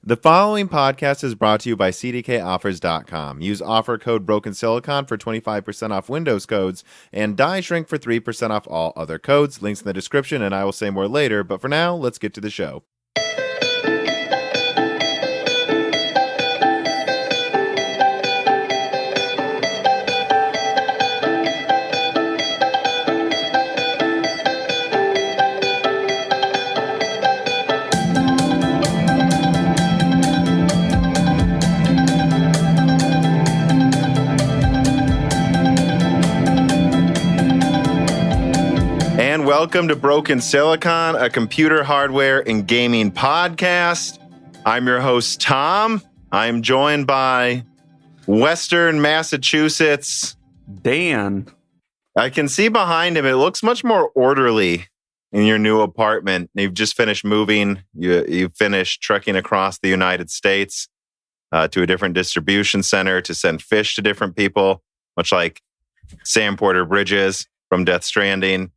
The following podcast is brought to you by CDKOffers.com. Use offer code BrokenSilicon for 25% off Windows codes and Die Shrink for 3% off all other codes. Links in the description, and I will say more later. But for now, let's get to the show. And welcome to Broken Silicon, a computer hardware and gaming podcast. I'm your host, Tom. I'm joined by Western Massachusetts Dan. I can see behind him, it looks much more orderly in your new apartment. You've just finished moving. You finished trekking across the United States to a different distribution center to send fish to different people, much like Sam Porter Bridges from Death Stranding.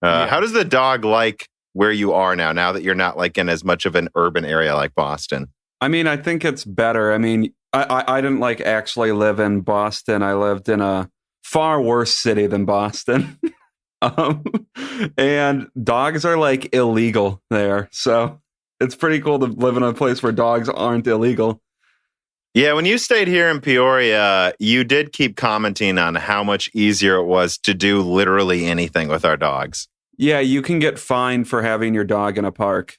How does the dog like where you are now that you're not like in as much of an urban area like Boston? I mean, I think it's better. I mean, I didn't like actually live in Boston. I lived in a far worse city than Boston. And dogs are like illegal there. So it's pretty cool to live in a place where dogs aren't illegal. Yeah, when you stayed here in Peoria, you did keep commenting on how much easier it was to do literally anything with our dogs. Yeah, you can get fined for having your dog in a park.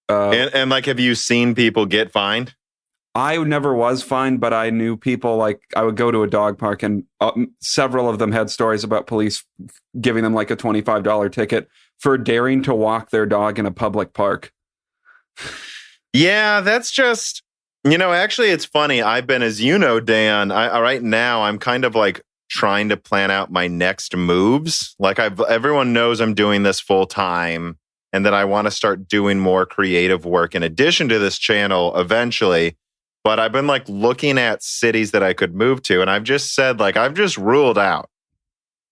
And like, have you seen people get fined? I never was fined, but I knew people, like, I would go to a dog park and several of them had stories about police giving them like a $25 ticket for daring to walk their dog in a public park. Yeah, that's just... actually, it's funny. I've been, as you know, Dan, right now, I'm kind of like trying to plan out my next moves. Like everyone knows I'm doing this full time and that I want to start doing more creative work in addition to this channel eventually. But I've been like looking at cities that I could move to. And I've just said, like, I've just ruled out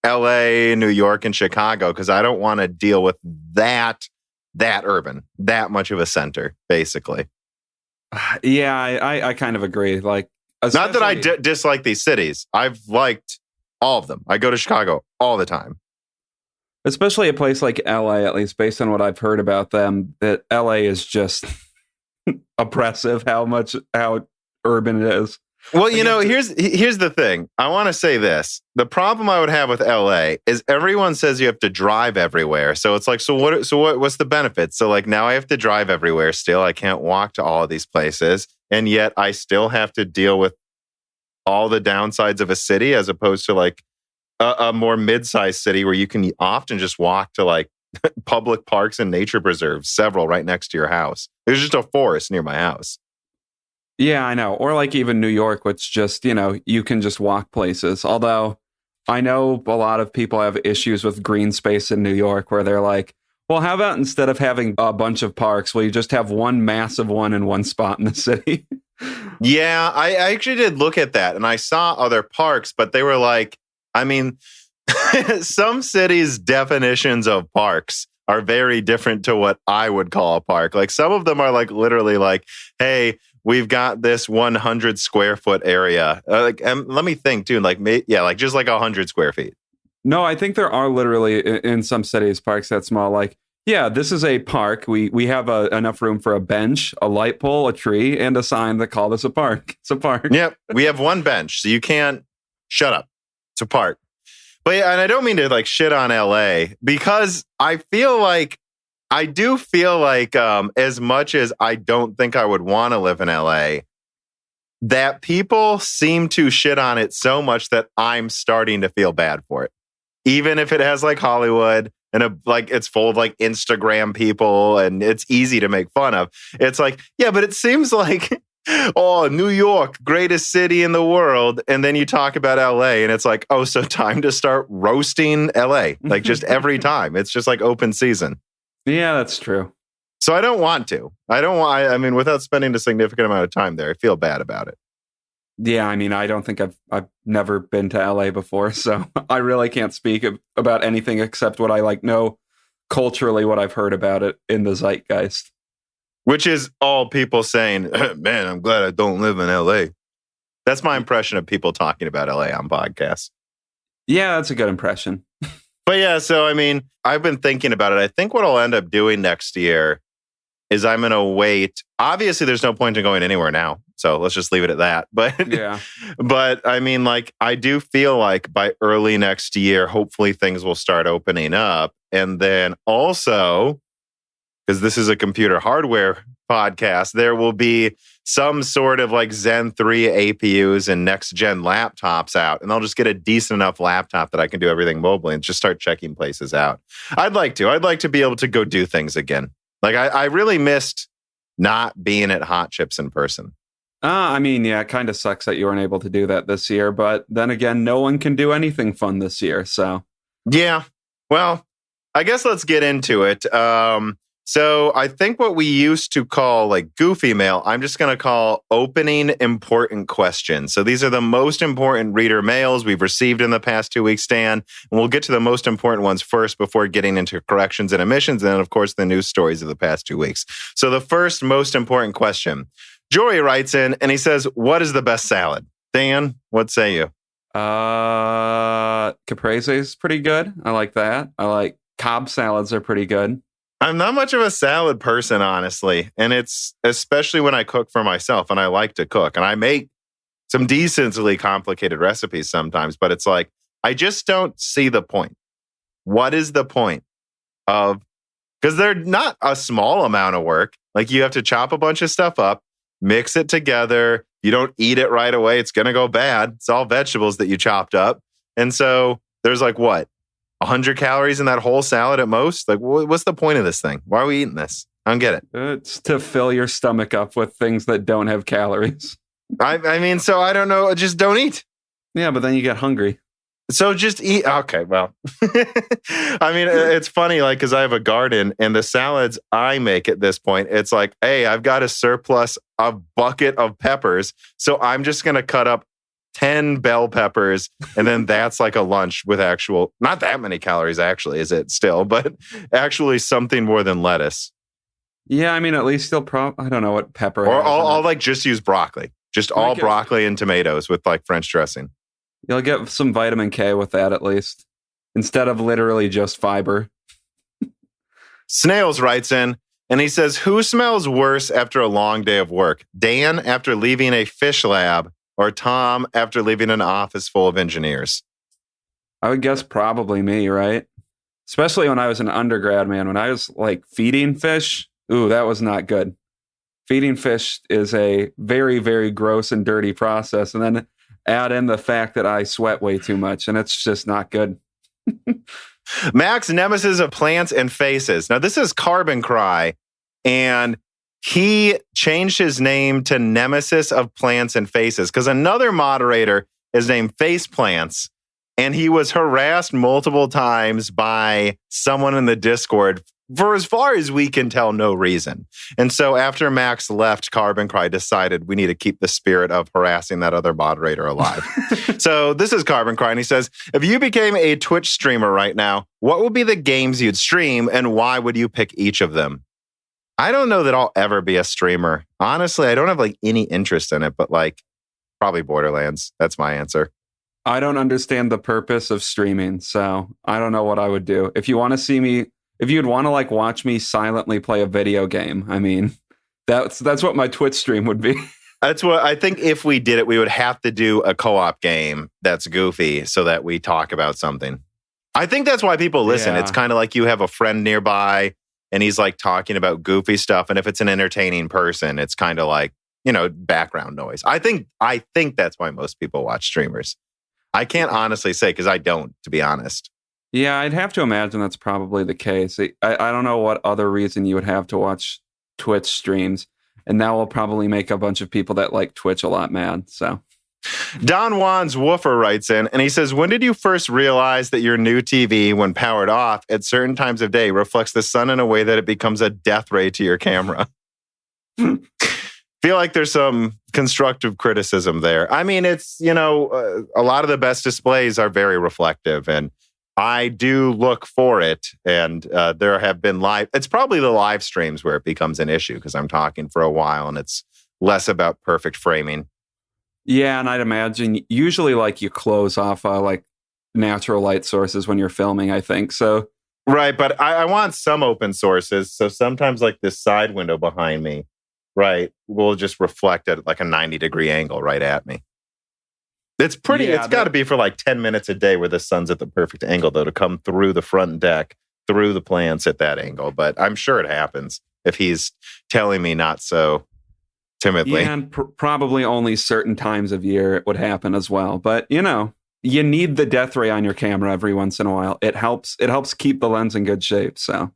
LA, New York, and Chicago because I don't want to deal with that urban, that much of a center, basically. Yeah, I kind of agree. Like, not that I dislike these cities. I've liked all of them. I go to Chicago all the time. Especially a place like LA, at least based on what I've heard about them, that LA is just oppressive how urban it is. Well, here's the thing. I want to say this. The problem I would have with LA is everyone says you have to drive everywhere. So it's like, what's the benefit? So like now I have to drive everywhere still. I can't walk to all of these places. And yet I still have to deal with all the downsides of a city as opposed to like a more mid-sized city where you can often just walk to like public parks and nature preserves, several right next to your house. There's just a forest near my house. Yeah, I know. Or like even New York, which just, you can just walk places. Although I know a lot of people have issues with green space in New York where they're like, well, how about instead of having a bunch of parks, will you just have one massive one in one spot in the city? Yeah, I actually did look at that and I saw other parks, but they were like, I mean, some cities' definitions of parks are very different to what I would call a park. Like some of them are like literally like, hey, we've got this 100 square foot area. Let me think, too. Like, like just like 100 square feet. No, I think there are literally in some cities parks that small. Like, yeah, this is a park. We have enough room for a bench, a light pole, a tree, and a sign that call this a park. It's a park. Yep, we have one bench, so you can't shut up. It's a park. But yeah, and I don't mean to like shit on LA because I do feel like as much as I don't think I would want to live in LA, that people seem to shit on it so much that I'm starting to feel bad for it. Even if it has like Hollywood and it's full of like Instagram people and it's easy to make fun of. It's like, yeah, but it seems like, oh, New York, greatest city in the world. And then you talk about LA and it's like, oh, so time to start roasting LA. Like just every time. It's just like open season. Yeah, that's true. So I don't want to. I mean, without spending a significant amount of time there, I feel bad about it. Yeah, I mean, I don't think I've never been to LA before, so I really can't speak about anything except what I know culturally, what I've heard about it in the zeitgeist. Which is all people saying, man, I'm glad I don't live in LA. That's my impression of people talking about LA on podcasts. Yeah, that's a good impression. But yeah, so I mean, I've been thinking about it. I think what I'll end up doing next year is I'm going to wait. Obviously, there's no point in going anywhere now. So let's just leave it at that. But yeah, but I mean, like, I do feel like by early next year, hopefully things will start opening up. And then also, because this is a computer hardware podcast, there will be some sort of like Zen 3 APUs and next gen laptops out. And I'll just get a decent enough laptop that I can do everything mobily and just start checking places out. I'd like to be able to go do things again. Like I really missed not being at Hot Chips in person. I mean, yeah, it kind of sucks that you weren't able to do that this year. But then again, no one can do anything fun this year. So, yeah, well, I guess let's get into it. So I think what we used to call like goofy mail, I'm just going to call opening important questions. So these are the most important reader mails we've received in the past 2 weeks, Stan. And we'll get to the most important ones first before getting into corrections and omissions. And then, of course, the news stories of the past 2 weeks. So the first most important question, Jory writes in and he says, what is the best salad? Dan, what say you? Caprese is pretty good. I like that. I like Cobb salads are pretty good. I'm not much of a salad person, honestly. And it's especially when I cook for myself, and I like to cook. And I make some decently complicated recipes sometimes, but it's like, I just don't see the point. What is the point of, because they're not a small amount of work. Like you have to chop a bunch of stuff up, mix it together. You don't eat it right away. It's going to go bad. It's all vegetables that you chopped up. And so there's like what? 100 calories in that whole salad at most? Like, what's the point of this thing? Why are we eating this? I don't get it. It's to fill your stomach up with things that don't have calories. I mean, so I don't know. Just don't eat. Yeah, but then you get hungry. So just eat. Okay, well. I mean, it's funny, like, because I have a garden and the salads I make at this point, it's like, hey, I've got a surplus, a bucket of peppers. So I'm just going to cut up 10 bell peppers, and then that's like a lunch with actual, not that many calories actually, is it still, but actually something more than lettuce. Yeah, I mean, at least still I don't know what pepper. Or I'll like just use broccoli. Just all broccoli and tomatoes with like French dressing. You'll get some vitamin K with that at least, instead of literally just fiber. Snails writes in, and he says, who smells worse after a long day of work? Dan after leaving a fish lab, or Tom after leaving an office full of engineers? I would guess probably me, right? Especially when I was an undergrad, man. When I was like feeding fish, ooh, that was not good. Feeding fish is a very, very gross and dirty process. And then add in the fact that I sweat way too much, and it's just not good. Max, nemesis of plants and faces. Now, this is Carbon Cry, and he changed his name to Nemesis of Plants and Faces because another moderator is named Face Plants, and he was harassed multiple times by someone in the Discord for, as far as we can tell, no reason. And so after Max left, Carbon Cry decided we need to keep the spirit of harassing that other moderator alive. So this is Carbon Cry, and he says, if you became a Twitch streamer right now, what would be the games you'd stream, and why would you pick each of them? I don't know that I'll ever be a streamer. Honestly, I don't have like any interest in it, but like probably Borderlands. That's my answer. I don't understand the purpose of streaming, so I don't know what I would do. If you want to see me, if you'd want to like watch me silently play a video game, I mean, that's what my Twitch stream would be. That's what I think. If we did it, we would have to do a co-op game that's goofy so that we talk about something. I think that's why people listen. Yeah. It's kind of like you have a friend nearby and he's like talking about goofy stuff. And if it's an entertaining person, it's kind of like, background noise. I think that's why most people watch streamers. I can't honestly say because I don't, to be honest. Yeah, I'd have to imagine that's probably the case. I don't know what other reason you would have to watch Twitch streams. And that will probably make a bunch of people that like Twitch a lot mad. So Don Juan's Woofer writes in, and he says, when did you first realize that your new TV, when powered off at certain times of day, reflects the sun in a way that it becomes a death ray to your camera? Feel like there's some constructive criticism there. I mean, it's, a lot of the best displays are very reflective. And I do look for it, and there have been it's probably the live streams where it becomes an issue because I'm talking for a while and it's less about perfect framing. Yeah, and I'd imagine usually like you close off like natural light sources when you're filming, I think. So right, but I want some open sources. So sometimes like this side window behind me, right, will just reflect at like a 90-degree angle right at me. It's pretty, it's got to be for like 10 minutes a day where the sun's at the perfect angle, though, to come through the front deck, through the plants at that angle. But I'm sure it happens if he's telling me not so timidly. Yeah, and probably only certain times of year it would happen as well. But, you need the death ray on your camera every once in a while. It helps keep the lens in good shape. So,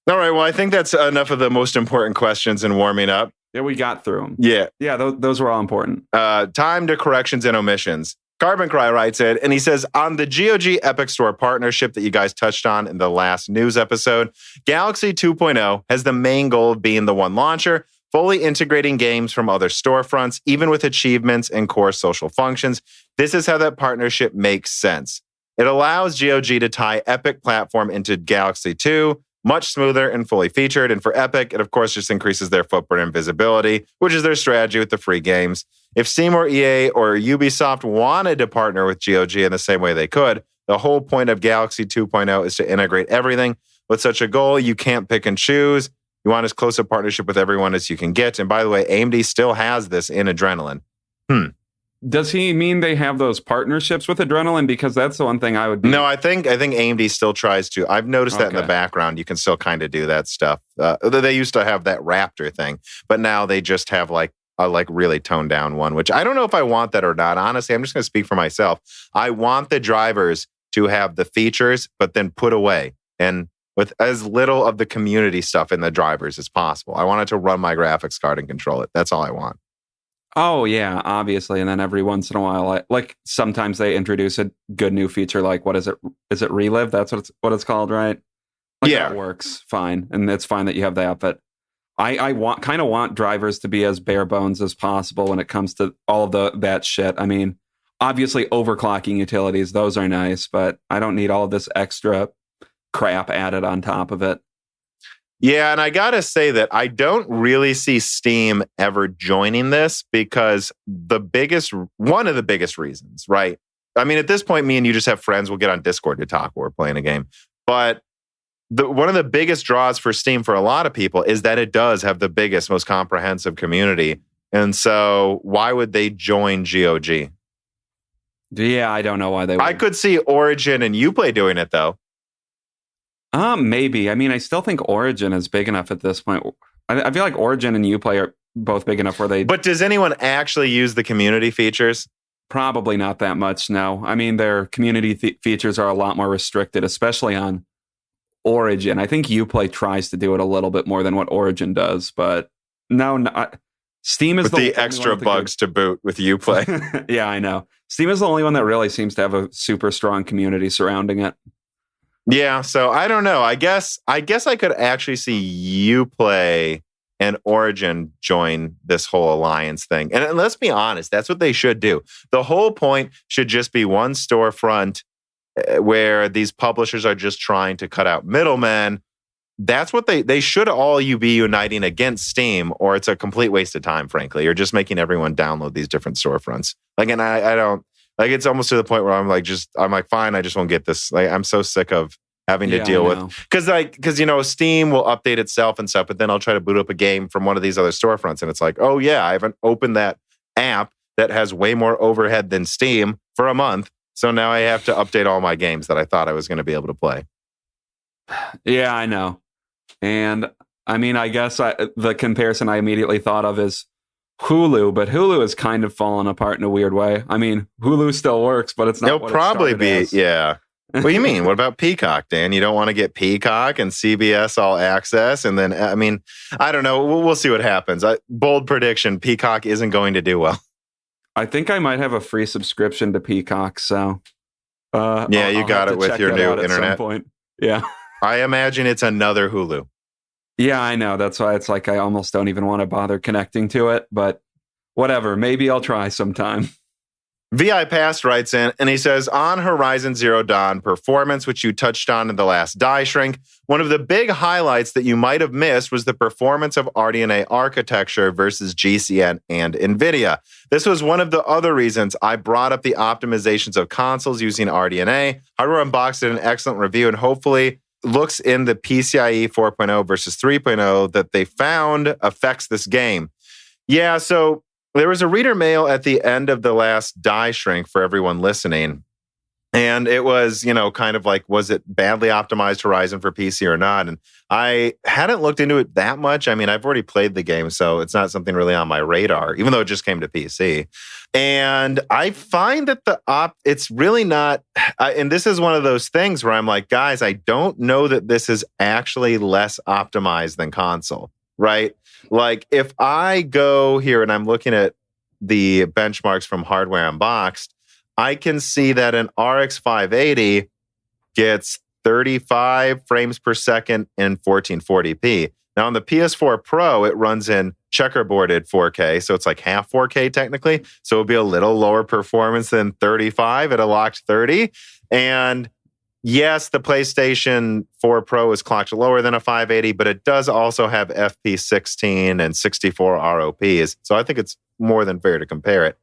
all right, well, I think that's enough of the most important questions in warming up. Yeah, we got through them. Yeah. Those were all important. Time to corrections and omissions. Carbon Cry writes it, and he says, on the GOG+EPIC Store partnership that you guys touched on in the last news episode, Galaxy 2.0 has the main goal of being the one launcher, fully integrating games from other storefronts, even with achievements and core social functions. This is how that partnership makes sense. It allows GOG to tie Epic platform into Galaxy 2, much smoother and fully featured. And for Epic, it of course just increases their footprint and visibility, which is their strategy with the free games. If Steam or EA or Ubisoft wanted to partner with GOG in the same way they could, the whole point of Galaxy 2.0 is to integrate everything. With such a goal, you can't pick and choose. You want as close a partnership with everyone as you can get. And by the way, AMD still has this in Adrenaline. Does he mean they have those partnerships with Adrenaline? Because that's the one thing I would be. No, I think AMD still tries to. I've noticed that in the background. You can still kind of do that stuff. They used to have that Raptor thing, but now they just have like a really toned down one, which I don't know if I want that or not. Honestly, I'm just going to speak for myself. I want the drivers to have the features, but then put away and with as little of the community stuff in the drivers as possible. I want it to run my graphics card and control it. That's all I want. Oh, yeah, obviously. And then every once in a while, like sometimes they introduce a good new feature, like what is it? Is it Relive? That's what it's called, right? Like, yeah. That works fine. And it's fine that you have that. But I want drivers to be as bare bones as possible when it comes to all of that shit. I mean, obviously overclocking utilities, those are nice, but I don't need all of this extra crap added on top of it. Yeah, and I gotta say that I don't really see Steam ever joining this because one of the biggest reasons, right? I mean, at this point, me and you just have friends. We'll get on Discord to talk while we're playing a game. But one of the biggest draws for Steam for a lot of people is that it does have the biggest, most comprehensive community. And so why would they join GOG? Yeah, I don't know why they would. I could see Origin and Uplay doing it, though. Maybe. I mean, I still think Origin is big enough at this point. I feel like Origin and Uplay are both big enough where they... But does anyone actually use the community features? Probably not that much, no. I mean, their community features are a lot more restricted, especially on Origin. I think Uplay tries to do it a little bit more than what Origin does, but no, Steam is with the extra bugs to boot with Uplay. Yeah, I know. Steam is the only one that really seems to have a super strong community surrounding it. Yeah, so I don't know. I guess I could actually see Uplay and Origin join this whole alliance thing. And let's be honest, that's what they should do. The whole point should just be one storefront where these publishers are just trying to cut out middlemen. That's what they should all be uniting against Steam, or it's a complete waste of time, frankly. You're just making everyone download these different storefronts. Like, and I don't... Like, it's almost to the point where I'm like, fine, I just won't get this. Like, I'm so sick of having to deal with, because Steam will update itself and stuff, but then I'll try to boot up a game from one of these other storefronts, and it's like, oh yeah, I haven't opened that app that has way more overhead than Steam for a month, so now I have to update all my games that I thought I was going to be able to play. Yeah, I know. And I mean, I guess the comparison I immediately thought of is Hulu, but Hulu is kind of fallen apart in a weird way. I mean, Hulu still works, but it's not. It'll probably be, as. Yeah. What do you mean? What about Peacock, Dan? You don't want to get Peacock and CBS All Access, and then I mean, I don't know. We'll see what happens. Bold prediction: Peacock isn't going to do well. I think I might have a free subscription to Peacock, so yeah, you got it with your new internet. At some point. Yeah, I imagine it's another Hulu. Yeah, I know. That's why it's like I almost don't even want to bother connecting to it, but whatever. Maybe I'll try sometime. VI Past writes in, and he says, on Horizon Zero Dawn performance, which you touched on in the last die shrink, one of the big highlights that you might have missed was the performance of RDNA architecture versus GCN and Nvidia. This was one of the other reasons I brought up the optimizations of consoles using RDNA. Hardware Unboxed did an excellent review and hopefully looks in the PCIe 4.0 versus 3.0 that they found affects this game. Yeah, so there was a reader mail at the end of the last die shrink for everyone listening. And it was, kind of like, was it badly optimized Horizon for PC or not? And I hadn't looked into it that much. I mean, I've already played the game, so it's not something really on my radar, even though it just came to PC. And I find that it's really not, and this is one of those things where I'm like, guys, I don't know that this is actually less optimized than console, right? Like if I go here and I'm looking at the benchmarks from Hardware Unboxed, I can see that an RX 580 gets 35 frames per second in 1440p. Now on the PS4 Pro, it runs in checkerboarded 4K, so it's like half 4K technically. So it would be a little lower performance than 35 at a locked 30. And yes, the PlayStation 4 Pro is clocked lower than a 580, but it does also have FP16 and 64 ROPs. So I think it's more than fair to compare it.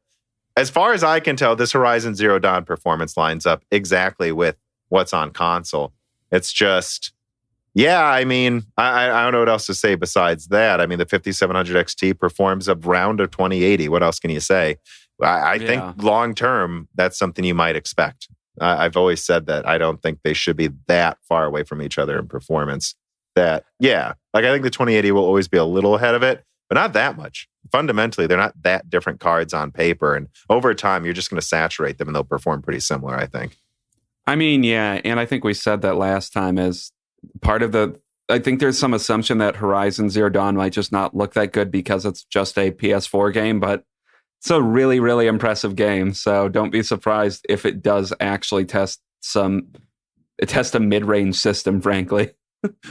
As far as I can tell, this Horizon Zero Dawn performance lines up exactly with what's on console. It's just, I mean, I don't know what else to say besides that. I mean, the 5700 XT performs around a 2080. What else can you say? I think long-term, that's something you might expect. I've always said that I don't think they should be that far away from each other in performance. I think the 2080 will always be a little ahead of it, but not that much. Fundamentally, they're not that different cards on paper. And over time, you're just going to saturate them and they'll perform pretty similar, I think. I mean, yeah. And I think we said that last time as part of I think there's some assumption that Horizon Zero Dawn might just not look that good because it's just a PS4 game, but it's a really, really impressive game. So don't be surprised if it does actually test a mid-range system, frankly.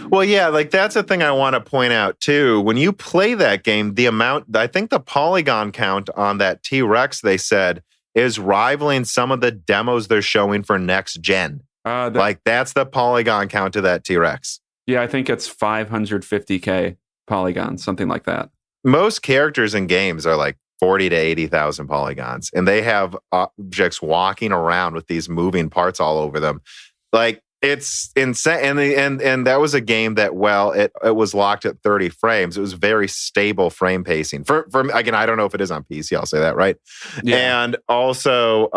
Well, yeah, like that's a thing I want to point out too. When you play that game, I think the polygon count on that T-Rex, they said, is rivaling some of the demos they're showing for next gen. That's the polygon count to that T-Rex. Yeah, I think it's 550K polygons, something like that. Most characters in games are like 40 to 80,000 polygons, and they have objects walking around with these moving parts all over them. Like, it's insane. And that was a game that, it was locked at 30 frames. It was very stable frame pacing. For again, I don't know if it is on PC, I'll say that, right? Yeah. And also,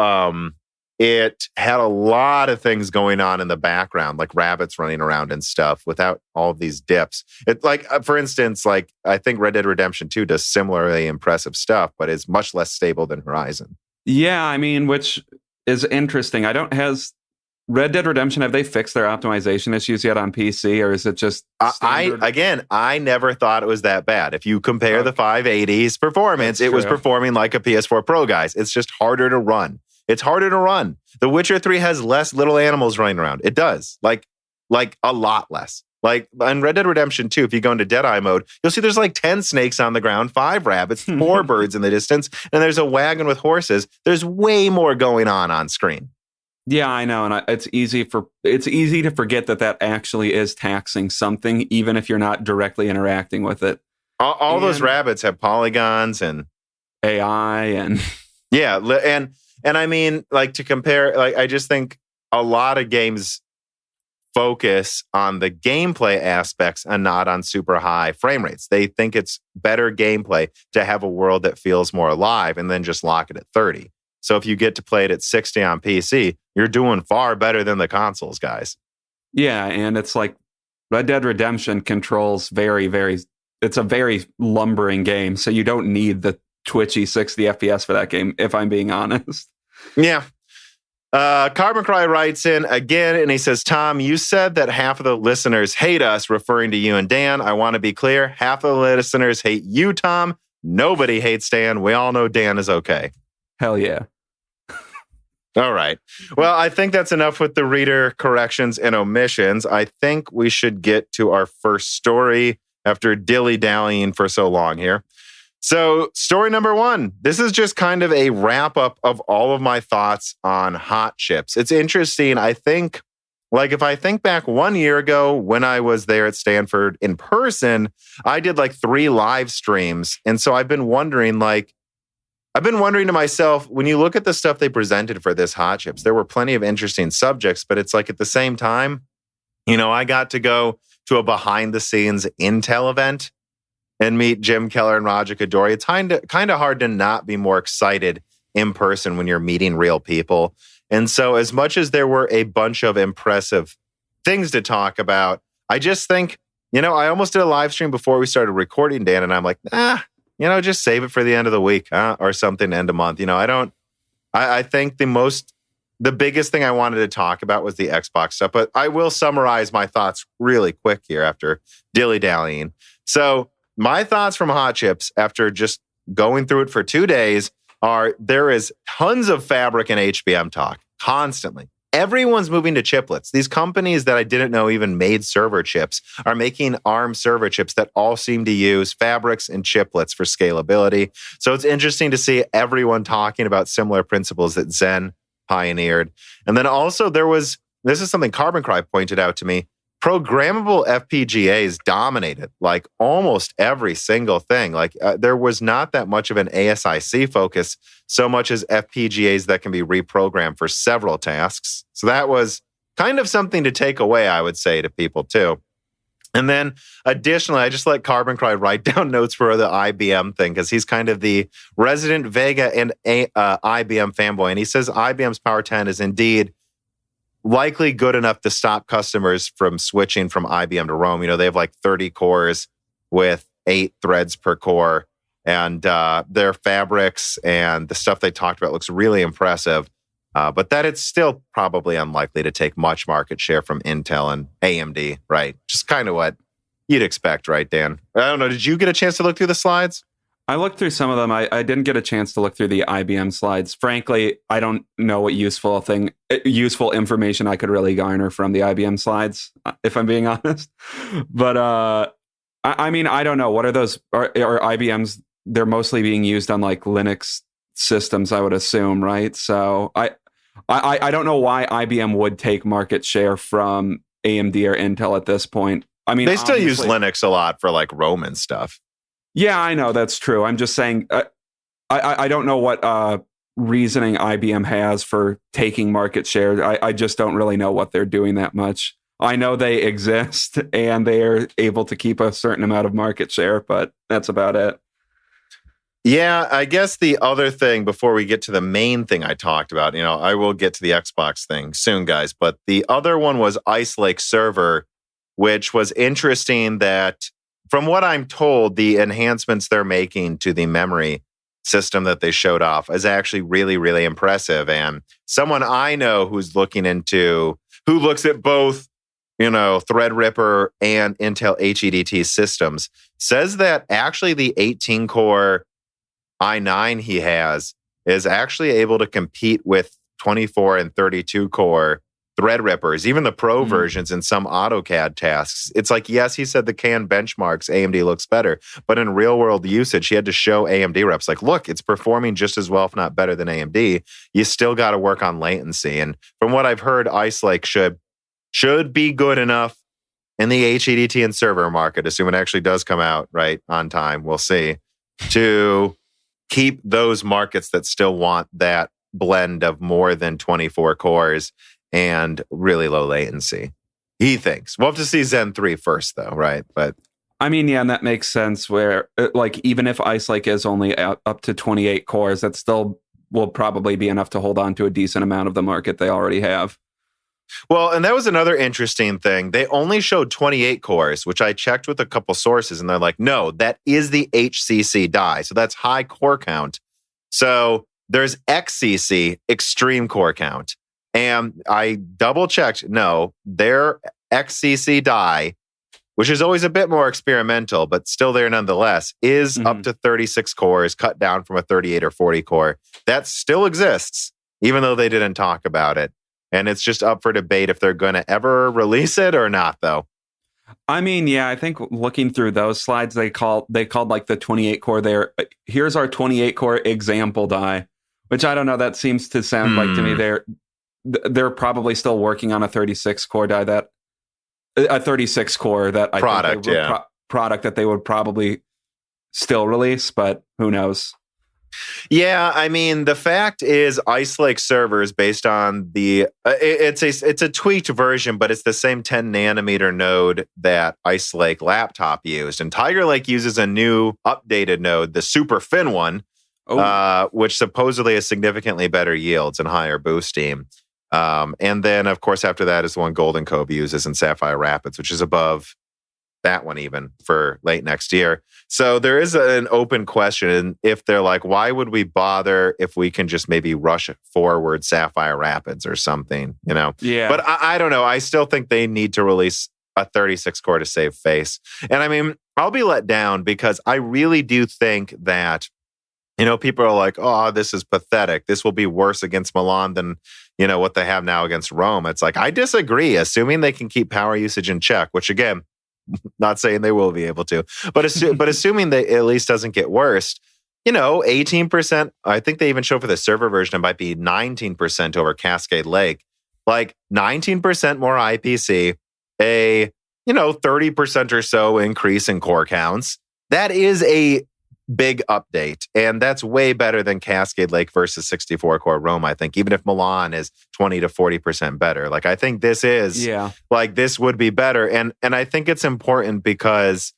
it had a lot of things going on in the background, like rabbits running around and stuff without all of these dips. It, for instance, I think Red Dead Redemption 2 does similarly impressive stuff, but is much less stable than Horizon. Yeah, I mean, which is interesting. Has Red Dead Redemption, have they fixed their optimization issues yet on PC, or is it just standard? I never thought it was that bad. If you compare the 580's performance, it was performing like a PS4 Pro, guys. It's just harder to run. It's harder to run. The Witcher 3 has less little animals running around. It does. Like a lot less. Like in Red Dead Redemption 2, if you go into Deadeye mode, you'll see there's like 10 snakes on the ground, 5 rabbits, 4 birds in the distance, and there's a wagon with horses. There's way more going on screen. Yeah, I know, and it's easy to forget that actually is taxing something, even if you're not directly interacting with it. All those rabbits have polygons and AI and yeah, and I mean, to compare, I just think a lot of games focus on the gameplay aspects and not on super high frame rates. They think it's better gameplay to have a world that feels more alive and then just lock it at 30. So if you get to play it at 60 on PC, you're doing far better than the consoles, guys. Yeah, and it's like Red Dead Redemption controls it's a very lumbering game, so you don't need the twitchy 60 FPS for that game, if I'm being honest. Yeah. Carbon Cry writes in again, and he says, Tom, you said that half of the listeners hate us, referring to you and Dan. I want to be clear. Half of the listeners hate you, Tom. Nobody hates Dan. We all know Dan is okay. Hell yeah. All right. Well, I think that's enough with the reader corrections and omissions. I think we should get to our first story after dilly-dallying for so long here. So, story number one, this is just kind of a wrap up of all of my thoughts on hot chips. It's interesting. I think, like, if I think back 1 year ago when I was there at Stanford in person, I did like 3 live streams. And so I've been wondering to myself, when you look at the stuff they presented for this hot chips, there were plenty of interesting subjects, but it's like at the same time, I got to go to a behind the scenes Intel event and meet Jim Keller and Raja Koduri. It's kind of hard to not be more excited in person when you're meeting real people. And so as much as there were a bunch of impressive things to talk about, I just think, I almost did a live stream before we started recording, Dan, and I'm like, just save it for the end of the week or something, end of month. I think the biggest thing I wanted to talk about was the Xbox stuff, but I will summarize my thoughts really quick here after dilly-dallying. So my thoughts from hot chips after just going through it for 2 days are there is tons of fabric and HBM talk constantly. Everyone's moving to chiplets. These companies that I didn't know even made server chips are making ARM server chips that all seem to use fabrics and chiplets for scalability. So it's interesting to see everyone talking about similar principles that Zen pioneered. And then also this is something Carbon Cry pointed out to me, programmable FPGAs dominated like almost every single thing. Like there was not that much of an ASIC focus so much as FPGAs that can be reprogrammed for several tasks. So that was kind of something to take away, I would say, to people too. And then additionally, I just let Carbon Cry write down notes for the IBM thing because he's kind of the resident Vega and IBM fanboy. And he says IBM's Power 10 is indeed likely good enough to stop customers from switching from IBM to Rome. They have like 30 cores with 8 threads per core, and their fabrics and the stuff they talked about looks really impressive. But that it's still probably unlikely to take much market share from Intel and AMD, right? Just kind of what you'd expect, right, Dan? I don't know. Did you get a chance to look through the slides? I looked through some of them. I didn't get a chance to look through the IBM slides. Frankly, I don't know what useful information I could really garner from the IBM slides, if I'm being honest. But I don't know. What are those? Are IBMs? They're mostly being used on like Linux systems, I would assume, right? So I don't know why IBM would take market share from AMD or Intel at this point. I mean, they still use Linux a lot for like Roman stuff. Yeah, I know that's true. I'm just saying, I don't know what reasoning IBM has for taking market share. I just don't really know what they're doing that much. I know they exist and they are able to keep a certain amount of market share, but that's about it. Yeah, I guess the other thing before we get to the main thing I talked about, I will get to the Xbox thing soon, guys, but the other one was Ice Lake Server, which was interesting that from what I'm told, the enhancements they're making to the memory system that they showed off is actually really, really impressive. And someone I know who looks at both, Threadripper and Intel HEDT systems, says that actually the 18-core i9 he has is actually able to compete with 24 and 32-core Threadrippers, even the Pro versions in some AutoCAD tasks. It's like, yes, he said the CAN benchmarks, AMD looks better, but in real world usage, he had to show AMD reps like, look, it's performing just as well, if not better than AMD. You still got to work on latency. And from what I've heard, Ice Lake should be good enough in the HEDT and server market, assuming it actually does come out right on time, we'll see, to keep those markets that still want that blend of more than 24 cores and really low latency. He thinks. We'll have to see Zen 3 first, though, right? But I mean, yeah, and that makes sense where, like, even if Ice Lake is only up to 28 cores, that still will probably be enough to hold on to a decent amount of the market they already have. Well, and that was another interesting thing. They only showed 28 cores, which I checked with a couple sources, and they're like, no, that is the HCC die. So that's high core count. So there's XCC, extreme core count. And I double checked, no, their XCC die, which is always a bit more experimental, but still there nonetheless, is up to 36 cores, cut down from a 38 or 40 core. That still exists, even though they didn't talk about it. And it's just up for debate if they're going to ever release it or not, though. I mean, yeah, I think looking through those slides, they called like the 28 core there. Here's our 28 core example die, which I don't know. That seems to sound like to me they're probably still working on a 36 core die a 36 core that I product, think product that they would probably still release, but who knows? Yeah, I mean, the fact is Ice Lake servers based on it's a tweaked version, but it's the same 10 nanometer node that Ice Lake laptop used. And Tiger Lake uses a new updated node, the super thin one, which supposedly has significantly better yields and higher boost steam. And then, of course, after that is the one Golden Cove uses in Sapphire Rapids, which is above that one even for late next year. So there is an open question if they're like, why would we bother if we can just maybe rush forward Sapphire Rapids or something, you know? Yeah. But I don't know. I still think they need to release a 36 core to save face. And I mean, I'll be let down because I really do think that, you know, people are like, oh, this is pathetic. This will be worse against Milan than, you know, what they have now against Rome. It's like, I disagree, assuming they can keep power usage in check, which again, not saying they will be able to, but assuming that it at least doesn't get worse, you know, 18%, I think they even show for the server version, it might be 19% over Cascade Lake, like 19% more IPC, a, you know, 30% or so increase in core counts. That is a big update. And that's way better than Cascade Lake versus 64 core Rome, I think, even if Milan is 20 to 40% better. Like, I think this is like, this would be better. And I think it's important because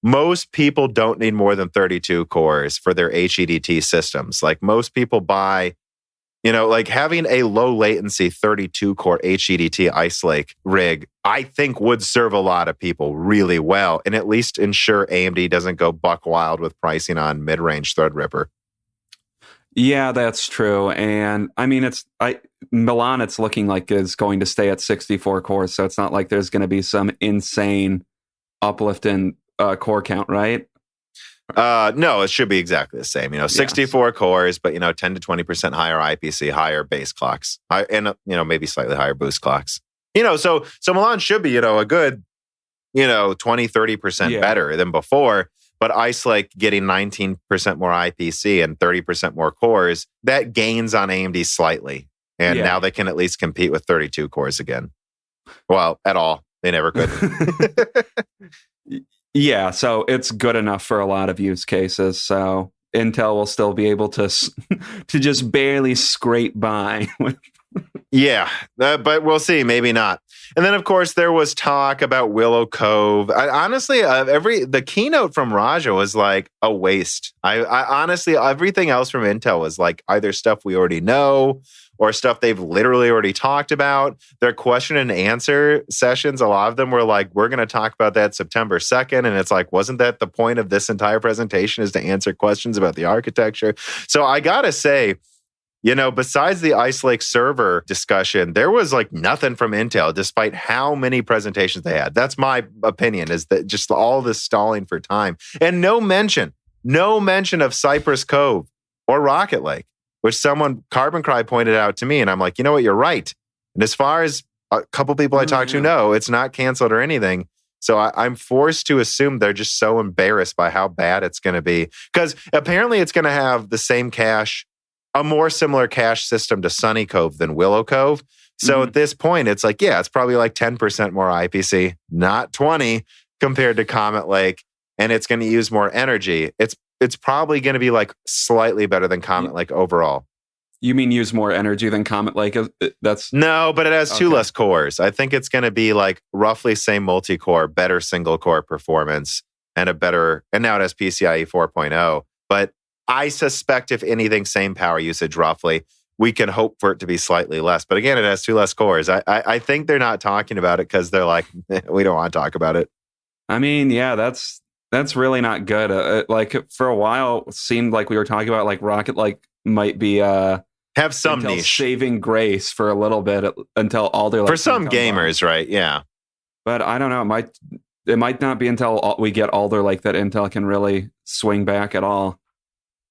most people don't need more than 32 cores for their HEDT systems. Like, most people buy, you know, like having a low latency 32 core HEDT Ice Lake rig, I think would serve a lot of people really well and at least ensure AMD doesn't go buck wild with pricing on mid-range Threadripper. Yeah, that's true. And I mean, Milan, it's looking like is going to stay at 64 cores. So it's not like there's going to be some insane uplift in core count, right? No, it should be exactly the same. You know, 64 cores, but, you know, 10 to 20% higher IPC, higher base clocks, and, you know, maybe slightly higher boost clocks. You know, so Milan should be, you know, a good, you know, 20, 30% better than before. But Ice Lake getting 19% more IPC and 30% more cores, that gains on AMD slightly. And now they can at least compete with 32 cores again. Well, at all. They never could. Yeah, so it's good enough for a lot of use cases. So Intel will still be able to just barely scrape by. Yeah, but we'll see. Maybe not. And then, of course, there was talk about Willow Cove. Honestly, the keynote from Raja was like a waste. I honestly, everything else from Intel was like either stuff we already know or stuff they've literally already talked about. Their question and answer sessions, a lot of them were like, we're going to talk about that September 2nd. And it's like, wasn't that the point of this entire presentation, is to answer questions about the architecture? So I got to say, you know, besides the Ice Lake server discussion, there was like nothing from Intel, despite how many presentations they had. That's my opinion, is that just all this stalling for time. And no mention of Cypress Cove or Rocket Lake, which someone, Carbon Cry, pointed out to me. And I'm like, you know what, you're right. And as far as a couple people I talked to know, it's not canceled or anything. So I'm forced to assume they're just so embarrassed by how bad it's going to be. Because apparently it's going to have the same cache, a more similar cache system to Sunny Cove than Willow Cove. So at this point, it's like, yeah, it's probably like 10% more IPC, not 20 compared to Comet Lake. And it's going to use more energy. It's probably going to be like slightly better than Comet Lake overall. You mean use more energy than Comet Lake? That's no, but it has two less cores. I think it's going to be like roughly same multi-core, better single core performance, and now it has PCIe 4.0. But I suspect if anything, same power usage roughly. We can hope for it to be slightly less. But again, it has two less cores. I think they're not talking about it because they're like, we don't want to talk about it. I mean, yeah, that's really not good. Like for a while, it seemed like we were talking about like Rocket Lake might be have some Intel niche saving grace for a little bit until Alder. For some gamers, right? Yeah, but I don't know. It might not be until we get Alder Lake that Intel can really swing back at all.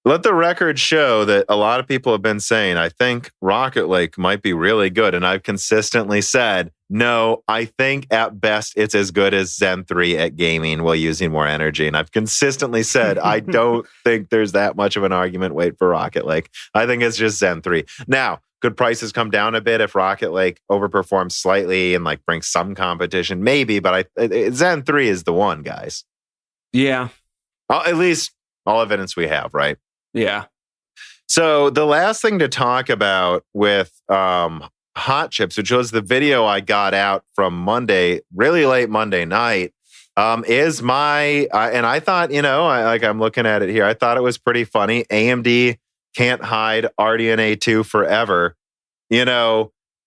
Let the record show that a lot of people have been saying, I think Rocket Lake might be really good. And I've consistently said, no, I think at best it's as good as Zen 3 at gaming while using more energy. And I've consistently said, I don't think there's that much of an argument. Wait for Rocket Lake. I think it's just Zen 3. Now, could prices come down a bit if Rocket Lake overperforms slightly and like brings some competition? Maybe, but Zen 3 is the one, guys. Yeah. At least all evidence we have, right? Yeah. So the last thing to talk about with Hot Chips, which was the video I got out from Monday, really late Monday night, is my, and I thought, I'm looking at it here. I thought it was pretty funny. AMD can't hide RDNA 2 forever, and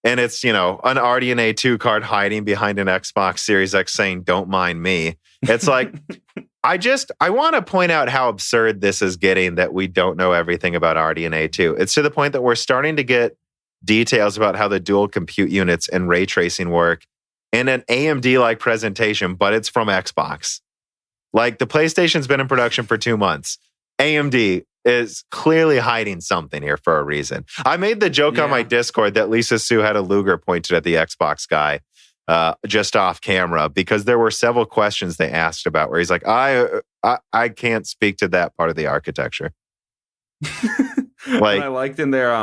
it's, an RDNA 2 card hiding behind an Xbox Series X saying, don't mind me. It's like, I want to point out how absurd this is getting that we don't know everything about RDNA 2. It's to the point that we're starting to get details about how the dual compute units and ray tracing work in an AMD-like presentation, but it's from Xbox. Like, the PlayStation's been in production for 2 months. AMD is clearly hiding something here for a reason. I made the joke on my Discord that Lisa Sue had a Luger pointed at the Xbox guy just off camera, because there were several questions they asked about where he's like, I can't speak to that part of the architecture. Like, I liked in their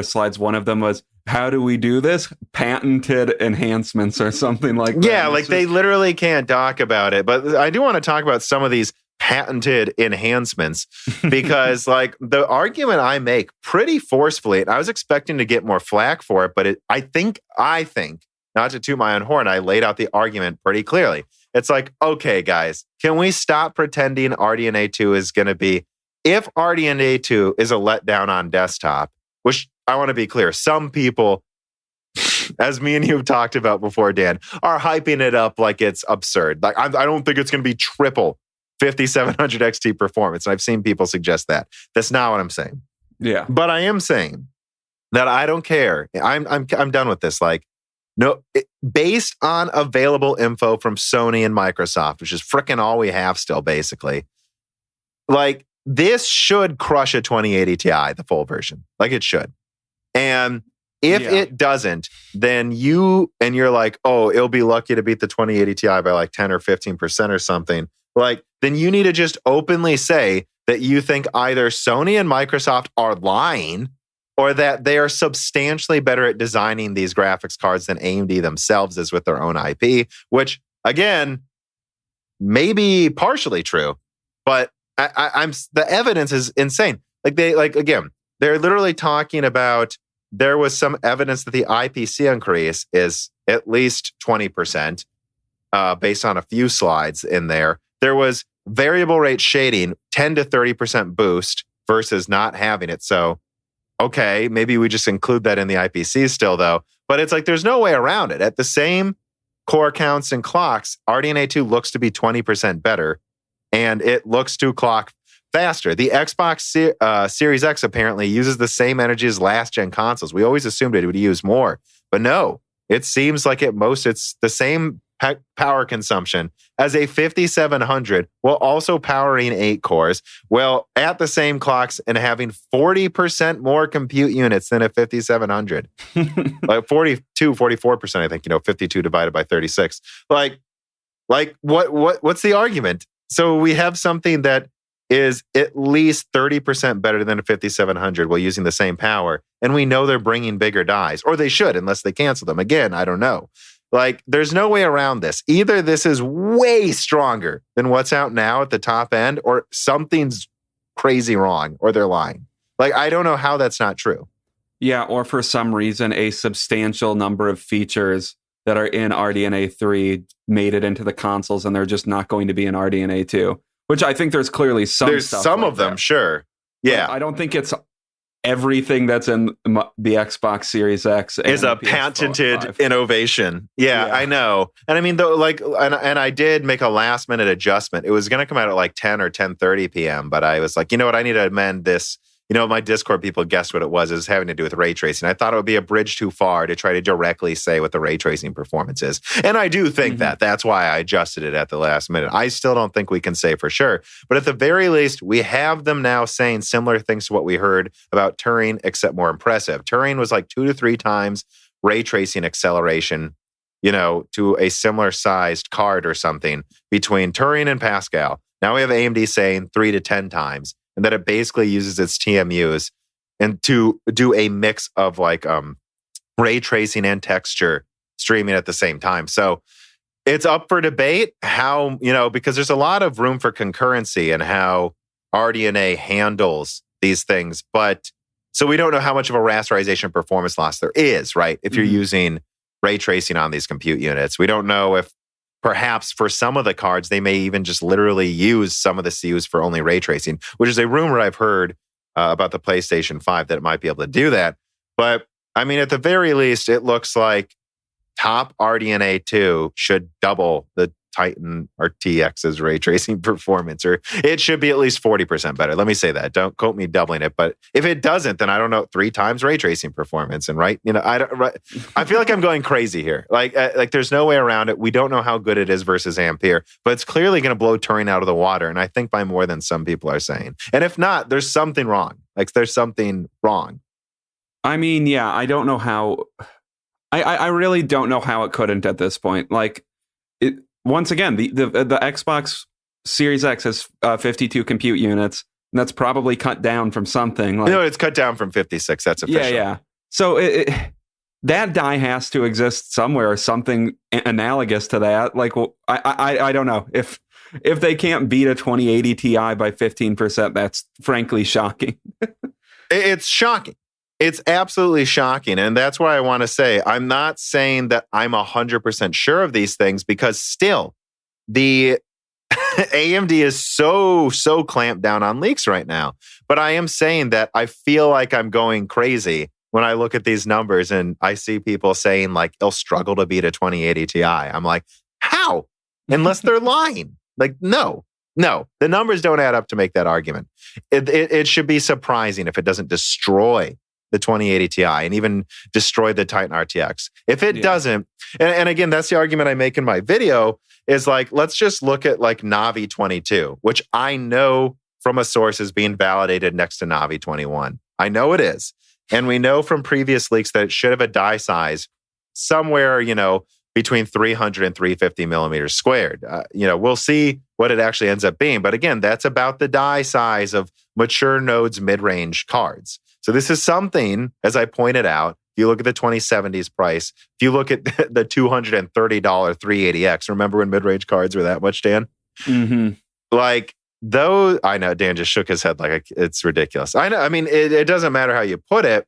slides, one of them was, how do we do this? Patented enhancements or something like that. Yeah, like they literally can't talk about it. But I do want to talk about some of these patented enhancements because like the argument I make pretty forcefully, and I was expecting to get more flack for it, but I think, not to toot my own horn, I laid out the argument pretty clearly. It's like, okay, guys, can we stop pretending RDNA 2 is going to be, if RDNA 2 is a letdown on desktop, which I want to be clear, some people, as me and you have talked about before, Dan, are hyping it up like it's absurd. Like, I don't think it's going to be triple 5700 XT performance. And I've seen people suggest that. That's not what I'm saying. Yeah. But I am saying that I don't care. I'm done with this. Like, based on available info from Sony and Microsoft, which is freaking all we have still, basically, like, this should crush a 2080 Ti, the full version. Like, it should. And if it doesn't, then you're like, oh, it'll be lucky to beat the 2080 Ti by like 10 or 15% or something. Like, then you need to just openly say that you think either Sony and Microsoft are lying or that they are substantially better at designing these graphics cards than AMD themselves is with their own IP, which, again, may be partially true. But the evidence is insane. They're literally talking about, there was some evidence that the IPC increase is at least 20%, based on a few slides in there. There was variable rate shading, 10 to 30% boost versus not having it. So, okay, maybe we just include that in the IPC still, though. But it's like, there's no way around it. At the same core counts and clocks, RDNA 2 looks to be 20% better, and it looks to clock faster. The Xbox Series X apparently uses the same energy as last-gen consoles. We always assumed it would use more, but no. It seems like at most it's the same power consumption as a 5700 while also powering 8 cores, well, at the same clocks and having 40% more compute units than a 5700. Like 44%, I think, 52 divided by 36. Like what's the argument? So we have something that is at least 30% better than a 5700 while using the same power. And we know they're bringing bigger dies, or they should, unless they cancel them. Again, I don't know. Like, there's no way around this. Either this is way stronger than what's out now at the top end, or something's crazy wrong, or they're lying. Like, I don't know how that's not true. Yeah, or for some reason, a substantial number of features that are in RDNA 3 made it into the consoles, and they're just not going to be in RDNA 2. Which I think there's clearly some there's stuff some like of them, that. Sure. Yeah. But I don't think it's everything that's in the Xbox Series X is a patented innovation. Yeah, I know. And I mean, though, and I did make a last minute adjustment. It was going to come out at like 10 or 10:30 p.m., but I was like, you know what? I need to amend this. My Discord people guessed what it was. It was having to do with ray tracing. I thought it would be a bridge too far to try to directly say what the ray tracing performance is. And I do think that. That's why I adjusted it at the last minute. I still don't think we can say for sure. But at the very least, we have them now saying similar things to what we heard about Turing, except more impressive. Turing was like 2 to 3 times ray tracing acceleration, to a similar sized card or something between Turing and Pascal. Now we have AMD saying 3 to 10 times, and that it basically uses its TMUs and to do a mix of like ray tracing and texture streaming at the same time. So it's up for debate how, because there's a lot of room for concurrency and how RDNA handles these things. But so we don't know how much of a rasterization performance loss there is, right? If you're using ray tracing on these compute units. We don't know if perhaps for some of the cards, they may even just literally use some of the CUs for only ray tracing, which is a rumor I've heard about the PlayStation 5 that it might be able to do that. But I mean, at the very least, it looks like top RDNA 2 should double the Titan RTX's ray tracing performance, or it should be at least 40% better. Let me say that. Don't quote me doubling it, but if it doesn't, then I don't know, 3 times ray tracing performance. And I feel like I'm going crazy here. Like there's no way around it. We don't know how good it is versus Ampere, but it's clearly going to blow Turing out of the water. And I think by more than some people are saying. And if not, there's something wrong. There's something wrong. I mean, yeah, I don't know how. I really don't know how it couldn't at this point. Once again, the Xbox Series X has 52 compute units, and that's probably cut down from something. It's cut down from 56. That's official. Yeah. So that die has to exist somewhere, or something analogous to that. I don't know if they can't beat a 2080 Ti by 15%. That's frankly shocking. It's shocking. It's absolutely shocking. And that's why I want to say, I'm not saying that I'm 100% sure of these things, because still the AMD is so clamped down on leaks right now. But I am saying that I feel like I'm going crazy when I look at these numbers and I see people saying it'll struggle to beat a 2080 Ti. I'm like, how? Unless they're lying. No, the numbers don't add up to make that argument. It should be surprising if it doesn't destroy the 2080 Ti and even destroy the Titan RTX. If it doesn't, and again, that's the argument I make in my video, is let's just look at Navi 22, which I know from a source is being validated next to Navi 21. I know it is. And we know from previous leaks that it should have a die size somewhere, between 300 and 350 millimeters squared. We'll see what it actually ends up being. But again, that's about the die size of mature nodes mid-range cards. So this is something, as I pointed out, if you look at the 2070s price, if you look at the $230 380X, remember when mid-range cards were that much, Dan? Mm-hmm. Those, I know, Dan just shook his head it's ridiculous. I know, I mean, it doesn't matter how you put it.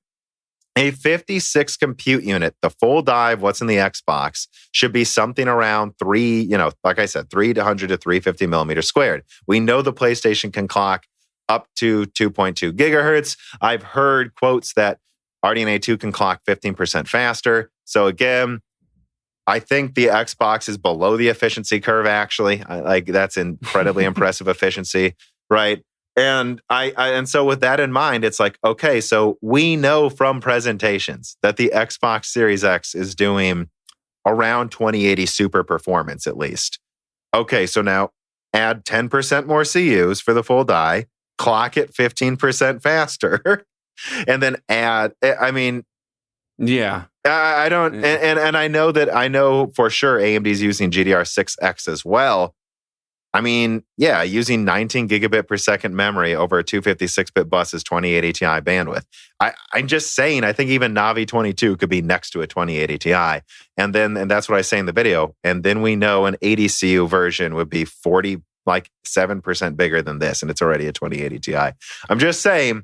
A 56 compute unit, the full die, what's in the Xbox, should be something around 300 to 350 millimeters squared. We know the PlayStation can clock up to 2.2 gigahertz. I've heard quotes that RDNA 2 can clock 15% faster. So again, I think the Xbox is below the efficiency curve, actually. That's incredibly impressive efficiency, right? And and so with that in mind, it's okay, so we know from presentations that the Xbox Series X is doing around 2080 super performance at least. Okay, so now add 10% more CUs for the full die, clock it 15% faster, and then add, yeah. I don't, and I know for sure AMD's using GDR6X as well. Using 19 gigabit per second memory over a 256-bit bus is 2080 Ti bandwidth. I'm just saying, I think even Navi 22 could be next to a 2080 Ti. And that's what I say in the video. And then we know an 80 CU version would be 7% bigger than this, and it's already a 2080 Ti. I'm just saying,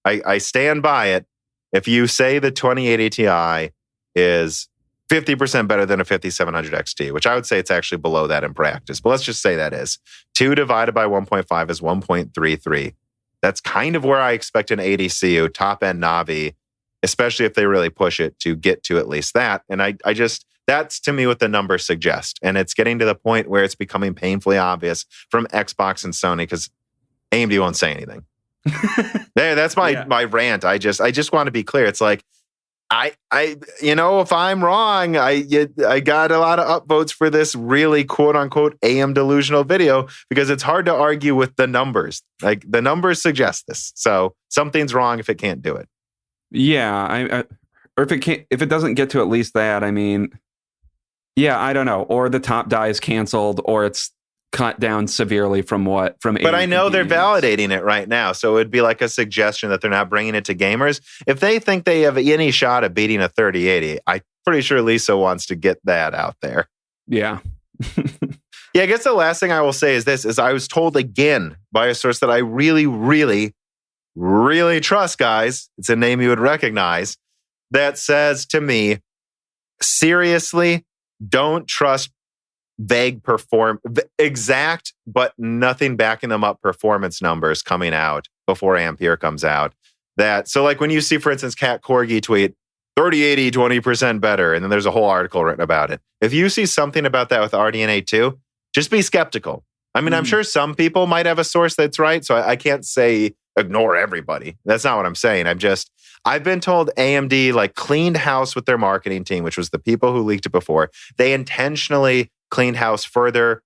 I stand by it. If you say the 2080 Ti is 50% better than a 5700 XT, which I would say it's actually below that in practice, but let's just say that is. 2 divided by 1.5 is 1.33. That's kind of where I expect an 80 CU top-end Navi, especially if they really push it, to get to at least that. And I just, that's to me what the numbers suggest. And it's getting to the point where it's becoming painfully obvious from Xbox and Sony, because AMD won't say anything. That's my rant. I just want to be clear. It's if I'm wrong, I got a lot of upvotes for this really quote unquote AM delusional video, because it's hard to argue with the numbers. The numbers suggest this. So something's wrong if it can't do it. Yeah. or if it doesn't get to at least that, I mean, yeah, I don't know. Or the top die is canceled, or it's cut down severely from 80. But I know they're validating it right now, so it would be like a suggestion that they're not bringing it to gamers. If they think they have any shot of beating a 3080, I'm pretty sure Lisa wants to get that out there. Yeah. Yeah, I guess the last thing I will say is this, is I was told again by a source that I really, really, really trust, guys. It's a name you would recognize, that says to me, seriously, don't trust vague exact, but nothing backing them up performance numbers coming out before Ampere comes out. So like when you see, for instance, Cat Corgi tweet, 3080, 20% better, and then there's a whole article written about it. If you see something about that with RDNA 2, just be skeptical. I mean, I'm sure some people might have a source that's right, so I can't say ignore everybody. That's not what I'm saying. I've been told AMD like cleaned house with their marketing team, which was the people who leaked it before. They intentionally cleaned house further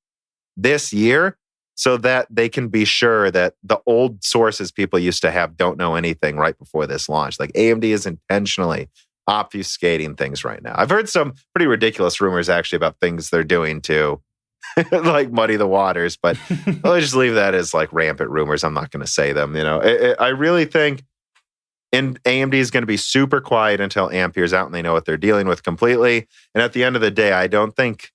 this year so that they can be sure that the old sources people used to have don't know anything right before this launch. Like AMD is intentionally obfuscating things right now. I've heard some pretty ridiculous rumors actually about things they're doing to like muddy the waters, but I'll just leave that as like rampant rumors. I'm not going to say them. I really think AMD is going to be super quiet until Ampere's out and they know what they're dealing with completely. And at the end of the day, I don't think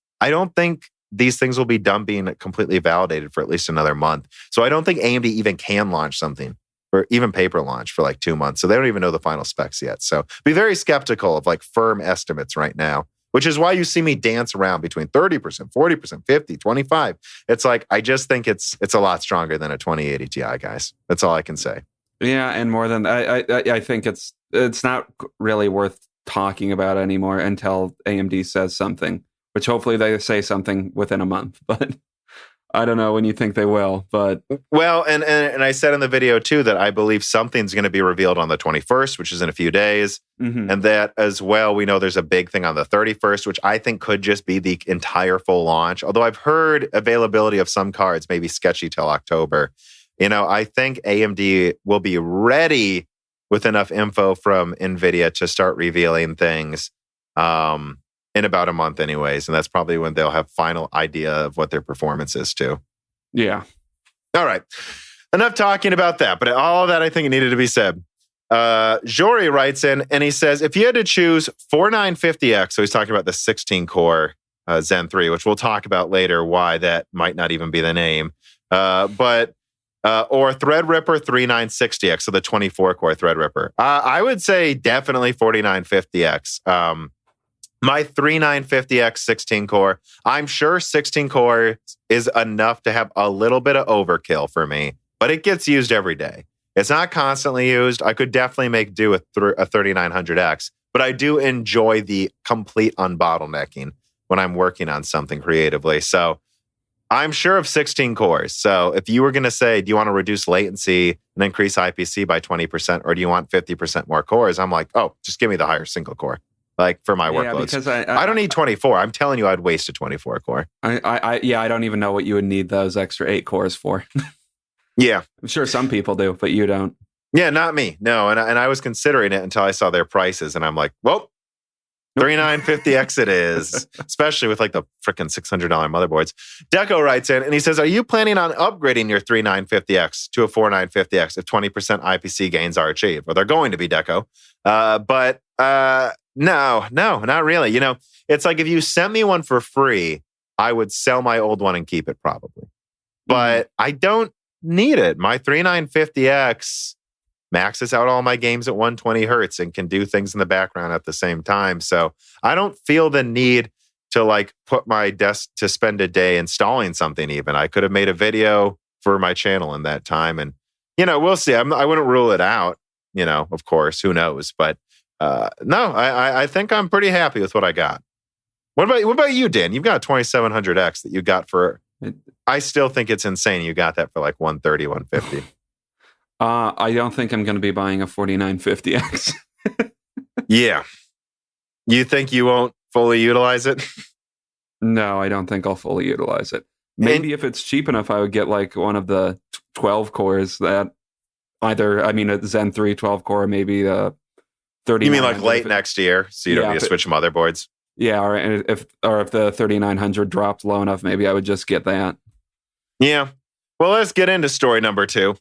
these things will be done being completely validated for at least another month. So I don't think AMD even can launch something, or even paper launch, for like 2 months. So they don't even know the final specs yet. So be very skeptical of like firm estimates right now, which is why you see me dance around between 30%, 40%, 50, 25. It's like, I just think it's a lot stronger than a 2080 Ti, guys. That's all I can say. Yeah, and more than I think it's not really worth talking about anymore until AMD says something, which hopefully they say something within a month. But I don't know when you think they will. But well, and I said in the video too that I believe something's going to be revealed on the 21st, which is in a few days, and that as well. We know there's a big thing on the 31st, which I think could just be the entire full launch. Although I've heard availability of some cards may be sketchy till October. I think AMD will be ready with enough info from Nvidia to start revealing things in about a month anyways. And that's probably when they'll have final idea of what their performance is too. Yeah. All right. Enough talking about that, but all of that I think it needed to be said. Jory writes in and he says, if you had to choose 4950X, so he's talking about the 16-core Zen 3, which we'll talk about later why that might not even be the name. Or Threadripper 3960X, so the 24-core Threadripper. I would say definitely 4950X. My 3950X 16-core, I'm sure 16-core is enough to have a little bit of overkill for me, but it gets used every day. It's not constantly used. I could definitely make do with a 3900X, but I do enjoy the complete unbottlenecking when I'm working on something creatively. So I'm sure of 16 cores. So if you were going to say, do you want to reduce latency and increase IPC by 20%, or do you want 50% more cores? I'm like, oh, just give me the higher single core, like for my workloads. Because I don't need 24. I'm telling you, I'd waste a 24 core. I don't even know what you would need those extra 8 cores for. Yeah. I'm sure some people do, but you don't. Yeah, not me. No, and I was considering it until I saw their prices, and I'm like, well, 3950X it is, especially with like the freaking $600 motherboards. Deco writes in and he says, are you planning on upgrading your 3950X to a 4950X if 20% IPC gains are achieved? Well, they're going to be, Deco. But no, not really. It's like if you sent me one for free, I would sell my old one and keep it probably. But I don't need it. My 3950X maxes out all my games at 120 hertz and can do things in the background at the same time. So I don't feel the need to like put my desk to spend a day installing something even. I could have made a video for my channel in that time. And, we'll see. I wouldn't rule it out, of course, who knows? But no, I think I'm pretty happy with what I got. What about you, Dan? You've got a 2700X that you got for, I still think it's insane. You got that for like 130, 150. I don't think I'm going to be buying a 4950X. Yeah. You think you won't fully utilize it? No, I don't think I'll fully utilize it. Maybe if it's cheap enough, I would get like one of the 12 cores that a Zen 3 12 core, maybe a 3900. You mean like late next year, so you don't need to switch motherboards? Yeah, or if the 3900 dropped low enough, maybe I would just get that. Yeah. Well, let's get into story number 2.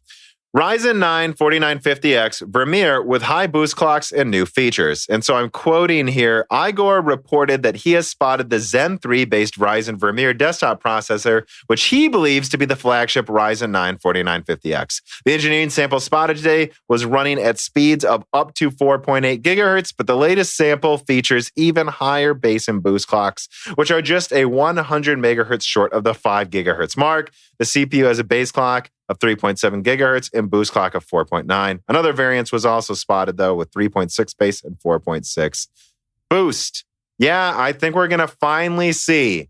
Ryzen 9 4950X Vermeer with high boost clocks and new features. And so I'm quoting here, Igor reported that he has spotted the Zen 3-based Ryzen Vermeer desktop processor, which he believes to be the flagship Ryzen 9 4950X. The engineering sample spotted today was running at speeds of up to 4.8 gigahertz, but the latest sample features even higher base and boost clocks, which are just a 100 megahertz short of the 5 gigahertz mark. The CPU has a base clock of 3.7 gigahertz and boost clock of 4.9. Another variance was also spotted, though, with 3.6 base and 4.6 boost. Yeah, I think we're going to finally see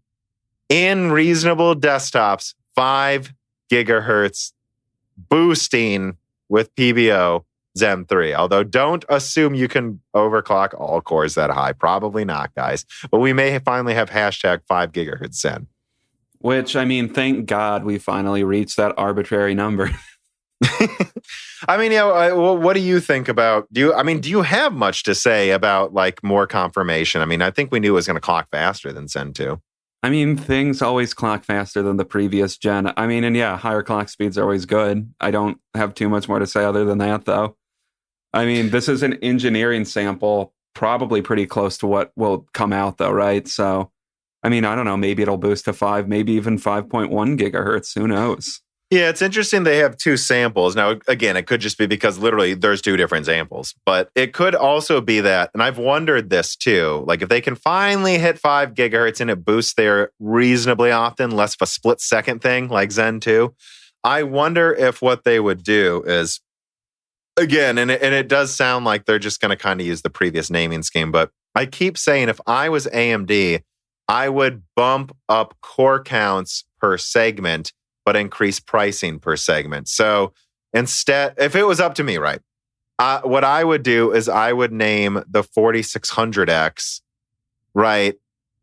in reasonable desktops 5 gigahertz boosting with PBO Zen 3. Although don't assume you can overclock all cores that high. Probably not, guys. But we may finally have hashtag 5 gigahertz Zen. Which, I mean, thank God we finally reached that arbitrary number. I mean, what do you think about, do you have much to say about like more confirmation? I mean, I think we knew it was going to clock faster than Zen 2. I mean, things always clock faster than the previous gen. I mean, and yeah, higher clock speeds are always good. I don't have too much more to say other than that, though. I mean, this is an engineering sample, probably pretty close to what will come out, though, right? So, I mean, I don't know, maybe it'll boost to 5, maybe even 5.1 gigahertz. Who knows? Yeah, it's interesting they have 2 samples. Now, again, it could just be because literally there's 2 different samples, but it could also be that, and I've wondered this too, like if they can finally hit 5 gigahertz and it boosts there reasonably often, less of a split second thing like Zen 2, I wonder if what they would do is, again, and it does sound like they're just going to kind of use the previous naming scheme, but I keep saying if I was AMD, I would bump up core counts per segment, but increase pricing per segment. So instead, if it was up to me, right, what I would do is I would name the 4600X, right?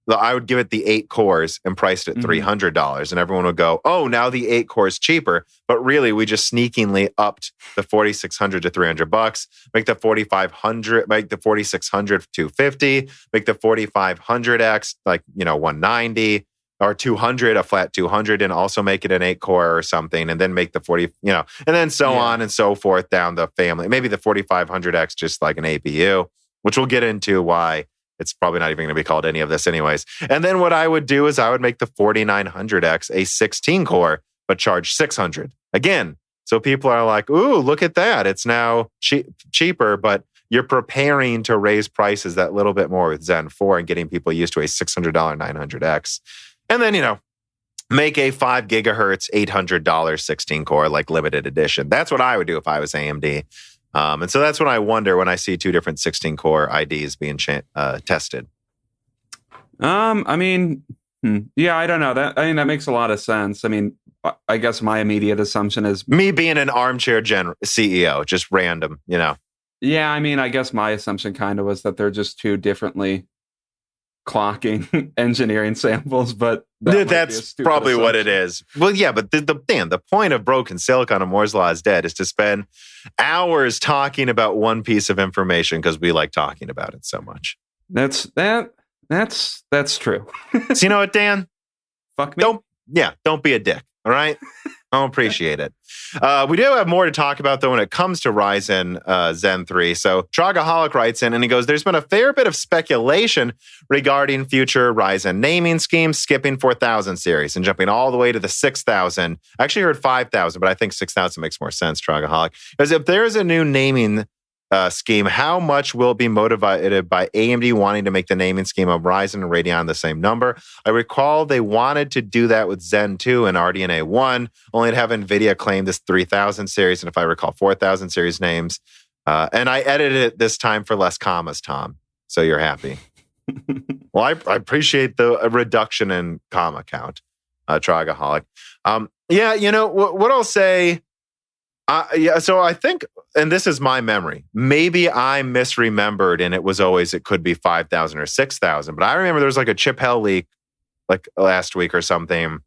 I would give it the 8 cores and priced it $300. And everyone would go, oh, now the 8 cores cheaper. But really, we just sneakingly upped the 4600 to $300. Make the 4600 $250. Make the 4500X like, $190 or 200, a flat 200, and also make it an 8 core or something. And then make the 40, and then so on and so forth down the family. Maybe the 4500X just like an APU, which we'll get into why. It's probably not even going to be called any of this anyways. And then what I would do is I would make the 4900X a 16 core, but charge 600. Again, so people are like, ooh, look at that. It's now cheaper, but you're preparing to raise prices that little bit more with Zen 4 and getting people used to a $600 900X. And then, make a 5 gigahertz, $800 16 core, like limited edition. That's what I would do if I was AMD. And so that's what I wonder when I see 2 different 16-core IDs being tested. I mean, I don't know. That makes a lot of sense. I mean, I guess my immediate assumption is me being an armchair CEO, just random, Yeah, I mean, I guess my assumption kind of was that they're just 2 differently clocking engineering samples, but that's probably assumption. What it is. Well, yeah, but the point of broken silicon and Moore's Law is dead is to spend hours talking about one piece of information because we like talking about it so much. That's true. So you know what, Dan? Fuck me. Don't be a dick. All right. I don't appreciate it. We do have more to talk about, though, when it comes to Ryzen Zen 3. So Trogaholic writes in and he goes, there's been a fair bit of speculation regarding future Ryzen naming schemes, skipping 4000 series and jumping all the way to the 6000. I actually heard 5000, but I think 6000 makes more sense, Trogaholic. Because if there's a new naming scheme, how much will it be motivated by AMD wanting to make the naming scheme of Ryzen and Radeon the same number? I recall they wanted to do that with Zen 2 and RDNA 1, only to have Nvidia claim this 3000 series, and if I recall, 4000 series names. And I edited it this time for less commas, Tom. So you're happy. Well, I appreciate the reduction in comma count, Trogaholic. What I'll say... so I think, and this is my memory, maybe I misremembered and it could be 5,000 or 6,000, but I remember there was like a chip hell leak like last week or something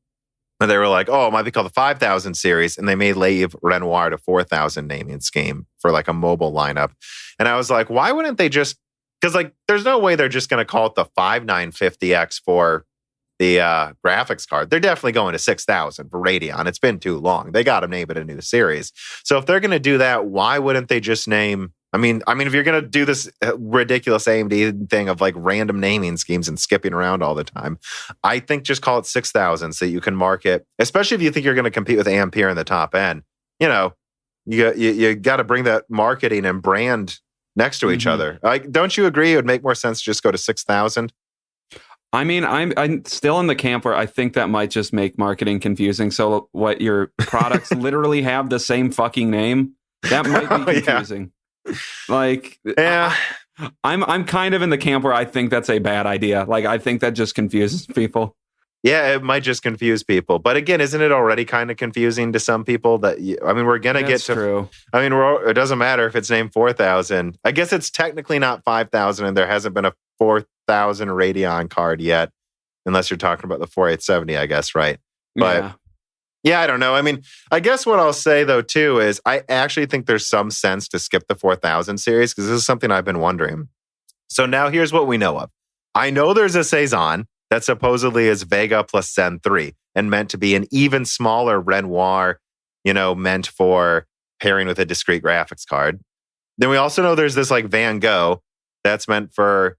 And they were like, oh, it might be called the 5000 series. And they may leave Renoir to 4000 naming scheme for like a mobile lineup. And I was like, why wouldn't they just, because like there's no way they're just going to call it the 5950X for the graphics card. They're definitely going to 6000 for Radeon. It's been too long. They got to name it a new series. So if they're going to do that, why wouldn't they just name, I mean, if you're going to do this ridiculous AMD thing of like random naming schemes and skipping around all the time, I think just call it 6000 so you can market, especially if you think you're going to compete with Ampere in the top end. You know, you got to bring that marketing and brand next to each other. Like, don't you agree? It would make more sense to just go to 6000. I mean, I'm still in the camp where I think that might just make marketing confusing. So what, your products literally have the same fucking name? That might be confusing. Yeah. Like, yeah, I'm kind of in the camp where I think that's a bad idea. Like, I think that just confuses people. Yeah, it might just confuse people. But again, isn't it already kind of confusing to some people that, we're going to get to, true. It doesn't matter if it's named 4000. I guess it's technically not 5000 and there hasn't been a 4000 Radeon card yet, unless you're talking about the 4870, I guess, right? But yeah, I don't know. I mean, I guess what I'll say, though, too, is I actually think there's some sense to skip the 4000 series because this is something I've been wondering. So now here's what we know of. I know there's a Cezanne that supposedly is Vega plus Zen 3 and meant to be an even smaller Renoir, meant for pairing with a discrete graphics card. Then we also know there's this like Van Gogh that's meant for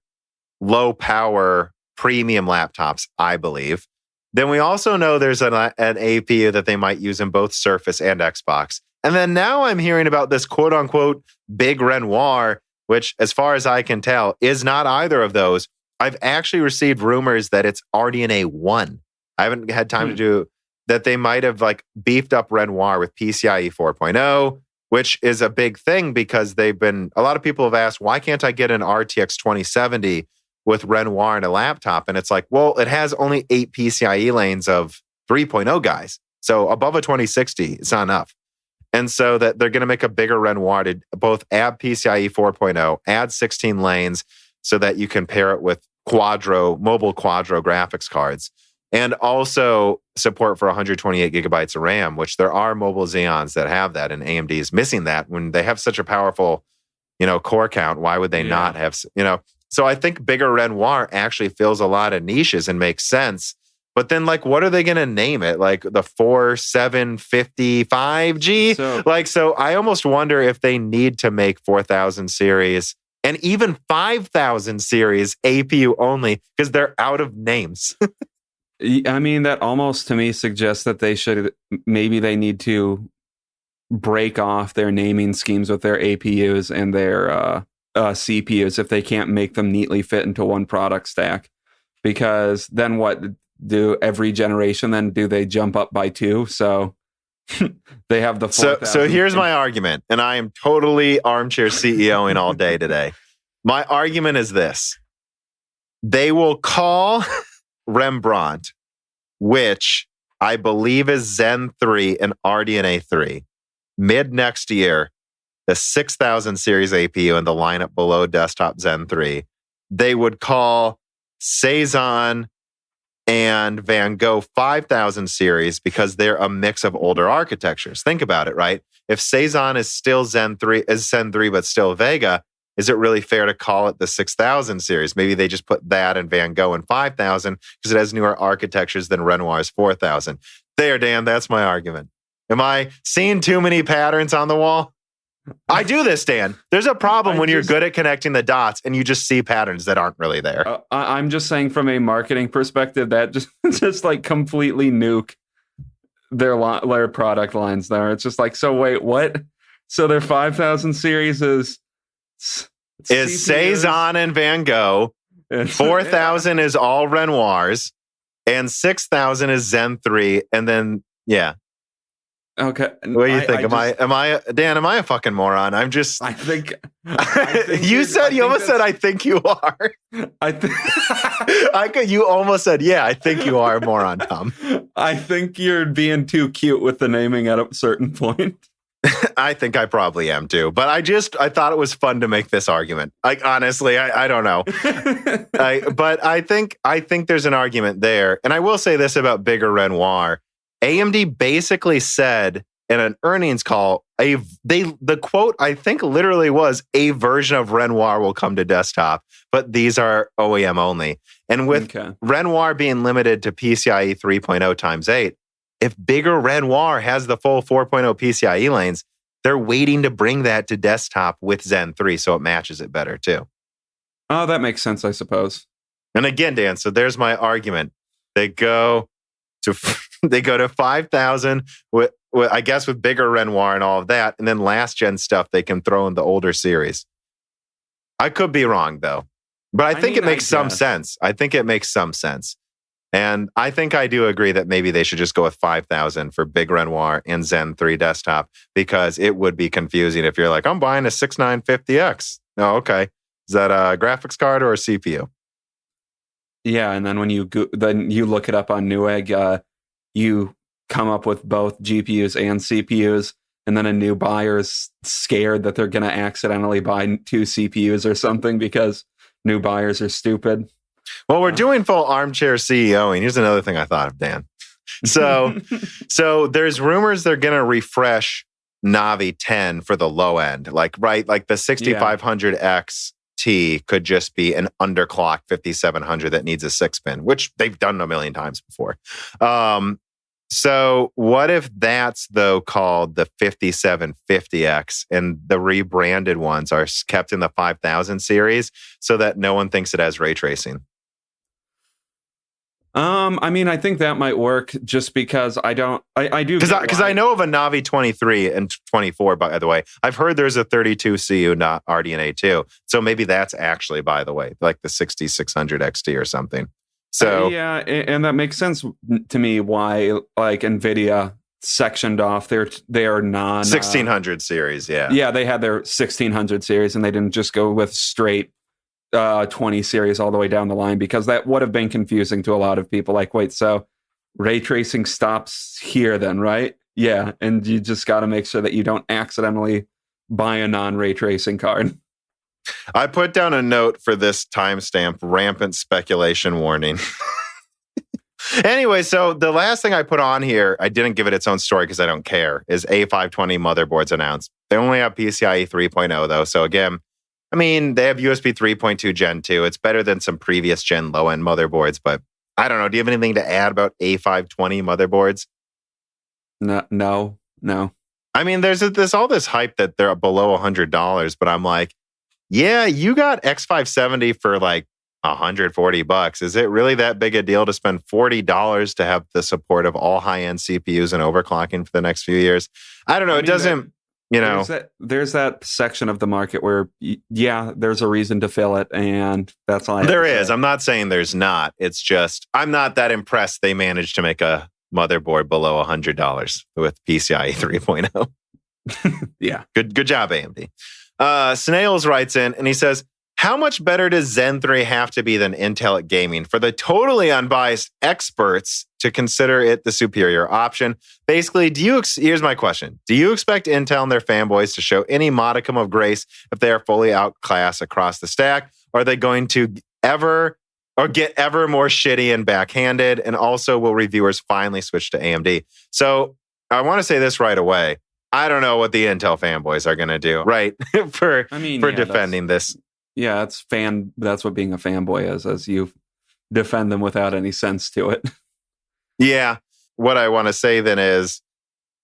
low power premium laptops, I believe. Then we also know there's an APU that they might use in both Surface and Xbox. And then now I'm hearing about this quote unquote big Renoir, which as far as I can tell is not either of those. I've actually received rumors that it's RDNA 1. I haven't had time to do that. They might have like beefed up Renoir with PCIe 4.0, which is a big thing because a lot of people have asked, why can't I get an RTX 2070 with Renoir in a laptop? And it's like, well, it has only 8 PCIe lanes of 3.0 guys. So above a 2060, it's not enough. And so that they're going to make a bigger Renoir to both add PCIe 4.0, add 16 lanes so that you can pair it with mobile quadro graphics cards, and also support for 128 gigabytes of RAM, which there are mobile Xeons that have that, and AMD is missing that. When they have such a powerful, core count, why would they not have, So I think bigger Renoir actually fills a lot of niches and makes sense. But then, like, what are they going to name it? Like the 4755G? So I almost wonder if they need to make 4000 series and even 5000 series APU only because they're out of names. I mean, that almost to me suggests that they need to break off their naming schemes with their APUs and their CPUs if they can't make them neatly fit into one product stack. Because then what do every generation then do they jump up by 2? So they have the 4,000. So here's my argument, and I am totally armchair CEOing all day today. My argument is this. They will call Rembrandt, which I believe is Zen 3 and RDNA 3, mid next year, the 6000 series APU in the lineup below desktop Zen 3. They would call Cezanne and Van Gogh 5000 series because they're a mix of older architectures. Think about it, right? If Cezanne is still Zen 3, but still Vega, is it really fair to call it the 6000 series? Maybe they just put that and Van Gogh in 5000 because it has newer architectures than Renoir's 4000. There, Dan, that's my argument. Am I seeing too many patterns on the wall? I do this, Dan. There's a problem when you're good at connecting the dots and you just see patterns that aren't really there. I'm just saying from a marketing perspective that just like completely nuke their product lines there. It's just like, so wait, what? So their 5000 series is Cezanne and Van Gogh. 4000 is all Renoirs, and 6000 is Zen 3, and then Okay. What do you think? Am I Dan? Am I a fucking moron? I'm just. I think you almost said I think you are. You almost said I think you are a moron, Tom. I think you're being too cute with the naming at a certain point. I think I probably am too, but I thought it was fun to make this argument. Like, honestly, I don't know. But I think there's an argument there. And I will say this about bigger Renoir. AMD basically said in an earnings call, the quote I think literally was, a version of Renoir will come to desktop, but these are OEM only. And with Renoir being limited to PCIe 3.0 times 8, if bigger Renoir has the full 4.0 PCIe lanes, they're waiting to bring that to desktop with Zen 3 so it matches it better too. Oh, that makes sense, I suppose. And again, Dan, so there's my argument. They go to 5,000 with I guess with bigger Renoir and all of that, and then last gen stuff they can throw in the older series. I could be wrong though, but I think it makes some sense. I think it makes some sense. And I think I do agree that maybe they should just go with 5,000 for big Renoir and Zen 3 desktop, because it would be confusing if you're like, I'm buying a 6950X. Oh, okay. Is that a graphics card or a CPU? Yeah, and then when you look it up on Newegg, you come up with both GPUs and CPUs, and then a new buyer is scared that they're going to accidentally buy 2 CPUs or something because new buyers are stupid. Well, we're doing full armchair CEO, and here's another thing I thought of, Dan. So there's rumors they're going to refresh Navi 10 for the low end, like the 6500X T could just be an underclocked 5700 that needs a 6-pin, which they've done a million times before. So what if that's, though, called the 5750X and the rebranded ones are kept in the 5000 series so that no one thinks it has ray tracing? I mean, I think that might work just because I do. Because I know of a Navi 23 and 24, by the way. I've heard there's a 32 CU, not RDNA 2. So maybe that's actually, by the way, like the 6600 XT or something. So yeah, and that makes sense to me why like Nvidia sectioned off their non 1600 series. Yeah, they had their 1600 series and they didn't just go with straight 20 series all the way down the line, because that would have been confusing to a lot of people. Like, wait, so ray tracing stops here then, right? Yeah, and you just got to make sure that you don't accidentally buy a non-ray tracing card. I put down a note for this timestamp: rampant speculation warning. Anyway, so the last thing I put on here, I didn't give it its own story because I don't care, is A520 motherboards announced. They only have PCIe 3.0 though. So again, I mean, they have USB 3.2 Gen 2. It's better than some previous gen low-end motherboards, but I don't know. Do you have anything to add about A520 motherboards? No. I mean, there's all this hype that they're below $100, but I'm like, yeah, you got X570 for like $140. Is it really that big a deal to spend $40 to have the support of all high-end CPUs and overclocking for the next few years? I don't know. It doesn't, you know. There's that section of the market where, yeah, there's a reason to fill it, and that's all I have There to is. say. I'm not saying there's not. It's just, I'm not that impressed they managed to make a motherboard below $100 with PCIe 3.0. Yeah. Good job, AMD. Snails writes in and he says, how much better does Zen 3 have to be than Intel at gaming for the totally unbiased experts to consider it the superior option? Basically, here's my question. Do you expect Intel and their fanboys to show any modicum of grace if they are fully outclassed across the stack? Or are they going to get ever more shitty and backhanded? And also, will reviewers finally switch to AMD? So I want to say this right away. I don't know what the Intel fanboys are going to do, right? for defending this. Yeah, that's what being a fanboy is, as you defend them without any sense to it. Yeah. What I want to say then is,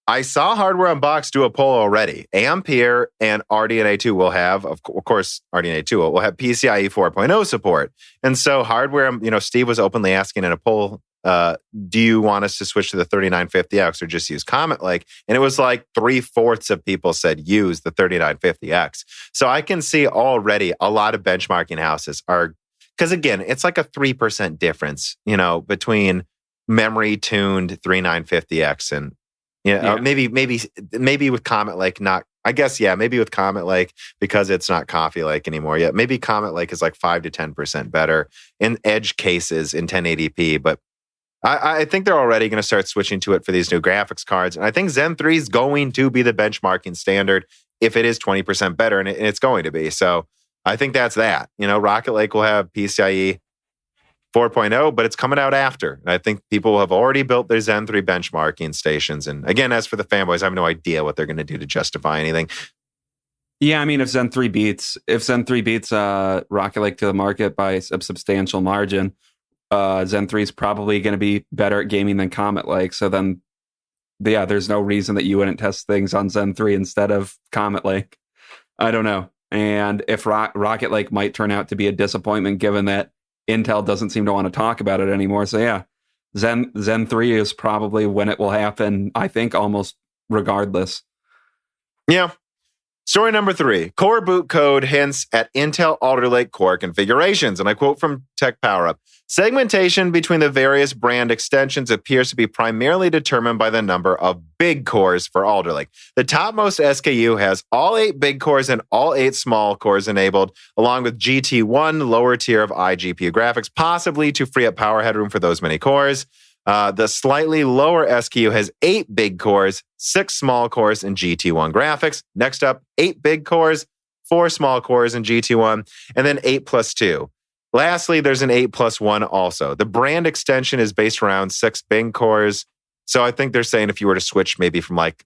I saw Hardware Unboxed do a poll already. Ampere and RDNA 2 will have, of course, RDNA 2 will have PCIe 4.0 support. And so Hardware, Steve was openly asking in a poll, do you want us to switch to the 3950X or just use Comet Lake? And it was like 3/4 of people said use the 3950X. So I can see already a lot of benchmarking houses are, because again, it's like a 3% difference, between memory tuned 3950X and maybe with Comet Lake, not, I guess, yeah, maybe with Comet Lake because it's not Coffee Lake anymore yet. Maybe Comet Lake is like 5 to 10% better in edge cases in 1080p, but I think they're already going to start switching to it for these new graphics cards. And I think Zen 3 is going to be the benchmarking standard if it is 20% better, and it's going to be. So I think that's that. Rocket Lake will have PCIe 4.0, but it's coming out after. And I think people have already built their Zen 3 benchmarking stations. And again, as for the fanboys, I have no idea what they're going to do to justify anything. Yeah, I mean, if Zen 3 beats Rocket Lake to the market by a substantial margin, Zen 3 is probably going to be better at gaming than Comet Lake. So then, yeah, there's no reason that you wouldn't test things on Zen 3 instead of Comet Lake. I don't know. And if Rocket Lake might turn out to be a disappointment, given that Intel doesn't seem to want to talk about it anymore. So yeah, Zen 3 is probably when it will happen, I think, almost regardless. Yeah. Story number 3, core boot code hints at Intel Alder Lake core configurations. And I quote from Tech Power Up. Segmentation between the various brand extensions appears to be primarily determined by the number of big cores for Alder Lake. The topmost SKU has all 8 big cores and all 8 small cores enabled, along with GT1, lower tier of iGPU graphics, possibly to free up power headroom for those many cores. The slightly lower SKU has 8 big cores, 6 small cores, and GT1 graphics. Next up, 8 big cores, 4 small cores, and GT1, and then 8 plus 2. Lastly, there's an 8 plus 1 also. The brand extension is based around 6 big cores. So I think they're saying if you were to switch maybe from like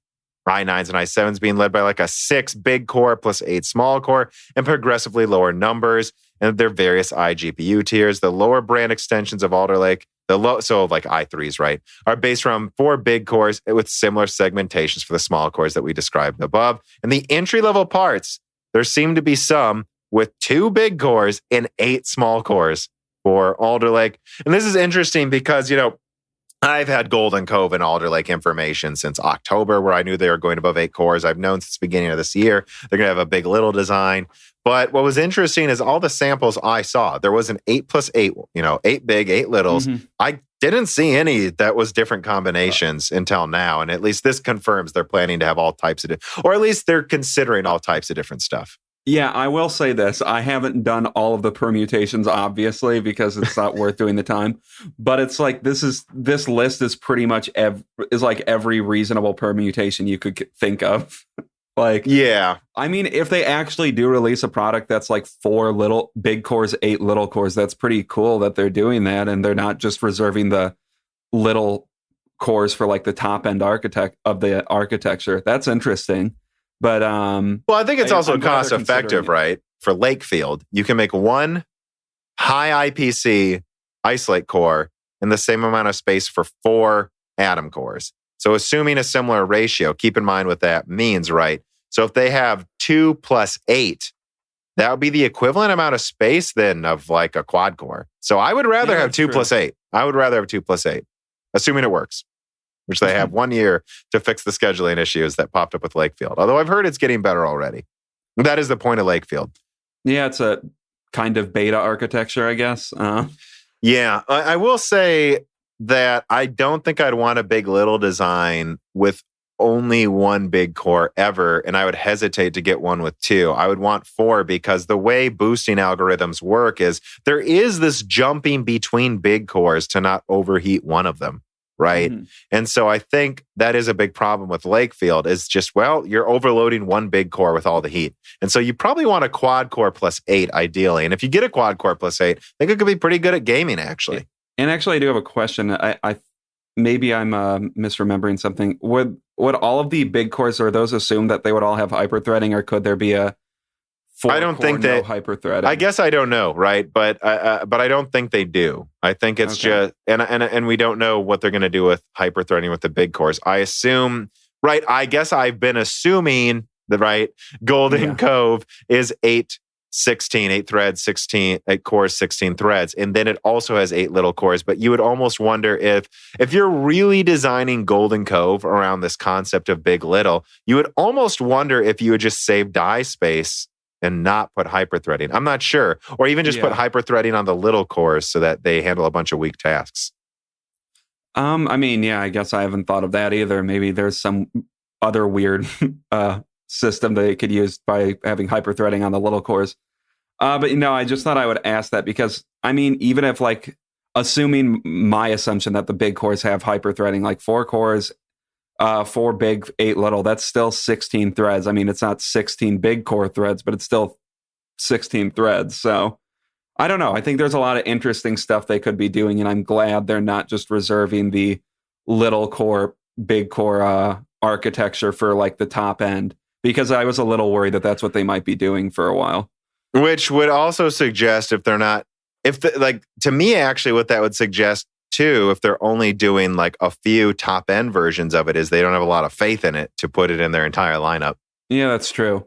i9s and i7s being led by like a 6 big core plus 8 small core and progressively lower numbers, and their various iGPU tiers. The lower brand extensions of Alder Lake, so like i3s, right, are based around 4 big cores with similar segmentations for the small cores that we described above. And the entry-level parts, there seem to be some with 2 big cores and 8 small cores for Alder Lake. And this is interesting because, I've had Golden Cove and Alder Lake information since October, where I knew they were going above 8 cores. I've known since the beginning of this year they're going to have a big little design. But what was interesting is all the samples I saw, there was an 8 plus 8, 8 big, 8 littles. Mm-hmm. I didn't see any that was different combinations until now. And at least this confirms they're planning to have all types of, or at least they're considering all types of different stuff. Yeah, I will say this. I haven't done all of the permutations, obviously, because it's not worth doing the time. But it's like this list is pretty much every reasonable permutation you could think of. Yeah. I mean, if they actually do release a product that's like 4 little big cores, 8 little cores, that's pretty cool that they're doing that, and they're not just reserving the little cores for like the top end architecture. That's interesting. But well, I think it's also cost effective, right? For Lakefield, you can make 1 high IPC Ice Lake core in the same amount of space for 4 Atom cores. So assuming a similar ratio, keep in mind what that means, right? So if they have 2 plus 8, that would be the equivalent amount of space then of like a quad core. So I would rather have 2 plus 8. I would rather have 2 plus 8, assuming it works, which they have 1 year to fix the scheduling issues that popped up with Lakefield. Although I've heard it's getting better already. That is the point of Lakefield. Yeah, it's a kind of beta architecture, I guess. Yeah, I will say that I don't think I'd want a big little design with only 1 big core ever, and I would hesitate to get one with 2. I would want 4 because the way boosting algorithms work is there is this jumping between big cores to not overheat one of them, right? Mm-hmm. And so I think that is a big problem with Lakefield is just, you're overloading 1 big core with all the heat. And so you probably want a quad core plus 8 ideally. And if you get a quad core plus 8, I think it could be pretty good at gaming actually. And actually, I do have a question. I maybe I'm misremembering something. Would all of the big cores, or those assume that they would all have hyperthreading, or could there be a 4 I don't think that hyperthreading? I guess I don't know, right? But I don't think they do. I think it's just and we don't know what they're going to do with hyperthreading with the big cores. I assume, right? I guess I've been assuming that Golden Cove is 8 threads, 8 cores, 16 threads. And then it also has 8 little cores. But you would almost wonder if you're really designing Golden Cove around this concept of big little, you would almost wonder if you would just save die space and not put hyperthreading. I'm not sure. Or even just put hyperthreading on the little cores so that they handle a bunch of weak tasks. I mean, I guess I haven't thought of that either. Maybe there's some other weird system they could use by having hyperthreading on the little cores. But I just thought I would ask that because, I mean, even if assuming my assumption that the big cores have hyperthreading, like 4 cores, 4 big, 8 little, that's still 16 threads. I mean, it's not 16 big core threads, but it's still 16 threads. So I don't know. I think there's a lot of interesting stuff they could be doing, and I'm glad they're not just reserving the little core, big core architecture for like the top end, because I was a little worried that that's what they might be doing for a while. Which would also suggest to me, actually, what that would suggest too, if they're only doing like a few top end versions of it, is they don't have a lot of faith in it to put it in their entire lineup. Yeah, that's true.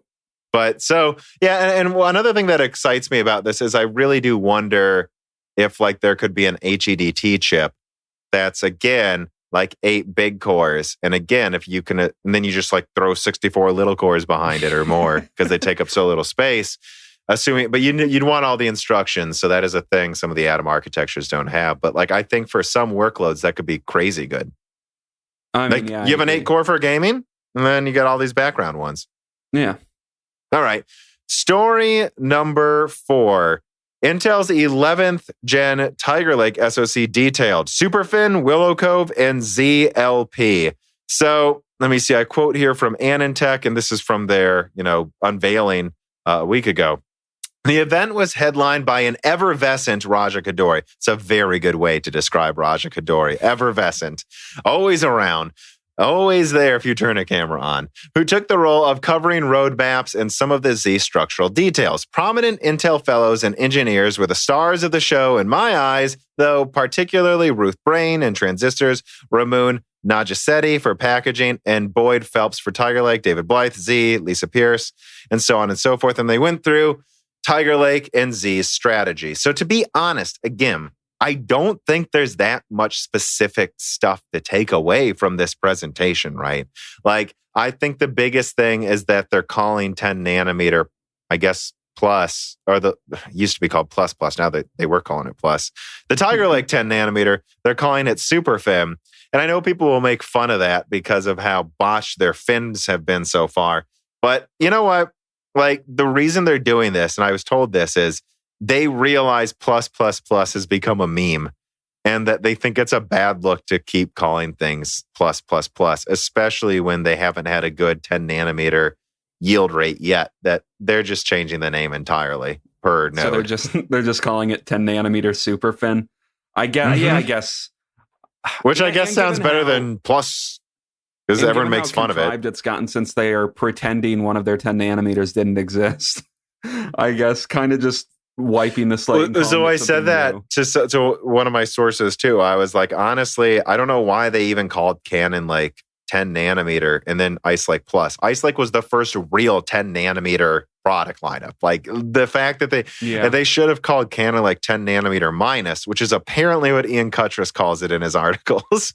But so, yeah, and another thing that excites me about this is I really do wonder if like there could be an HEDT chip that's, again, like 8 big cores. And again, if you can, and then you just like throw 64 little cores behind it or more because they take up so little space. But you'd want all the instructions. So that is a thing some of the Atom architectures don't have. But like, I think for some workloads, that could be crazy good. I mean, you have an 8 core for gaming, and then you got all these background ones. Yeah. All right. Story number 4. Intel's 11th gen Tiger Lake SoC detailed. Superfin, Willow Cove, and ZLP. So let me see. I quote here from Anintech, and this is from their, unveiling a week ago. The event was headlined by an effervescent Raja Koduri. It's a very good way to describe Raja Koduri. Effervescent. Always around. Always there if you turn a camera on, who took the role of covering roadmaps and some of the Z structural details. Prominent Intel fellows and engineers were the stars of the show in my eyes, though particularly Ruth Brain and Transistors, Ramoon Najasetti for packaging, and Boyd Phelps for Tiger Lake, David Blythe, Z, Lisa Pierce, and so on and so forth. And they went through Tiger Lake and Z's strategy. So to be honest, again, I don't think there's that much specific stuff to take away from this presentation, right? Like, I think the biggest thing is that they're calling 10 nanometer, I guess, plus, or used to be called plus. Now they were calling it plus. The Tiger Lake 10 nanometer, they're calling it SuperFin. And I know people will make fun of that because of how botched their fins have been so far. But you know what? Like, the reason they're doing this, and I was told this, is they realize plus has become a meme, and that they think it's a bad look to keep calling things plus, especially when they haven't had a good 10 nanometer yield rate yet, that they're just changing the name entirely per node. So they're just calling it 10 nanometer SuperFin. I guess, I guess. Which I guess sounds better than plus, because everyone makes fun of it. It's gotten since they are pretending one of their 10 nanometers didn't exist. I guess kind of just wiping the slate. So I said that to one of my sources too. I was like, honestly, I don't know why they even called Canon like 10 nanometer and then Ice Lake Plus. Ice Lake was the first real 10 nanometer product lineup. Like, the fact that they should have called Canon like 10 nanometer minus, which is apparently what Ian Cuttress calls it in his articles.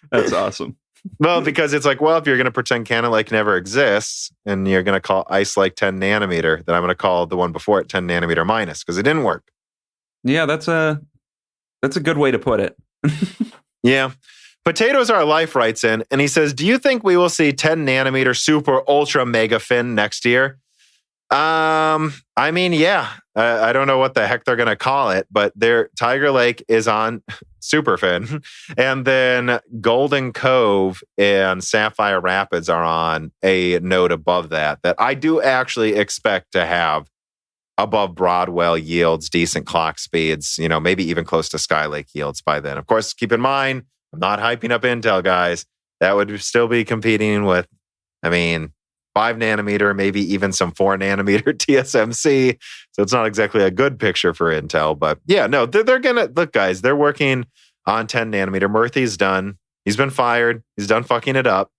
That's awesome. Well, because it's like, well, if you're going to pretend Canon Lake never exists and you're going to call Ice Lake 10 nanometer, then I'm going to call the one before it 10 nanometer minus, because it didn't work. Yeah, that's a good way to put it. Yeah. Potatoes Our Life writes in, and he says, do you think we will see 10 nanometer super ultra mega fin next year? I mean, yeah. I don't know what the heck they're going to call it, but their Tiger Lake is on SuperFin, and then Golden Cove and Sapphire Rapids are on a node above that I do actually expect to have above Broadwell yields, decent clock speeds, maybe even close to Skylake yields by then. Of course, keep in mind, I'm not hyping up Intel, guys. That would still be competing with, 5 nanometer, maybe even some 4 nanometer TSMC. So it's not exactly a good picture for Intel. But yeah, no, they're going to, look, guys, they're working on 10 nanometer. Murthy's done. He's been fired. He's done fucking it up.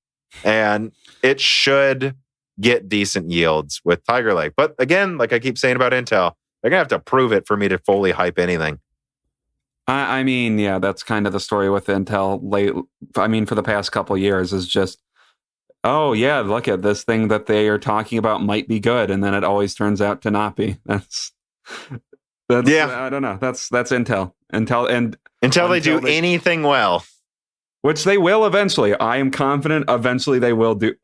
And it should get decent yields with Tiger Lake. But again, like I keep saying about Intel, they're going to have to prove it for me to fully hype anything. I mean, yeah, that's kind of the story with Intel for the past couple of years is just, oh yeah, look at this thing that they are talking about might be good, and then it always turns out to not be. That's yeah. I don't know. That's Intel. Until they do anything well, which they will eventually. I am confident eventually they will do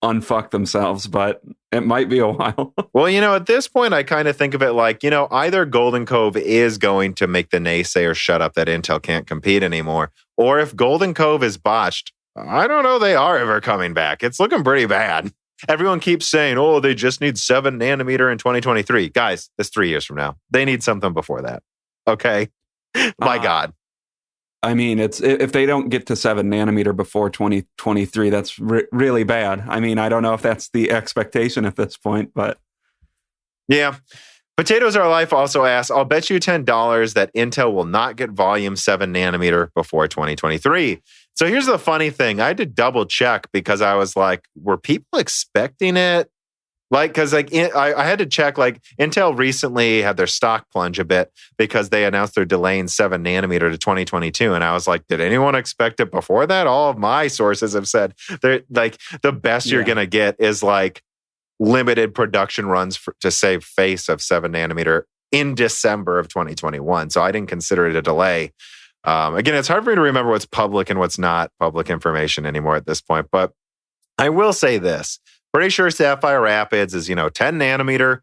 unfuck themselves, but it might be a while. Well, at this point, I kind of think of it like, either Golden Cove is going to make the naysayers shut up that Intel can't compete anymore, or if Golden Cove is botched, I don't know they are ever coming back. It's looking pretty bad. everyone keeps saying, oh, they just need 7 nanometer in 2023. Guys, that's 3 years from now. They need something before that. Okay? My God. I mean, it's if they don't get to 7 nanometer before 2023, that's really bad. I mean, I don't know if that's the expectation at this point, but... Yeah. Potatoes Are Life also asks, I'll bet you $10 that Intel will not get volume 7 nanometer before 2023. So here's the funny thing. I had to double check because I was like, were people expecting it? Like, because like I had to check, like Intel recently had their stock plunge a bit because they announced they're delaying 7 nanometer to 2022. And I was like, did anyone expect it before that? All of my sources have said they're like the best you're going to get is like limited production runs to save face of 7 nanometer in December of 2021. So I didn't consider it a delay. Again, it's hard for me to remember what's public and what's not public information anymore at this point. But I will say this. Pretty sure Sapphire Rapids is, 10 nanometer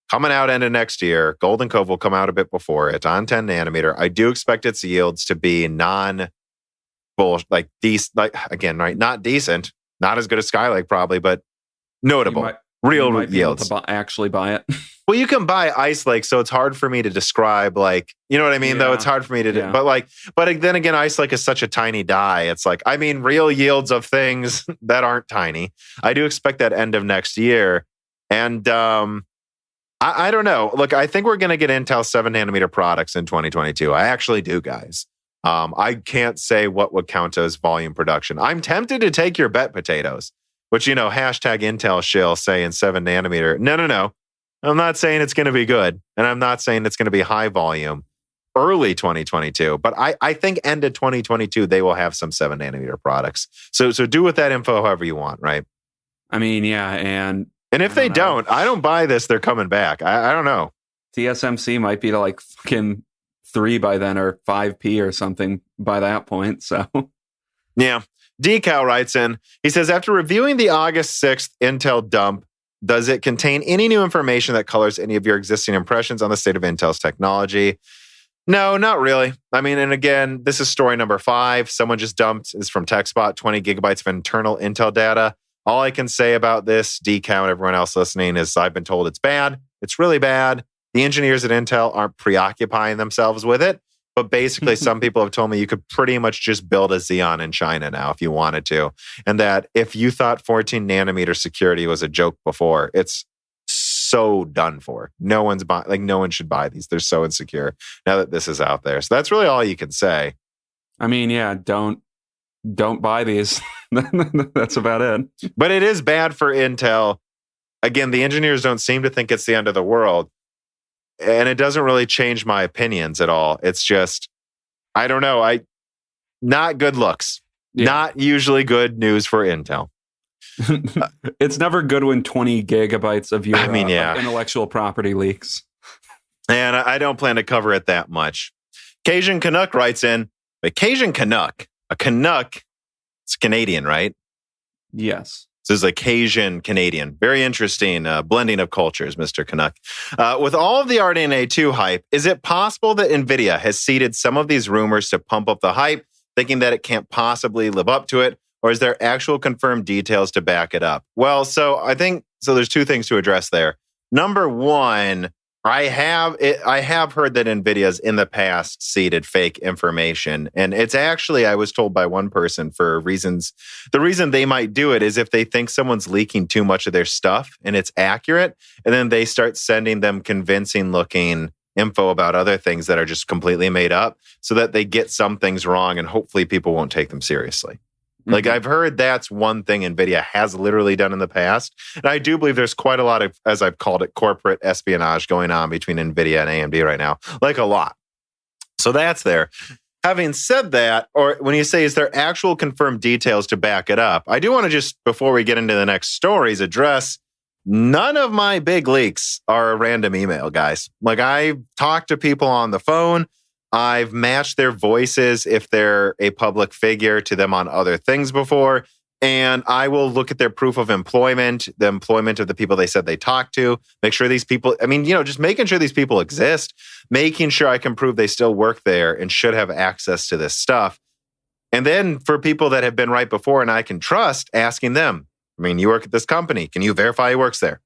coming out end of next year. Golden Cove will come out a bit before it on 10 nanometer. I do expect its yields to be not decent, not as good as Skylake probably, but notable. Real yields. Actually buy it. Well, you can buy Ice Lake, so it's hard for me to describe, like, you know what I mean? Though it's hard for me to do. But then again, Ice Lake is such a tiny die. It's like, I mean, real yields of things that aren't tiny. I do expect that end of next year. And I don't know. Look, I think we're going to get Intel 7 nanometer products in 2022. I actually do, guys. I can't say what would count as volume production. I'm tempted to take your bet, Potatoes. Which, hashtag Intel shill saying 7 nanometer. No. I'm not saying it's going to be good. And I'm not saying it's going to be high volume early 2022. But I think end of 2022, they will have some 7 nanometer products. So do with that info however you want, right? I mean, yeah. And if they don't, I don't buy this. They're coming back. I don't know. TSMC might be to like fucking 3 by then or 5P or something by that point. So, yeah. Decal writes in, he says, after reviewing the August 6th Intel dump, does it contain any new information that colors any of your existing impressions on the state of Intel's technology? No, not really. I mean, and again, this is story number 5. Someone just dumped, is from TechSpot, 20 gigabytes of internal Intel data. All I can say about this, Decal and everyone else listening, is I've been told it's bad. It's really bad. The engineers at Intel aren't preoccupying themselves with it. But basically, some people have told me you could pretty much just build a Xeon in China now if you wanted to. And that if you thought 14 nanometer security was a joke before, it's so done for. No one should buy these. They're so insecure now that this is out there. So that's really all you can say. I mean, yeah, don't buy these. That's about it. But it is bad for Intel. Again, the engineers don't seem to think it's the end of the world. And it doesn't really change my opinions at all. It's just, I don't know. Not good looks. Yeah. Not usually good news for Intel. It's never good when 20 gigabytes of your intellectual property leaks. And I don't plan to cover it that much. Cajun Canuck writes in, but Cajun Canuck, a Canuck, it's Canadian, right? Yes. This is a Cajun Canadian. Very interesting blending of cultures, Mr. Canuck. With all of the RDNA 2 hype, is it possible that Nvidia has seeded some of these rumors to pump up the hype, thinking that it can't possibly live up to it? Or is there actual confirmed details to back it up? Well, so I think, there's 2 things to address there. Number 1, I have heard that NVIDIA's in the past seeded fake information. And it's actually, I was told by one person for reasons, the reason they might do it is if they think someone's leaking too much of their stuff and it's accurate, and then they start sending them convincing looking info about other things that are just completely made up so that they get some things wrong and hopefully people won't take them seriously. Like I've heard that's one thing NVIDIA has literally done in the past. And I do believe there's quite a lot of, as I've called it, corporate espionage going on between NVIDIA and AMD right now. Like a lot. So that's there. Having said that, or when you say, is there actual confirmed details to back it up? I do want to just, before we get into the next stories, address none of my big leaks are a random email, guys. Like I've talked to people on the phone. I've matched their voices if they're a public figure to them on other things before. And I will look at their proof of employment, the employment of the people they said they talked to, make sure these people, just making sure these people exist, making sure I can prove they still work there and should have access to this stuff. And then for people that have been right before and I can trust, asking them, I mean, you work at this company. Can you verify he works there?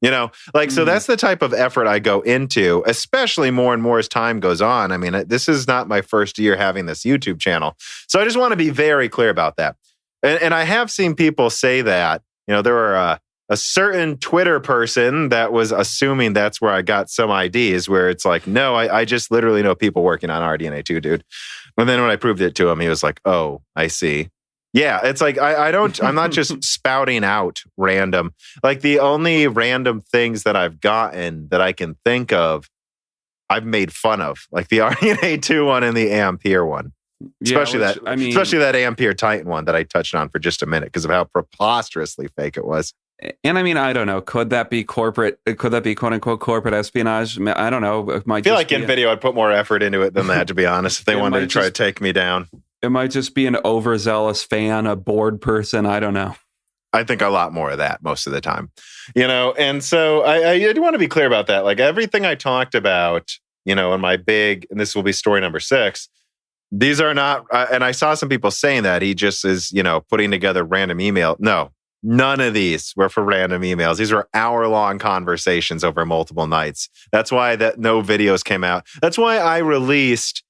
You know, like, so that's the type of effort I go into, especially more and more as time goes on. I mean, this is not my first year having this YouTube channel. So I just want to be very clear about that. And I have seen people say that, you know, there were a certain Twitter person that was assuming that's where I got some IDs, where it's like, no, I just literally know people working on RDNA 2, dude. And then when I proved it to him, he was like, oh, I see. Yeah, it's like, I'm not just spouting out random. Like, the only random things that I've gotten that I can think of, I've made fun of. Like the RDNA 2 one and the Ampere one. Especially that Ampere Titan one that I touched on for just a minute because of how preposterously fake it was. And I mean, I don't know. Could that be corporate? Could that be quote unquote corporate espionage? I don't know. It might I feel like Nvidia would put more effort into it than that, to be honest, if they wanted to try to take me down. It might just be an overzealous fan, a bored person. I don't know. I think a lot more of that most of the time, you know? And so I do want to be clear about that. Like, everything I talked about, you know, in my big, and this will be story number 6, these are not, and I saw some people saying that he just is, you know, putting together random email. No, none of these were for random emails. These were hour-long conversations over multiple nights. That's why that no videos came out. That's why I released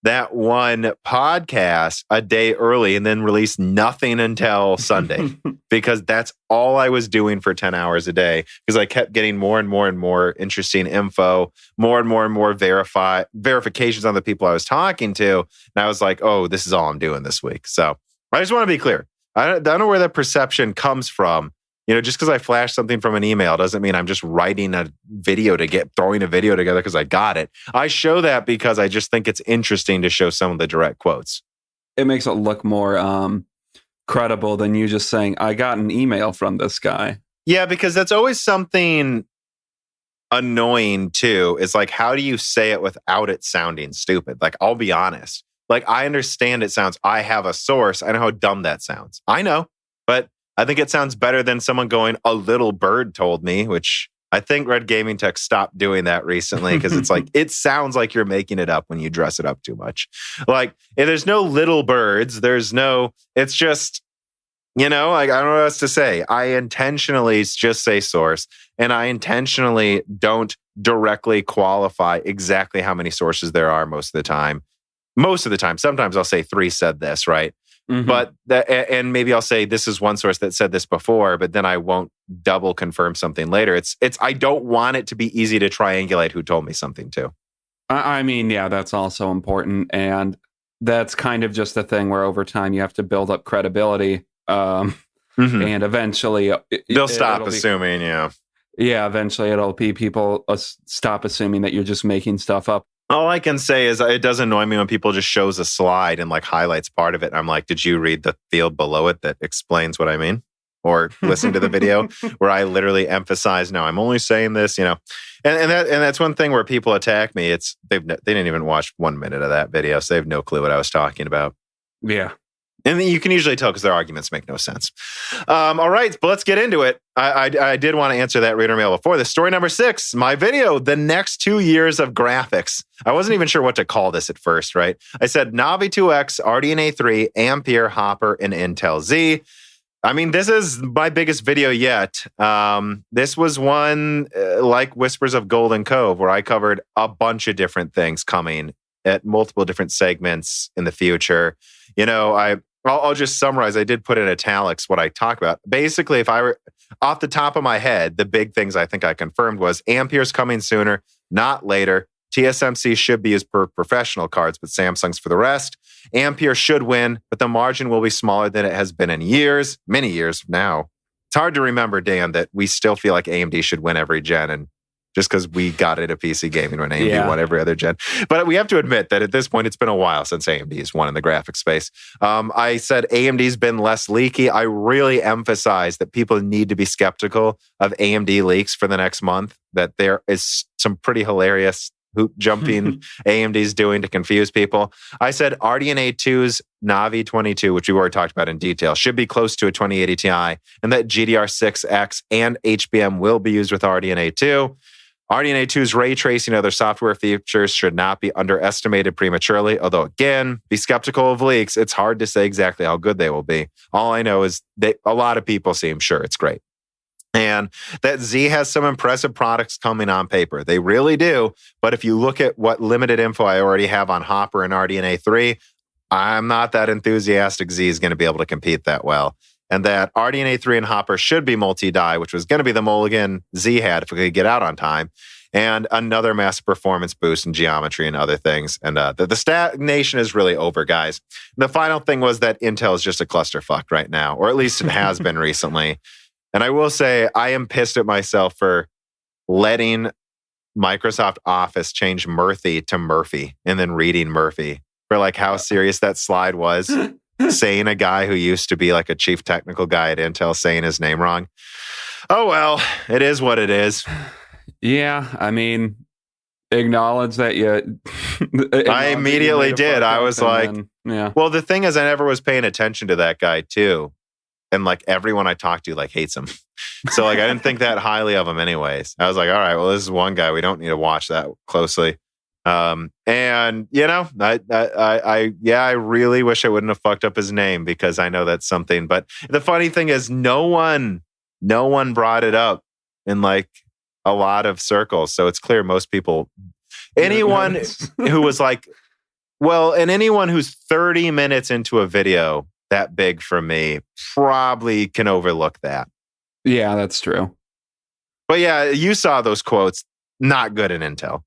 that one podcast a day early and then released nothing until Sunday, because that's all I was doing for 10 hours a day, because I kept getting more and more and more interesting info, more and more verifications on the people I was talking to. And I was like, oh, this is all I'm doing this week. So I just want to be clear. I don't know where that perception comes from. You know, just because I flashed something from an email doesn't mean I'm just writing a video throwing a video together because I got it. I show that because I just think it's interesting to show some of the direct quotes. It makes it look more credible than you just saying, I got an email from this guy. Yeah, because that's always something annoying too. Is like, how do you say it without it sounding stupid? Like, I'll be honest. Like, I understand it sounds, I have a source. I know how dumb that sounds. I know, but I think it sounds better than someone going, a little bird told me, which I think Red Gaming Tech stopped doing that recently, because it's like, it sounds like you're making it up when you dress it up too much. Like, if there's no little birds, it's just, you know, like, I don't know what else to say. I intentionally just say source, and I intentionally don't directly qualify exactly how many sources there are most of the time. Sometimes I'll say 3 said this, right? Mm-hmm. But and maybe I'll say this is one source that said this before, but then I won't double confirm something later. It's I don't want it to be easy to triangulate who told me something too. I mean, yeah, that's also important, and that's kind of just a thing where over time you have to build up credibility, and eventually they'll stop assuming. Eventually it'll be people stop assuming that you're just making stuff up. All I can say is it does annoy me when people just shows a slide and like highlights part of it. And I'm like, did you read the field below it that explains what I mean? Or listen to the video where I literally emphasize, no, I'm only saying this, you know. And that's one thing where people attack me. They didn't even watch 1 minute of that video, so they have no clue what I was talking about. Yeah. And you can usually tell because their arguments make no sense. All right, but let's get into it. I did want to answer that reader mail before this. Story number 6, my video, the next 2 years of graphics. I wasn't even sure what to call this at first, right? I said Navi 2X, RDNA 3, Ampere, Hopper, and Intel Z. I mean, this is my biggest video yet. This was one like Whispers of Golden Cove, where I covered a bunch of different things coming at multiple different segments in the future. You know, I'll just summarize. I did put in italics what I talk about. Basically, if I were off the top of my head, the big things I think I confirmed was Ampere's coming sooner, not later. TSMC should be used for professional cards, but Samsung's for the rest. Ampere should win, but the margin will be smaller than it has been in years, many years now. It's hard to remember, Dan, that we still feel like AMD should win every gen, and just because we got it at PC gaming when AMD won every other gen. But we have to admit that at this point, it's been a while since AMD has won in the graphics space. I said AMD's been less leaky. I really emphasize that people need to be skeptical of AMD leaks for the next month, that there is some pretty hilarious hoop jumping AMD's doing to confuse people. I said RDNA 2's Navi 22, which we've already talked about in detail, should be close to a 2080 Ti, and that GDR6X and HBM will be used with RDNA 2. RDNA 2's ray tracing and other software features should not be underestimated prematurely, although again, be skeptical of leaks. It's hard to say exactly how good they will be. All I know is that a lot of people seem sure it's great. And that Z has some impressive products coming on paper. They really do. But if you look at what limited info I already have on Hopper and RDNA 3, I'm not that enthusiastic Z is going to be able to compete that well. And that RDNA 3 and Hopper should be multi-die, which was going to be the mulligan Z had if we could get out on time. And another massive performance boost in geometry and other things. And the stagnation is really over, guys. The final thing was that Intel is just a clusterfuck right now, or at least it has been recently. And I will say, I am pissed at myself for letting Microsoft Office change Murphy to Murphy and then reading Murphy for like how serious that slide was. Saying a guy who used to be like a chief technical guy at Intel saying his name wrong. Oh, well, it is what it is. Yeah, I mean, acknowledge that you... I immediately did. I was like, yeah. Well, the thing is, I never was paying attention to that guy too. And like everyone I talked to like hates him. So like I didn't think that highly of him anyways. I was like, all right, well, this is one guy. We don't need to watch that closely. And you know, I really wish I wouldn't have fucked up his name because I know that's something. But the funny thing is, no one brought it up in like a lot of circles. So it's clear most people, anyone who was like, well, and anyone who's 30 minutes into a video that big for me probably can overlook that. Yeah, that's true. But yeah, you saw those quotes. Not good in Intel.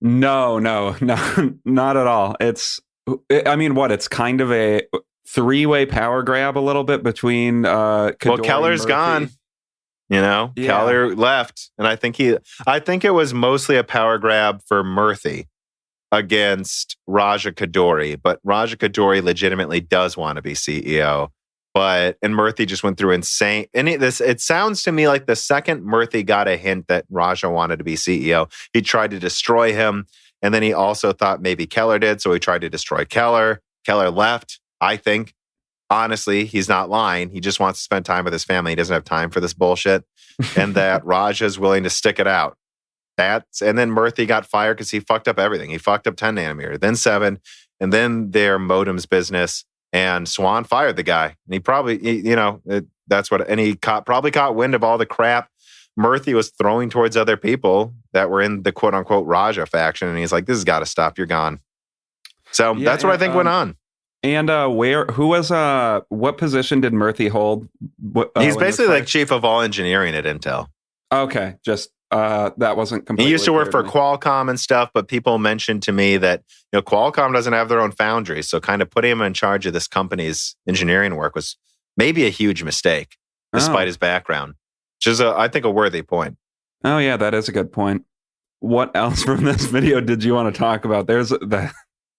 No, not at all. It's kind of a three-way power grab a little bit between Kadori well, Keller's gone. You know, yeah. Keller left. And I think it was mostly a power grab for Murthy against Raja Kadori. But Raja Kadori legitimately does want to be CEO. And Murthy just went through insane. It sounds to me like the second Murthy got a hint that Raja wanted to be CEO, he tried to destroy him. And then he also thought maybe Keller did. So he tried to destroy Keller. Keller left. I think, honestly, he's not lying. He just wants to spend time with his family. He doesn't have time for this bullshit. And that Raja is willing to stick it out. And then Murthy got fired because he fucked up everything. He fucked up 10 nanometer, then 7, and then their modems business. And Swan fired the guy. And he probably, probably caught wind of all the crap Murthy was throwing towards other people that were in the quote unquote Raja faction. And he's like, this has got to stop. You're gone. So that's what I think went on. And what position did Murthy hold? He's basically like chief of all engineering at Intel. Okay. Just, that wasn't completely. He used to work for Qualcomm and stuff, but people mentioned to me that Qualcomm doesn't have their own foundry, so kind of putting him in charge of this company's engineering work was maybe a huge mistake, despite his background, which is I think a worthy point. Oh yeah, that is a good point. What else from this video did you want to talk about?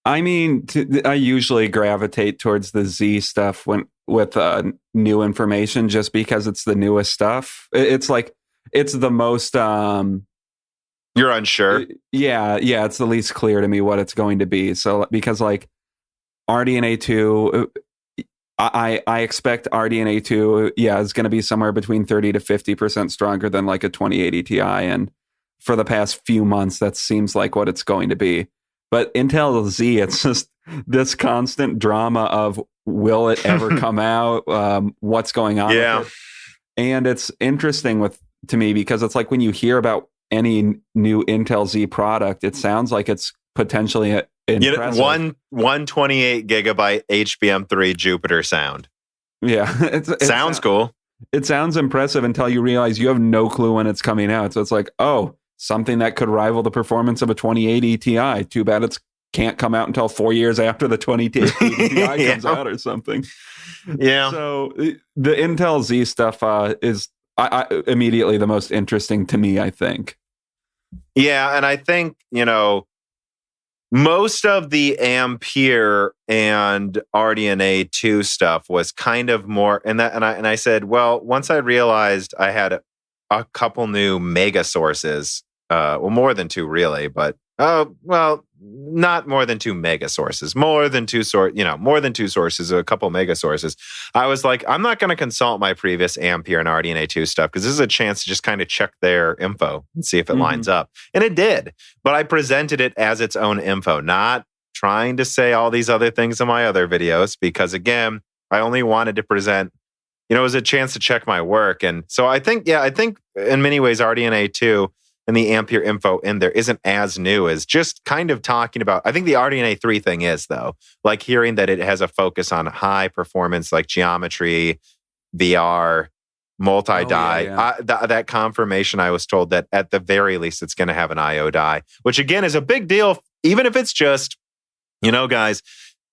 I usually gravitate towards the Z stuff with new information, just because it's the newest stuff. It's like. It's the most... You're unsure? Yeah, it's the least clear to me what it's going to be. So, because like RDNA 2, I expect RDNA 2, is going to be somewhere between 30 to 50% stronger than like a 2080 Ti. And for the past few months, that seems like what it's going to be. But Intel Z, it's just this constant drama of will it ever come out? What's going on? Yeah. With it? And it's interesting to me because it's like when you hear about any new Intel Z product, it sounds like it's potentially impressive. 128 gigabyte HBM3 Jupiter sound. Yeah. It sounds cool. It sounds impressive until you realize you have no clue when it's coming out. So it's like, oh, something that could rival the performance of a 2080 Ti. Too bad it can't come out until 4 years after the 2080 Ti comes out or something. Yeah. So the Intel Z stuff is immediately the most interesting to me, I think. Yeah, and I think, most of the Ampere and RDNA 2 stuff was kind of more, and I said, well, once I realized I had a couple new mega sources, well, more than two really, but Oh, well, not more than 2 mega sources. More than two sources, a couple mega sources. I was like, I'm not going to consult my previous Ampere and RDNA2 stuff because this is a chance to just kind of check their info and see if it lines up. And it did. But I presented it as its own info, not trying to say all these other things in my other videos because, again, I only wanted to present, it was a chance to check my work. And so I think in many ways, RDNA2 and the Ampere info in there isn't as new as just kind of talking about. I think the RDNA 3 thing is, though, like hearing that it has a focus on high performance, like geometry, VR, multi-die. That confirmation, I was told that at the very least, it's going to have an IO die, which again is a big deal, even if it's just, guys,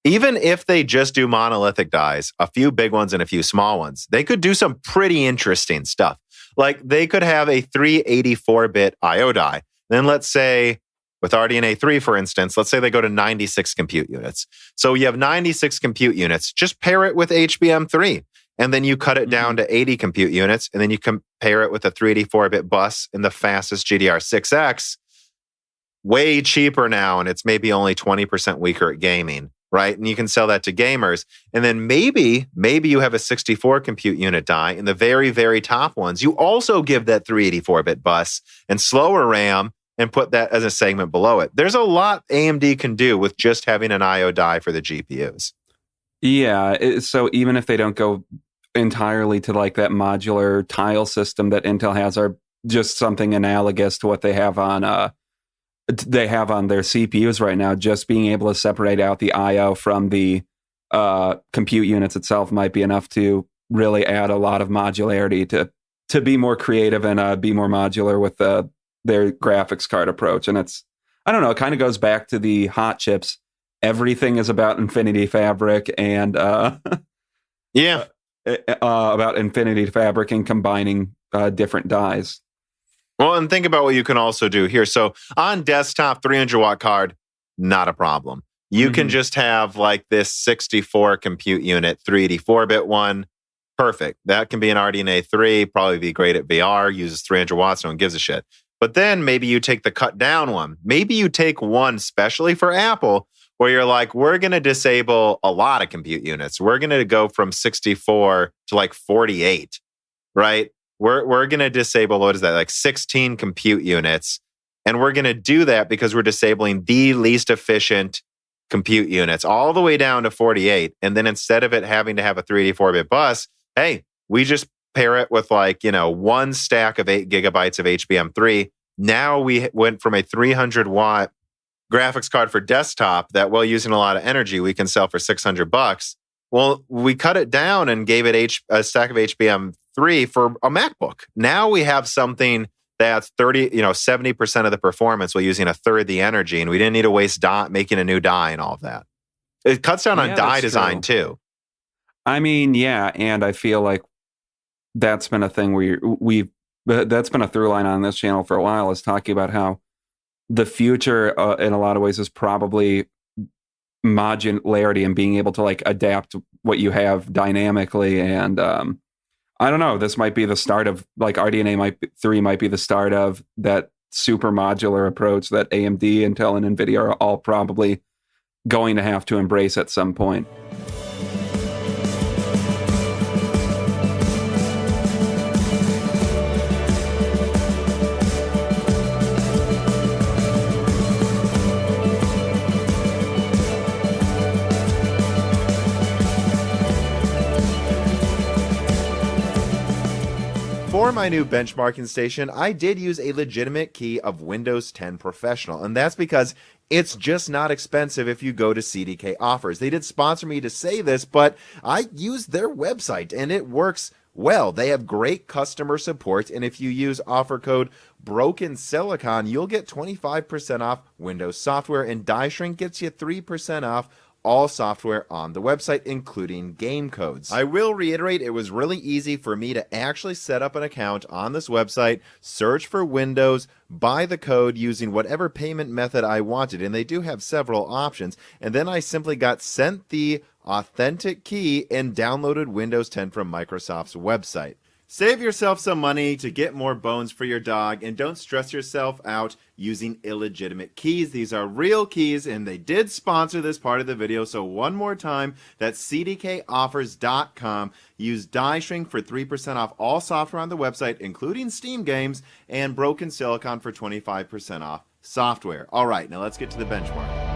even if they just do monolithic dies, a few big ones and a few small ones, they could do some pretty interesting stuff. Like they could have a 384-bit IO die. Then let's say with RDNA 3, for instance, let's say they go to 96 compute units. So you have 96 compute units. Just pair it with HBM3. And then you cut it down to 80 compute units. And then you compare it with a 384-bit bus in the fastest GDR6X. Way cheaper now. And it's maybe only 20% weaker at gaming. Right? And you can sell that to gamers. And then maybe you have a 64 compute unit die in the very, very top ones. You also give that 384-bit bus and slower RAM and put that as a segment below it. There's a lot AMD can do with just having an IO die for the GPUs. Yeah. So even if they don't go entirely to like that modular tile system that Intel has, are just something analogous to what they have on their CPUs right now, just being able to separate out the IO from the compute units itself might be enough to really add a lot of modularity to be more creative and be more modular with their graphics card approach. And it kind of goes back to the hot chips. Everything is about Infinity Fabric and about Infinity Fabric and combining different dies. Well, and think about what you can also do here. So on desktop, 300-watt card, not a problem. You can just have like this 64 compute unit, 384-bit one. Perfect. That can be an RDNA 3, probably be great at VR, uses 300 watts, no one gives a shit. But then maybe you take the cut down one. Maybe you take one, especially for Apple, where you're like, we're going to disable a lot of compute units. We're going to go from 64 to like 48, right? We're going to disable, what is that, like 16 compute units. And we're going to do that because we're disabling the least efficient compute units all the way down to 48. And then instead of it having to have a 384-bit bus, hey, we just pair it with like, one stack of 8 gigabytes of HBM3. Now we went from a 300-watt graphics card for desktop that, while using a lot of energy, we can sell for $600. Well, we cut it down and gave it a stack of HBM3 for a MacBook. Now we have something that's 70% of the performance while using a third the energy, and we didn't need to waste making a new die and all of that. It cuts down on die design too. I mean, yeah, and I feel like that's been a thing that's been a through line on this channel for a while, is talking about how the future in a lot of ways is probably modularity and being able to like adapt what you have dynamically. And I don't know, this might be the start of like RDNA 3 might be the start of that super modular approach that AMD, Intel, and Nvidia are all probably going to have to embrace at some point. For my new benchmarking station, I did use a legitimate key of Windows 10 Professional, and that's because it's just not expensive if you go to CDK Offers. They did sponsor me to say this, but I used their website, and it works well. They have great customer support, and if you use offer code BrokenSilicon, you'll get 25% off Windows software, and Die Shrink gets you 3% off all software on the website, including game codes. I will reiterate, it was really easy for me to actually set up an account on this website, search for Windows, buy the code using whatever payment method I wanted, and they do have several options, and then I simply got sent the authentic key and downloaded Windows 10 from Microsoft's website. Save yourself some money to get more bones for your dog, and don't stress yourself out using illegitimate keys. These are real keys, and they did sponsor this part of the video. So one more time, that's cdkoffers.com. Use DieShrink for 3% off all software on the website, including Steam games, and Broken Silicon for 25% off software. All right, now let's get to the benchmark.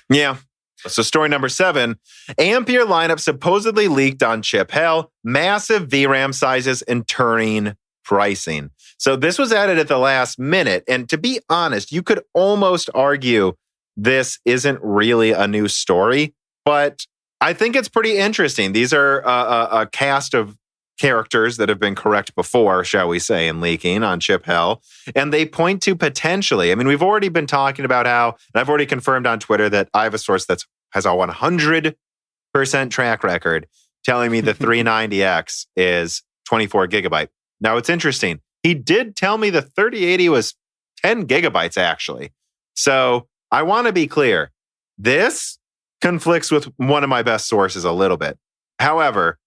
Yeah. So story number 7, Ampere lineup supposedly leaked on chip hell, massive VRAM sizes and turning pricing. So this was added at the last minute. And to be honest, you could almost argue this isn't really a new story, but I think it's pretty interesting. These are a cast of characters that have been correct before, shall we say, in leaking on chip hell. And they point to potentially, I mean, we've already been talking about how, and I've already confirmed on Twitter that I have a source that has a 100% track record telling me the 390X is 24 gigabyte. Now, it's interesting. He did tell me the 3080 was 10 gigabytes, actually. So I want to be clear. This conflicts with one of my best sources a little bit. However,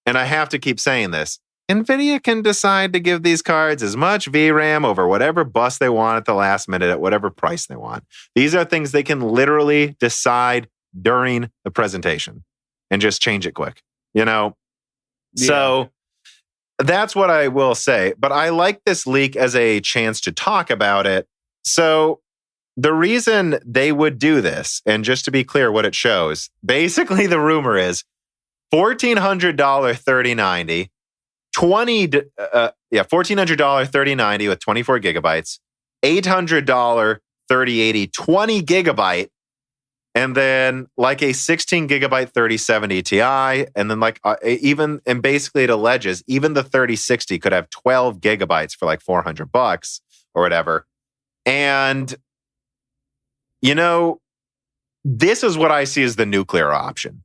and I have to keep saying this, Nvidia can decide to give these cards as much VRAM over whatever bus they want at the last minute at whatever price they want. These are things they can literally decide during the presentation and just change it quick, you know? Yeah. So that's what I will say. But I like this leak as a chance to talk about it. So the reason they would do this, and just to be clear what it shows, basically the rumor is $1,400 3090, $1,400 3090 with 24 gigabytes, $800 3080 20 gigabyte, and then like a 16 gigabyte 3070 Ti, and then like even, and basically it alleges even the 3060 could have 12 gigabytes for like $400 or whatever. And you know, this is what I see as the nuclear option.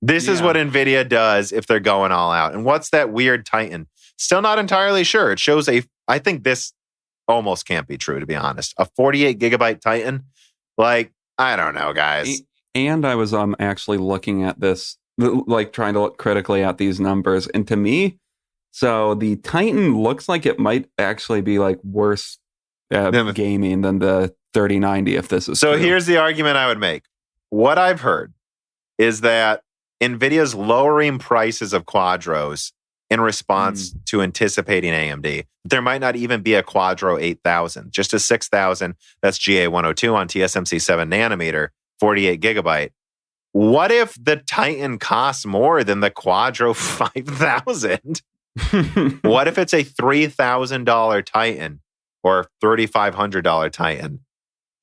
This is what Nvidia does if they're going all out. And what's that weird Titan? Still not entirely sure. It shows I think this almost can't be true, to be honest. A 48 gigabyte Titan? Like, I don't know, guys. And I was actually looking at this, like trying to look critically at these numbers. And to me, so the Titan looks like it might actually be like worse gaming than the 3090 if this is so true. Here's the argument I would make. What I've heard is that Nvidia's lowering prices of Quadros in response to anticipating AMD. There might not even be a Quadro 8000, just a 6000 that's GA102 on TSMC 7 nanometer, 48 gigabyte. What if the Titan costs more than the Quadro 5000? What if it's a $3,000 Titan or $3,500 Titan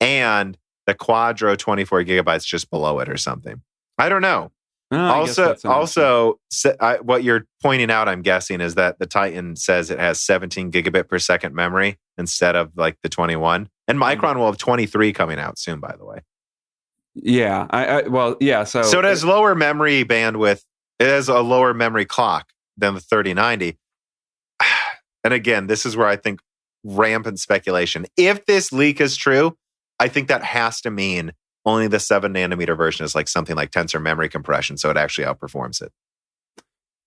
and the Quadro 24 gigabytes just below it or something? I don't know. Also, what you're pointing out, I'm guessing, is that the Titan says it has 17 gigabit per second memory instead of like the 21. And Micron will have 23 coming out soon, by the way. Yeah. So it has lower memory bandwidth. It has a lower memory clock than the 3090. And again, this is where I think rampant speculation. If this leak is true, I think that has to mean only the 7 nanometer version is like something like tensor memory compression, so it actually outperforms it.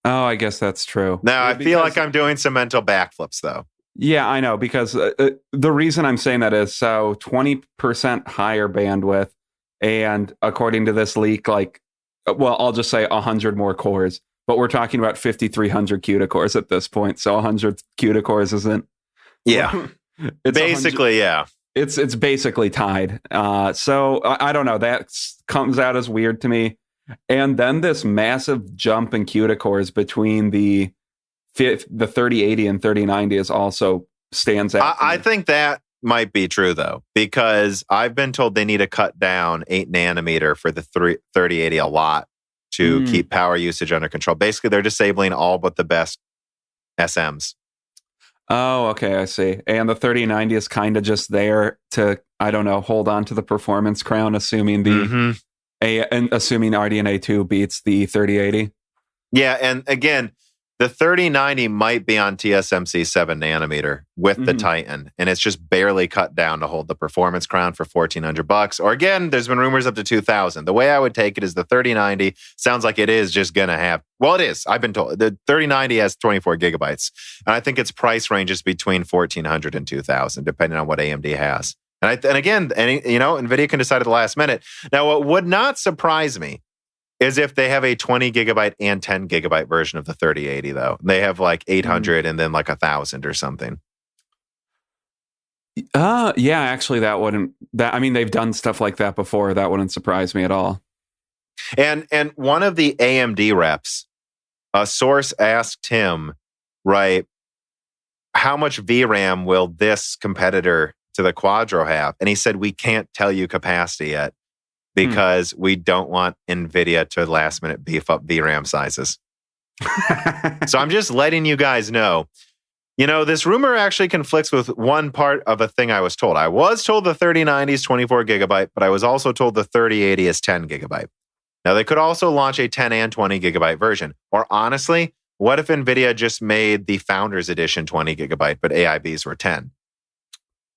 Oh, I guess that's true. Now, I feel like I'm doing some mental backflips, though. Yeah, I know, because the reason I'm saying that is so 20% higher bandwidth, and according to this leak, like, well, I'll just say 100 more cores, but we're talking about 5,300 CUDA cores at this point, so 100 CUDA cores isn't... Yeah, it's basically, yeah. It's basically tied. So I don't know. That comes out as weird to me. And then this massive jump in CUDA cores between the 3080 and 3090 is also stands out. I think that might be true, though, because I've been told they need to cut down 8 nanometer for the 3080 a lot to keep power usage under control. Basically, they're disabling all but the best SMs. Oh, okay, I see. And the 3090 is kind of just there to I don't know, hold on to the performance crown, assuming assuming RDNA 2 beats the 3080. Yeah, and again, the 3090 might be on TSMC 7 nanometer with the Titan, and it's just barely cut down to hold the performance crown for $1,400. Or again, there's been rumors up to $2,000. The way I would take it is the 3090 sounds like it is just going to have, well, it is. I've been told the 3090 has 24 gigabytes, and I think its price ranges between $1,400 and $2,000, depending on what AMD has. And again, NVIDIA can decide at the last minute. Now, what would not surprise me is if they have a 20 gigabyte and 10 gigabyte version of the 3080, though. They have like 800 and then like 1,000 or something. Yeah, actually, they've done stuff like that before. That wouldn't surprise me at all. And one of the AMD reps, a source asked him, right, how much VRAM will this competitor to the Quadro have? And he said, we can't tell you capacity yet, because we don't want NVIDIA to last minute beef up VRAM sizes. So I'm just letting you guys know. This rumor actually conflicts with one part of a thing I was told. I was told the 3090 is 24 gigabyte, but I was also told the 3080 is 10 gigabyte. Now, they could also launch a 10 and 20 gigabyte version. Or honestly, what if NVIDIA just made the Founders Edition 20 gigabyte, but AIBs were 10?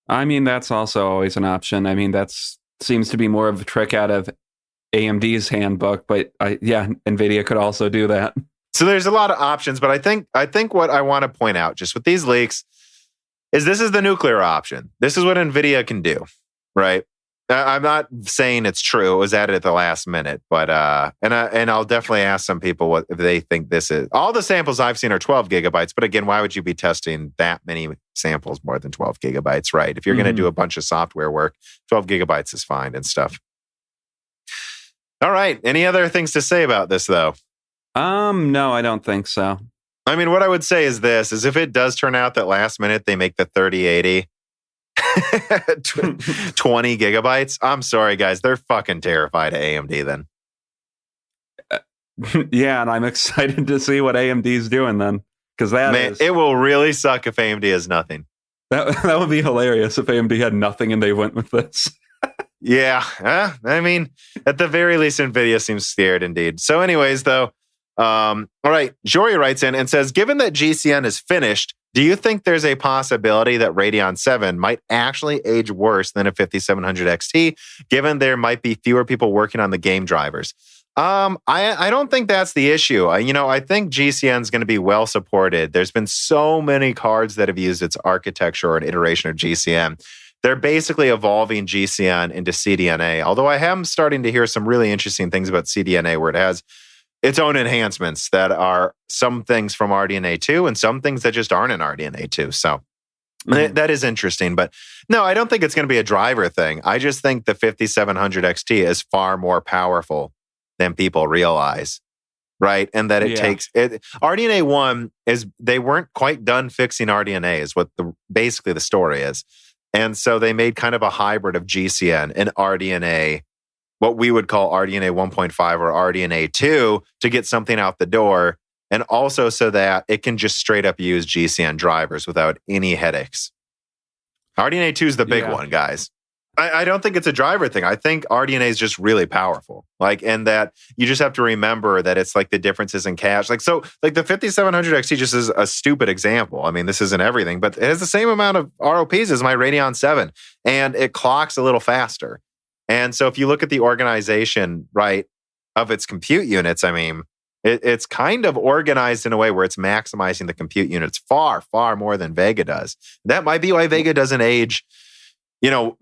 I mean, that's also always an option. I mean, that's seems to be more of a trick out of AMD's handbook, but NVIDIA could also do that. So there's a lot of options, but I think what I want to point out just with these leaks is this is the nuclear option. This is what NVIDIA can do, right? I'm not saying it's true. It was added at the last minute, but and I'll definitely ask some people what if they think this is. All the samples I've seen are 12 gigabytes, but again, why would you be testing that many samples more than 12 gigabytes, right? If you're going to do a bunch of software work, 12 gigabytes is fine and stuff. All right. Any other things to say about this, though? No, I don't think so. I mean, what I would say is this, is if it does turn out that last minute they make the 3080 20 gigabytes, I'm sorry, guys. They're fucking terrified of AMD then. Yeah, and I'm excited to see what AMD's doing then. Because it will really suck if AMD has nothing. That would be hilarious if AMD had nothing and they went with this. Yeah. I mean, at the very least, NVIDIA seems scared indeed. So anyways, though, all right, Jory writes in and says, given that GCN is finished, do you think there's a possibility that Radeon 7 might actually age worse than a 5700 XT, given there might be fewer people working on the game drivers? I don't think that's the issue. I think GCN is going to be well supported. There's been so many cards that have used its architecture or an iteration of GCN. They're basically evolving GCN into CDNA, although I am starting to hear some really interesting things about CDNA where it has its own enhancements that are some things from RDNA 2 and some things that just aren't in RDNA 2. So that is interesting. But no, I don't think it's going to be a driver thing. I just think the 5700 XT is far more powerful than people realize, right? And that it takes it. RDNA 1 is they weren't quite done fixing RDNA is what basically the story is. And so they made kind of a hybrid of GCN and RDNA, what we would call RDNA 1.5 or RDNA 2 to get something out the door. And also so that it can just straight up use GCN drivers without any headaches. RDNA 2 is the big one, guys. I don't think it's a driver thing. I think RDNA is just really powerful. And that you just have to remember that it's like the differences in cache. The 5700 XT just is a stupid example. I mean, this isn't everything, but it has the same amount of ROPs as my Radeon 7, and it clocks a little faster. And so if you look at the organization, right, of its compute units, I mean, it's kind of organized in a way where it's maximizing the compute units far, far more than Vega does. That might be why Vega doesn't age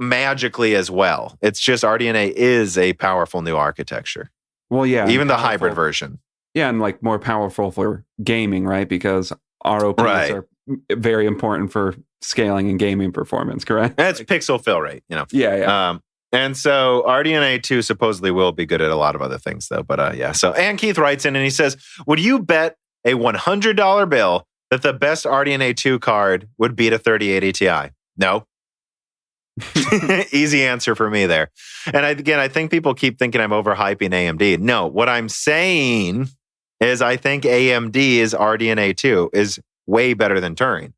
magically as well. It's just RDNA is a powerful new architecture. Well, yeah. Even the hybrid version. Yeah, and more powerful for gaming, right? Because ROPs are very important for scaling and gaming performance, correct? And it's pixel fill rate, Yeah. And so RDNA 2 supposedly will be good at a lot of other things, though. But yeah. So, and Keith writes in and he says, would you bet a $100 bill that the best RDNA 2 card would beat a 3080 Ti? No. Easy answer for me there. And I think people keep thinking I'm overhyping AMD. No, what I'm saying is I think AMD's RDNA 2 is way better than Turing.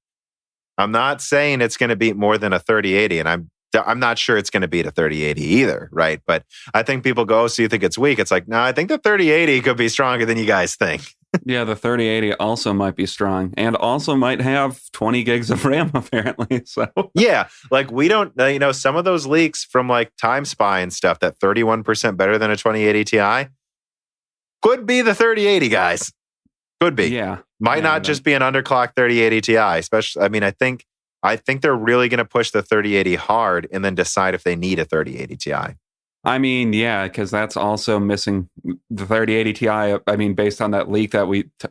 I'm not saying it's going to beat more than a 3080, and I'm I'm not sure it's going to beat a 3080 either, right? But I think people go, so you think it's weak? It's like, no, I think the 3080 could be stronger than you guys think. Yeah, the 3080 also might be strong and also might have 20 gigs of RAM, apparently. So yeah, like we don't, some of those leaks from like Time Spy and stuff, that 31% better than a 2080 Ti could be the 3080, guys. Could be. Yeah. Might not just be an underclocked 3080 Ti, especially, I think they're really going to push the 3080 hard and then decide if they need a 3080 Ti. I mean, yeah, because that's also missing the 3080 Ti. I mean, based on that leak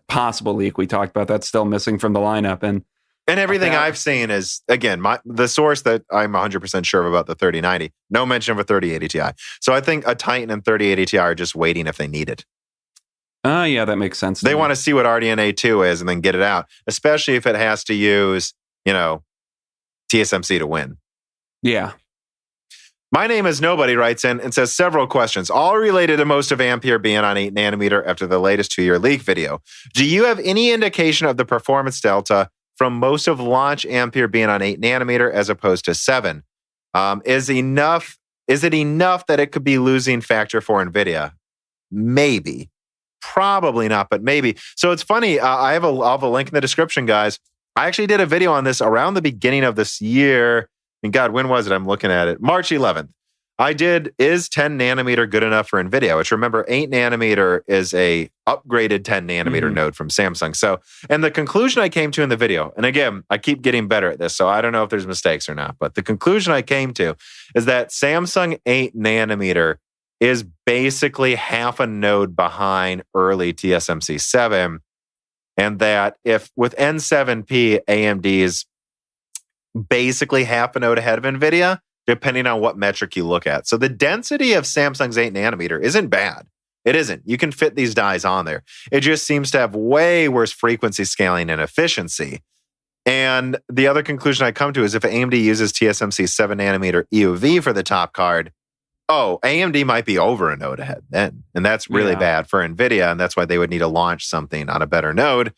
possible leak we talked about, that's still missing from the lineup. And everything I've seen is, again, the source that I'm 100% sure of about the 3090, no mention of a 3080 Ti. So I think a Titan and 3080 Ti are just waiting if they need it. Yeah, that makes sense. They want to see what RDNA 2 is and then get it out, especially if it has to use, TSMC to win. Yeah. My name is Nobody writes in and says several questions, all related to most of Ampere being on 8 nanometer after the latest 2-year leak video. Do you have any indication of the performance delta from most of launch Ampere being on 8 nanometer as opposed to 7? Is it enough that it could be losing factor for Nvidia? Maybe. Probably not, but maybe. So it's funny. I'll have a link in the description, guys. I actually did a video on this around the beginning of this year. And God, when was it? I'm looking at it. March 11th. Is 10 nanometer good enough for Nvidia? Which, remember, 8 nanometer is a upgraded 10 nanometer node from Samsung. So, and the conclusion I came to in the video, and again, I keep getting better at this, so I don't know if there's mistakes or not, but the conclusion I came to is that Samsung 8 nanometer is basically half a node behind early TSMC 7. And that if with N7P, AMD is basically half a node ahead of Nvidia, depending on what metric you look at. So the density of Samsung's 8 nanometer isn't bad. It isn't. You can fit these dies on there. It just seems to have way worse frequency scaling and efficiency. And the other conclusion I come to is if AMD uses TSMC 7 nanometer EUV for the top card, AMD might be over a node ahead then. And that's really bad for Nvidia. And that's why they would need to launch something on a better node.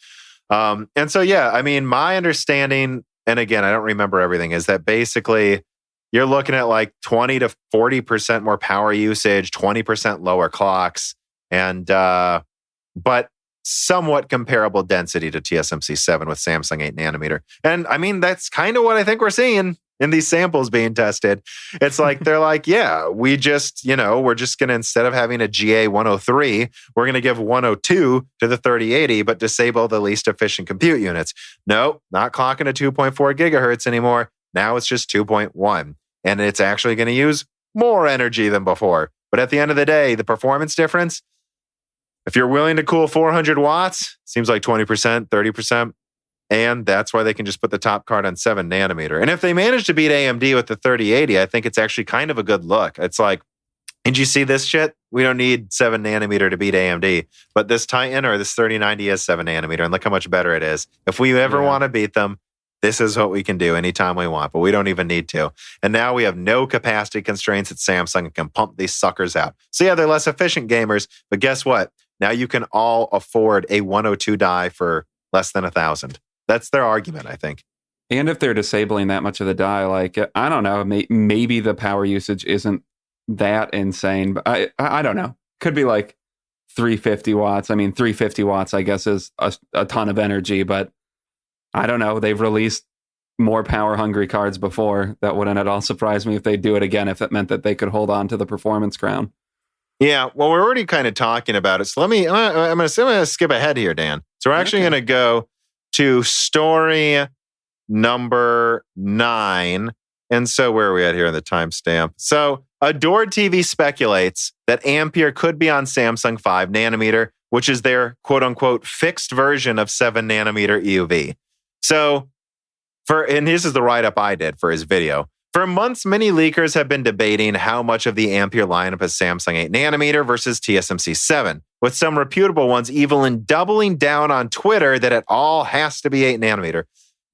And so, my understanding, and again, I don't remember everything, is that basically you're looking at like 20 to 40% more power usage, 20% lower clocks, and but somewhat comparable density to TSMC 7 with Samsung 8 nanometer. And I mean, that's kind of what I think we're seeing in these samples being tested. It's like, they're like, yeah, we're just going to, instead of having a GA 103, we're going to give 102 to the 3080, but disable the least efficient compute units. No, not clocking at 2.4 gigahertz anymore. Now it's just 2.1. And it's actually going to use more energy than before. But at the end of the day, the performance difference, if you're willing to cool 400 watts, seems like 20%, 30%. And that's why they can just put the top card on 7 nanometer. And if they manage to beat AMD with the 3080, I think it's actually kind of a good look. It's like, did you see this shit? We don't need 7 nanometer to beat AMD. But this Titan or this 3090 is 7 nanometer. And look how much better it is. If we ever want to beat them, this is what we can do anytime we want. But we don't even need to. And now we have no capacity constraints at Samsung and can pump these suckers out. So yeah, they're less efficient gamers. But guess what? Now you can all afford a 102 die for less than $1,000. That's their argument, I think. And if they're disabling that much of the die, like, I don't know, maybe the power usage isn't that insane, but I don't know. Could be like 350 watts. I mean, 350 watts, I guess, is a ton of energy, but I don't know. They've released more power-hungry cards before. That wouldn't at all surprise me if they do it again, if it meant that they could hold on to the performance crown. Yeah, well, we're already kind of talking about it. So I'm going to skip ahead here, Dan. So we're actually going to go to story number 9. And so where are we at here on the timestamp? So Adored TV speculates that Ampere could be on Samsung 5 nanometer, which is their quote unquote fixed version of 7 nanometer EUV. So and this is the write-up I did for his video. For months, many leakers have been debating how much of the Ampere lineup is Samsung 8 nanometer versus TSMC 7, with some reputable ones even doubling down on Twitter that it all has to be 8 nanometer.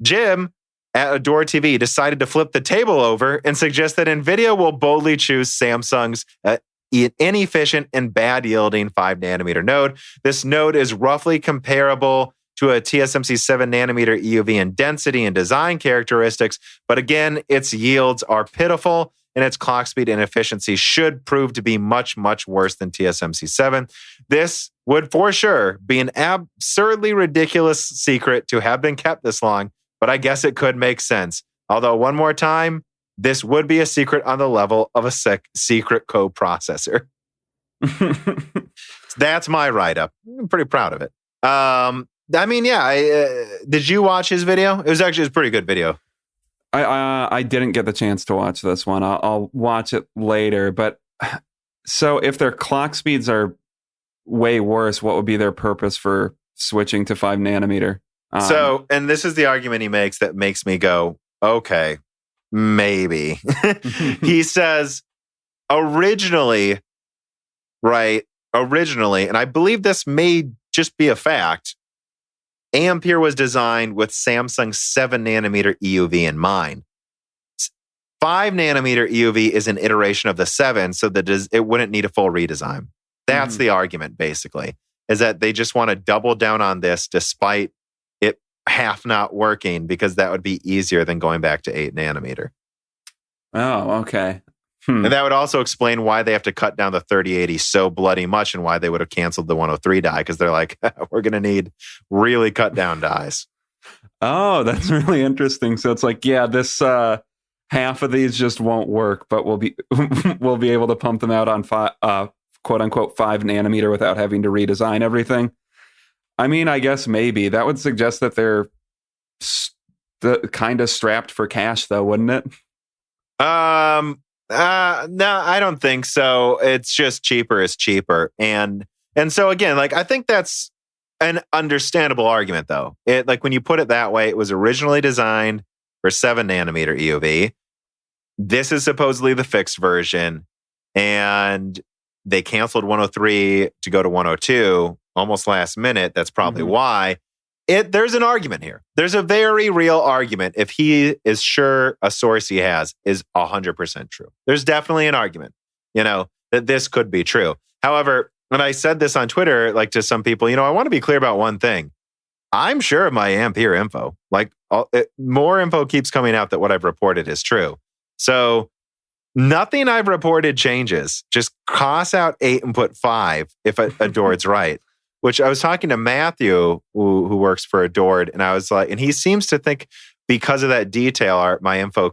Jim at Adore TV decided to flip the table over and suggest that Nvidia will boldly choose Samsung's inefficient and bad yielding 5 nanometer node. This node is roughly comparable to a TSMC 7 nanometer EUV in density and design characteristics. But again, its yields are pitiful, and its clock speed and efficiency should prove to be much, much worse than TSMC 7. This would for sure be an absurdly ridiculous secret to have been kept this long, but I guess it could make sense. Although, one more time, this would be a secret on the level of a secret coprocessor. That's my write-up. I'm pretty proud of it. Did you watch his video? It was a pretty good video. I didn't get the chance to watch this one. I'll watch it later. But so if their clock speeds are way worse, what would be their purpose for switching to 5 nanometer? And this is the argument he makes that makes me go, okay, maybe. He says, originally, and I believe this may just be a fact, Ampere was designed with Samsung's 7 nanometer EUV in mind. 5 nanometer EUV is an iteration of the 7, so that it wouldn't need a full redesign. That's the argument, basically, is that they just want to double down on this despite it half not working, because that would be easier than going back to 8 nanometer. Oh, okay. And that would also explain why they have to cut down the 3080 so bloody much, and why they would have canceled the 103 die, because they're like, we're going to need really cut down dies. Oh, that's really interesting. So it's like, yeah, this half of these just won't work, but we'll be able to pump them out on quote unquote 5 nanometer without having to redesign everything. I mean, I guess maybe that would suggest that they're kind of strapped for cash, though, wouldn't it? No, I don't think so. It's just cheaper is cheaper. And so again, like, I think that's an understandable argument, though. It, like, when you put it that way, it was originally designed for 7 nanometer EUV. This is supposedly the fixed version, and they canceled 103 to go to 102 almost last minute. That's probably why. There's an argument here. There's a very real argument. If he is sure a source he has is 100% true, there's definitely an argument, that this could be true. However, when I said this on Twitter, like, to some people, I want to be clear about one thing. I'm sure of my Ampere info. Like, more info keeps coming out that what I've reported is true. So nothing I've reported changes. Just cross out 8 and put 5 if Adored's right. Which I was talking to Matthew, who works for Adored, and I was like, and he seems to think because of that detail, my info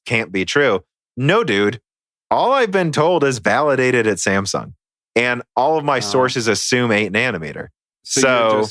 can't be true. No, dude. All I've been told is validated at Samsung, and all of my sources assume 8 nanometer. So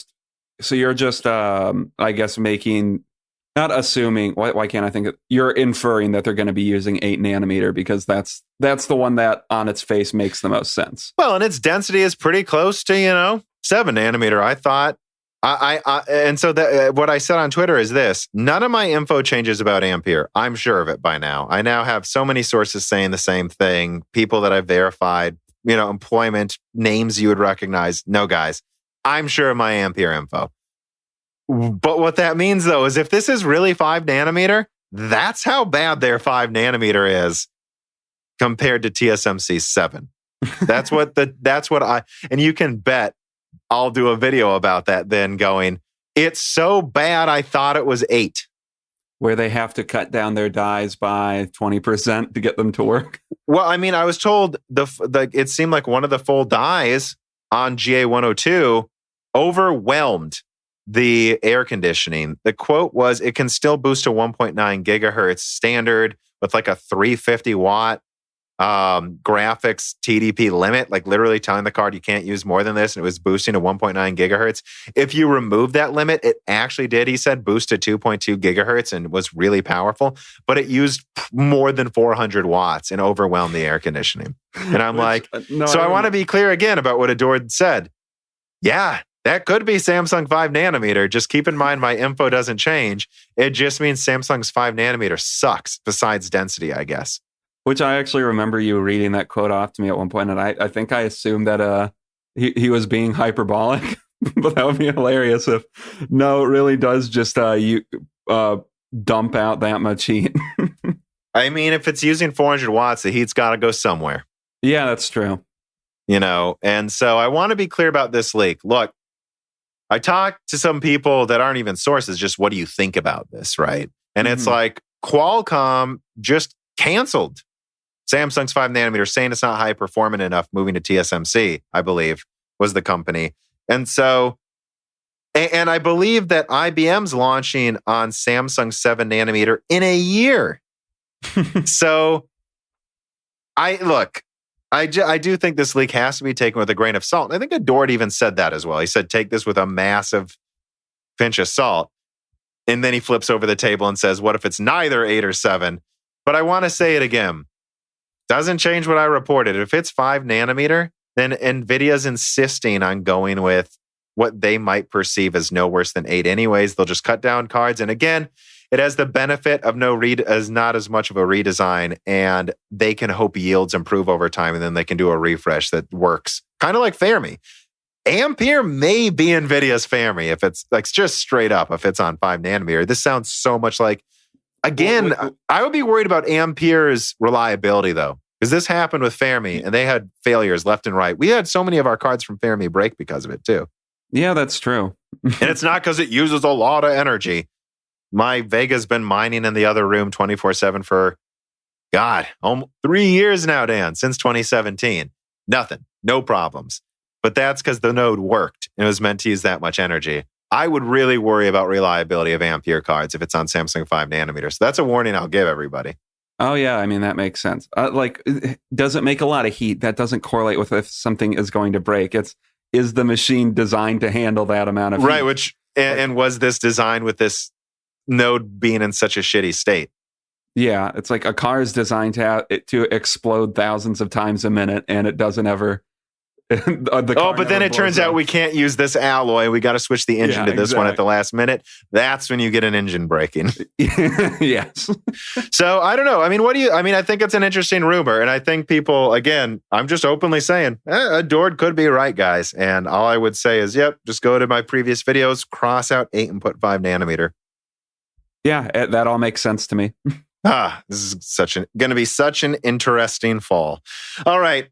you're just, I guess, not assuming. Why can't I think of? You're inferring that they're going to be using 8 nanometer because that's the one that on its face makes the most sense. Well, and its density is pretty close to 7 nanometer, I thought. And so what I said on Twitter is this: none of my info changes about Ampere. I'm sure of it by now. I now have so many sources saying the same thing. People that I've verified, employment names you would recognize. No, guys, I'm sure of my Ampere info. But what that means, though, is if this is really 5 nanometer, that's how bad their 5 nanometer is compared to TSMC 7. And you can bet I'll do a video about that then, going, it's so bad I thought it was 8. Where they have to cut down their dies by 20% to get them to work. Well, I mean, I was told it seemed like one of the full dies on GA102 overwhelmed the air conditioning. The quote was, it can still boost to 1.9 gigahertz standard with like a 350 watt graphics TDP limit, like literally telling the card you can't use more than this, and it was boosting to 1.9 gigahertz. If you remove that limit, it actually did, he said, boost to 2.2 gigahertz and was really powerful, but it used more than 400 watts and overwhelmed the air conditioning. And I'm I want to be clear again about what Adored said. Yeah, that could be Samsung 5 nanometer. Just keep in mind my info doesn't change. It just means Samsung's 5 nanometer sucks, besides density, I guess. Which I actually remember you reading that quote off to me at one point, and I think I assumed that he was being hyperbolic, but that would be hilarious if no, it really does just dump out that much heat. I mean, if it's using 400 watts, the heat's got to go somewhere. Yeah, that's true. And so I want to be clear about this leak. Look, I talked to some people that aren't even sources, just what do you think about this, right? And it's like Qualcomm just canceled Samsung's 5 nanometer, saying it's not high performant enough, moving to TSMC, I believe, was the company. And so, and I believe that IBM's launching on Samsung 7 nanometer in a year. So, I do think this leak has to be taken with a grain of salt. And I think Adord even said that as well. He said, take this with a massive pinch of salt. And then he flips over the table and says, what if it's neither 8 or 7? But I want to say it again. Doesn't change what I reported. If it's 5 nanometer, then NVIDIA's insisting on going with what they might perceive as no worse than 8 anyways. They'll just cut down cards. And again, it has the benefit of not as much of a redesign, and they can hope yields improve over time, and then they can do a refresh that works. Kind of like Fermi. Ampere may be NVIDIA's Fermi if it's like just straight up, if it's on 5 nanometer. This sounds so much like, again, I would be worried about Ampere's reliability though, because this happened with Fermi and they had failures left and right. We had so many of our cards from Fermi break because of it too. Yeah, that's true. And it's not because it uses a lot of energy. My Vega's been mining in the other room 24/7 for, God, almost 3 years now, Dan, since 2017. Nothing, no problems. But that's because the node worked and it was meant to use that much energy. I would really worry about reliability of Ampere cards if it's on Samsung 5 nanometers. So that's a warning I'll give everybody. Oh, yeah. I mean, that makes sense. Does it make a lot of heat? That doesn't correlate with if something is going to break. Is the machine designed to handle that amount of heat? Right, and was this designed with this node being in such a shitty state? Yeah, it's like a car is designed to explode thousands of times a minute, and it doesn't ever. But then it turns out we can't use this alloy. We got to switch the engine to this one at the last minute. That's when you get an engine breaking. Yes. So I don't know. I mean, I think it's an interesting rumor. And I think people, again, I'm just openly saying, Adord could be right, guys. And all I would say is, yep, just go to my previous videos, cross out 8 and put 5 nanometer. Yeah, that all makes sense to me. This is going to be such an interesting fall. All right.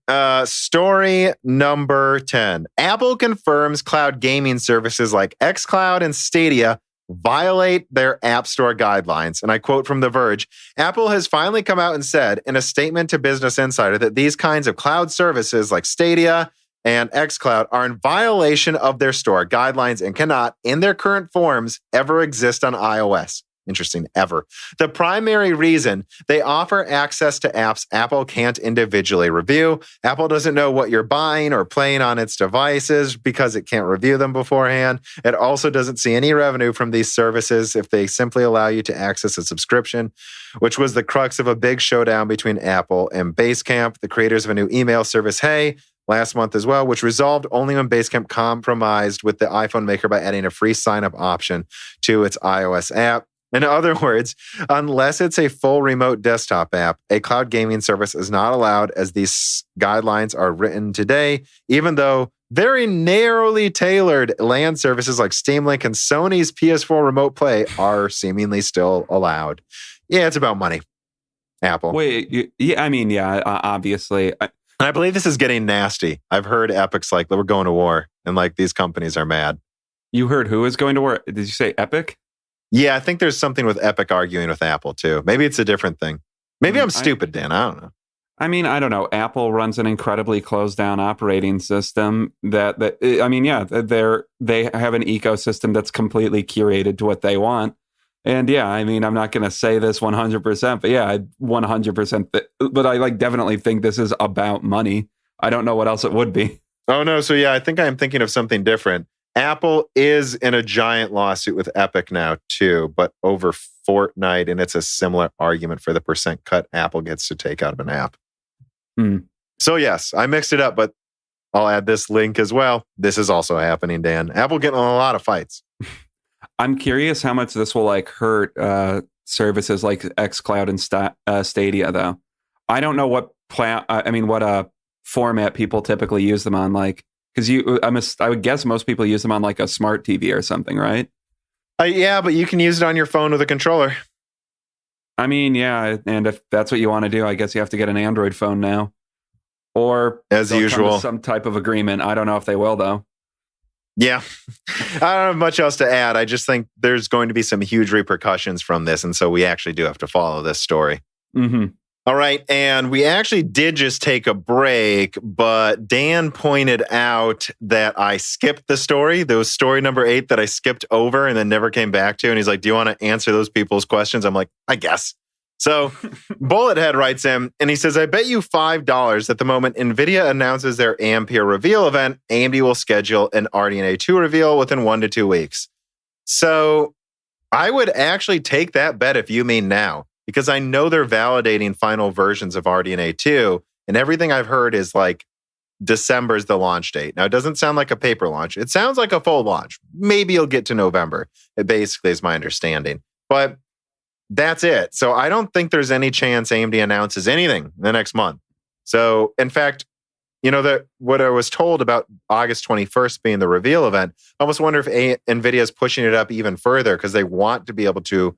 Story number 10. Apple confirms cloud gaming services like xCloud and Stadia violate their App Store guidelines. And I quote from The Verge, Apple has finally come out and said in a statement to Business Insider that these kinds of cloud services like Stadia and xCloud are in violation of their store guidelines and cannot, in their current forms, ever exist on iOS. Interesting, ever. The primary reason they offer access to apps Apple can't individually review. Apple doesn't know what you're buying or playing on its devices because it can't review them beforehand. It also doesn't see any revenue from these services if they simply allow you to access a subscription, which was the crux of a big showdown between Apple and Basecamp, the creators of a new email service, Hey, last month as well, which resolved only when Basecamp compromised with the iPhone maker by adding a free sign-up option to its iOS app. In other words, unless it's a full remote desktop app, a cloud gaming service is not allowed as these guidelines are written today, even though very narrowly tailored LAN services like Steam Link and Sony's PS4 Remote Play are seemingly still allowed. Yeah, it's about money. Apple. Wait, obviously. And I believe this is getting nasty. I've heard Epic's like, we're going to war, and like these companies are mad. You heard who is going to war? Did you say Epic? Yeah, I think there's something with Epic arguing with Apple too. Maybe it's a different thing. Maybe I'm stupid, Dan. I don't know. I mean, I don't know. Apple runs an incredibly closed down operating system they have an ecosystem that's completely curated to what they want. And yeah, I mean, I'm not going to say this 100%, but yeah, 100%. But I definitely think this is about money. I don't know what else it would be. Oh no. So yeah, I think I'm thinking of something different. Apple is in a giant lawsuit with Epic now too, but over Fortnite, and it's a similar argument for the percent cut Apple gets to take out of an app. So yes, I mixed it up, but I'll add this link as well. This is also happening, Dan. Apple getting in a lot of fights. I'm curious how much this will hurt services like xCloud and Stadia, though. I don't know what format people typically use them on, because I would guess most people use them on a smart TV or something, right? Yeah, but you can use it on your phone with a controller. I mean, yeah, and if that's what you want to do, I guess you have to get an Android phone now. Or as usual, some type of agreement. I don't know if they will, though. Yeah. I don't have much else to add. I just think there's going to be some huge repercussions from this. And so we actually do have to follow this story. Mm-hmm. All right. And we actually did just take a break, but Dan pointed out that I skipped the story. There was story number 8 that I skipped over and then never came back to. And he's like, do you want to answer those people's questions? I'm like, I guess. So Bullethead writes in and he says, I bet you $5 that the moment Nvidia announces their Ampere reveal event, AMD will schedule an RDNA 2 reveal within 1 to 2 weeks. So I would actually take that bet if you mean now, because I know they're validating final versions of RDNA 2, and everything I've heard is like December is the launch date. Now, it doesn't sound like a paper launch. It sounds like a full launch. Maybe you'll get to November. It basically is my understanding. But that's it. So I don't think there's any chance AMD announces anything in the next month. So, in fact, you know, that what I was told about August 21st being the reveal event, I almost wonder if NVIDIA is pushing it up even further because they want to be able to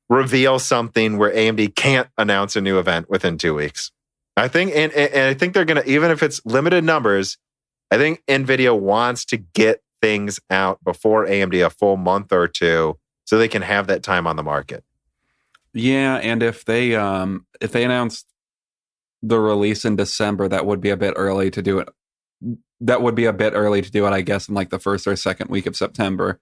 reveal something where AMD can't announce a new event within 2 weeks. I think, and I think they're going to, even if it's limited numbers, I think NVIDIA wants to get things out before AMD a full month or two so they can have that time on the market. Yeah, and if they announced the release in December, that would be a bit early to do it. That would be a bit early to do it, I guess, in like the first or second week of September.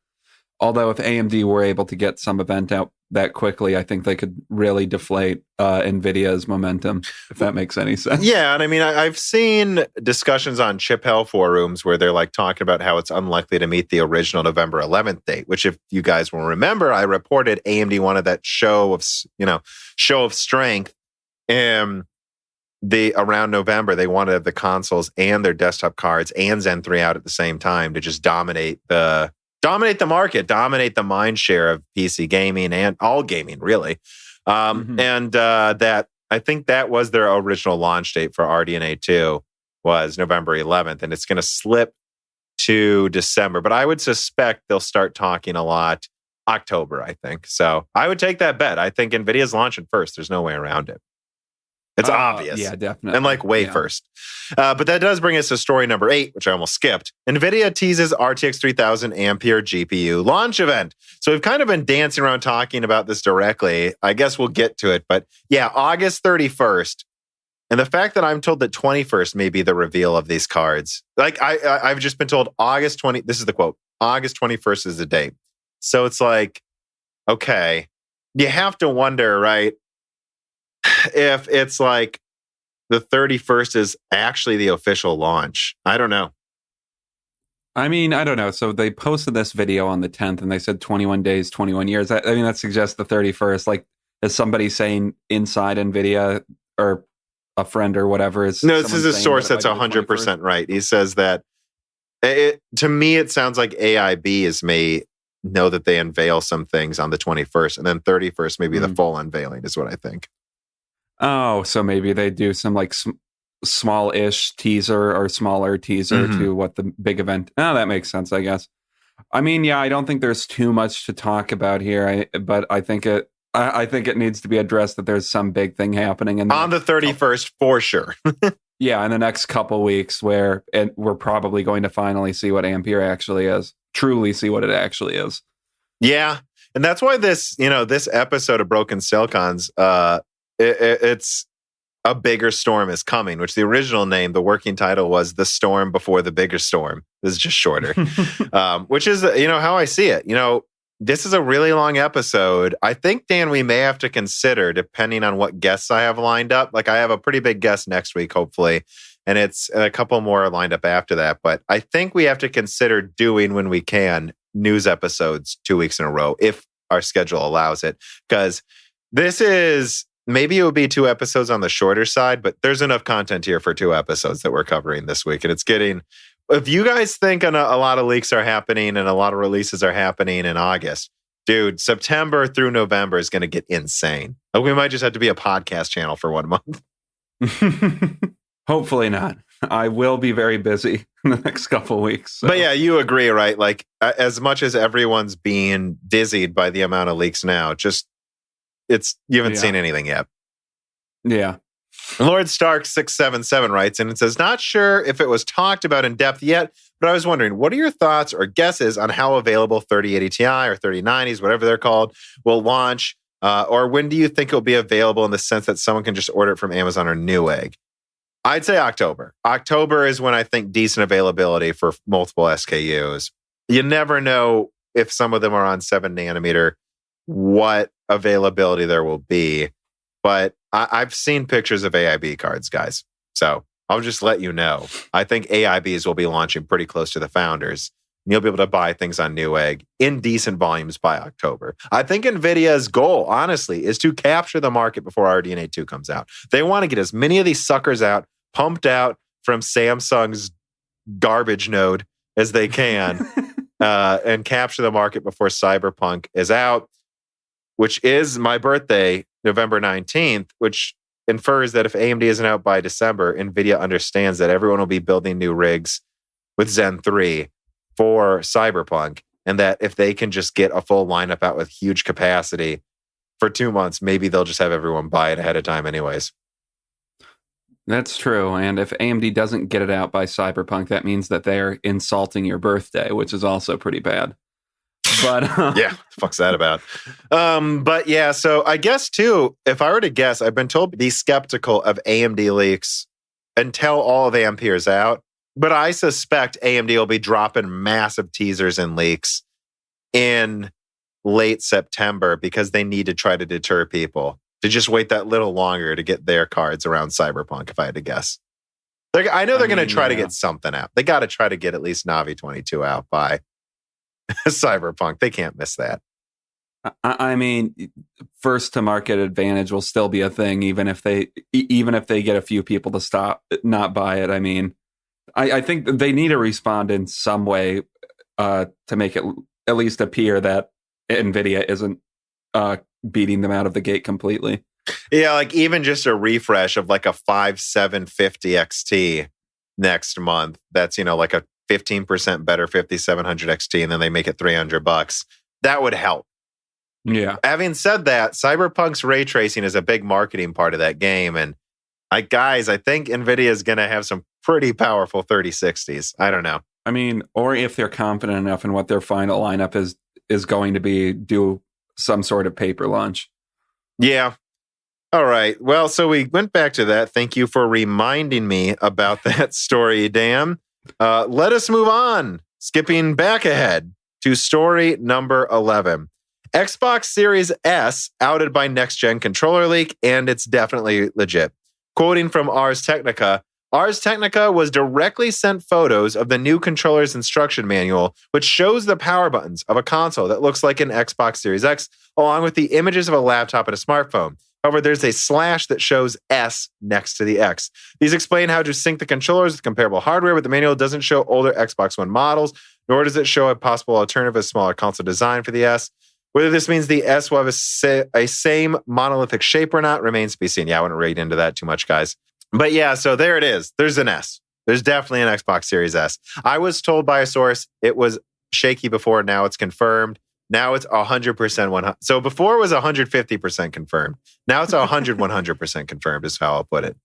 Although if AMD were able to get some event out that quickly, I think they could really deflate NVIDIA's momentum, if that makes any sense. Yeah, and I mean, I've seen discussions on Chip Hell forums where they're like talking about how it's unlikely to meet the original November 11th date, which if you guys will remember, I reported AMD wanted that show of strength. Around November, they wanted the consoles and their desktop cards and Zen 3 out at the same time to just dominate the market, dominate the mind share of PC gaming and all gaming, really. And that I think that was their original launch date for RDNA 2 was November 11th, and it's going to slip to December. But I would suspect they'll start talking a lot October, I think. So I would take that bet. I think NVIDIA's launching first. There's no way around it. It's obvious. Yeah, definitely. And like way first. But that does bring us to story number 8, which I almost skipped. NVIDIA teases RTX 3000 Ampere GPU launch event. So we've kind of been dancing around talking about this directly. I guess we'll get to it. But yeah, August 31st. And the fact that I'm told that 21st may be the reveal of these cards. Like I've just been told August 20. This is the quote. August 21st is the date. So it's like, okay, you have to wonder, right? If it's like the 31st is actually the official launch. I don't know. I mean, I don't know. So they posted this video on the 10th and they said 21 days, 21 years. I mean, that suggests the 31st. Like, is somebody saying inside NVIDIA or a friend or whatever? No, this is a source that's 100% right. He says that, to me, it sounds like AIB may know that they unveil some things on the 21st and then 31st, maybe the full unveiling is what I think. Oh, so maybe they do some like small-ish teaser or smaller teaser to what the big event. Oh, that makes sense, I guess. I mean, yeah, I don't think there's too much to talk about here, but I think it needs to be addressed that there's some big thing happening on the 31st for sure. Yeah, in the next couple weeks where we're probably going to finally see what Ampere actually is. Truly see what it actually is. Yeah, and that's why this episode of Broken Silicons, it's a bigger storm is coming, which the original name, the working title was The Storm Before the Bigger Storm. This is just shorter, which is, how I see it. This is a really long episode. I think, Dan, we may have to consider, depending on what guests I have lined up. Like I have a pretty big guest next week, hopefully, and it's a couple more lined up after that. But I think we have to consider doing, when we can, news episodes 2 weeks in a row, if our schedule allows it. Because this is... Maybe it would be 2 episodes on the shorter side, but there's enough content here for 2 episodes that we're covering this week. And it's getting, if you guys think a lot of leaks are happening and a lot of releases are happening in August, dude, September through November is going to get insane. We might just have to be a podcast channel for 1 month. Hopefully not. I will be very busy in the next couple of weeks. So. But yeah, you agree, right? Like as much as everyone's being dizzied by the amount of leaks now, you haven't seen anything yet. Yeah. Lord Stark 677 writes, and it says, not sure if it was talked about in depth yet, but I was wondering, what are your thoughts or guesses on how available 3080 Ti or 3090s, whatever they're called, will launch? Or when do you think it'll be available in the sense that someone can just order it from Amazon or Newegg? I'd say October. October is when I think decent availability for multiple SKUs. You never know if some of them are on 7 nanometer, what availability there will be. But I've seen pictures of AIB cards, guys. So I'll just let you know. I think AIBs will be launching pretty close to the founders. And you'll be able to buy things on Newegg in decent volumes by October. I think NVIDIA's goal, honestly, is to capture the market before RDNA 2 comes out. They want to get as many of these suckers out, pumped out from Samsung's garbage node as they can, and capture the market before Cyberpunk is out, which is my birthday, November 19th, which infers that if AMD isn't out by December, NVIDIA understands that everyone will be building new rigs with Zen 3 for Cyberpunk, and that if they can just get a full lineup out with huge capacity for 2 months, maybe they'll just have everyone buy it ahead of time anyways. That's true. And if AMD doesn't get it out by Cyberpunk, that means that they're insulting your birthday, which is also pretty bad. But yeah, what the fuck's that about? But yeah, so I guess too, if I were to guess, I've been told to be skeptical of AMD leaks until all of Ampere's out. But I suspect AMD will be dropping massive teasers and leaks in late September because they need to try to deter people to just wait that little longer to get their cards around Cyberpunk, if I had to guess. I know they're going to try to get something out. They got to try to get at least Navi 22 out by Cyberpunk. They can't miss that. I mean, first to market advantage will still be a thing, even if they get a few people to not buy it. I mean, I think they need to respond in some way to make it at least appear that Nvidia isn't beating them out of the gate completely. Yeah, like even just a refresh of like a 5750 XT next month. That's, like a 15% better 5700 XT, and then they make it $300. That would help. Yeah. Having said that, Cyberpunk's ray tracing is a big marketing part of that game, and I think Nvidia is going to have some pretty powerful 3060s. I don't know. I mean, or if they're confident enough in what their final lineup is going to be, do some sort of paper launch. Yeah. All right. Well, so we went back to that. Thank you for reminding me about that story, Dan. Let us move on. Skipping back ahead to story number 11. Xbox Series S outed by next-gen controller leak, and it's definitely legit. Quoting from Ars Technica, Ars Technica was directly sent photos of the new controller's instruction manual, which shows the power buttons of a console that looks like an Xbox Series X, along with the images of a laptop and a smartphone. However, there's a slash that shows S next to the X. These explain how to sync the controllers with comparable hardware, but the manual doesn't show older Xbox One models, nor does it show a possible alternative, a smaller console design for the S. Whether this means the S will have a same monolithic shape or not remains to be seen. Yeah, I wouldn't read into that too much, guys. But yeah, so there it is. There's an S. There's definitely an Xbox Series S. I was told by a source it was shaky before. Now it's confirmed. Now it's 100%. So before it was 150% confirmed. Now it's 100% confirmed is how I'll put it.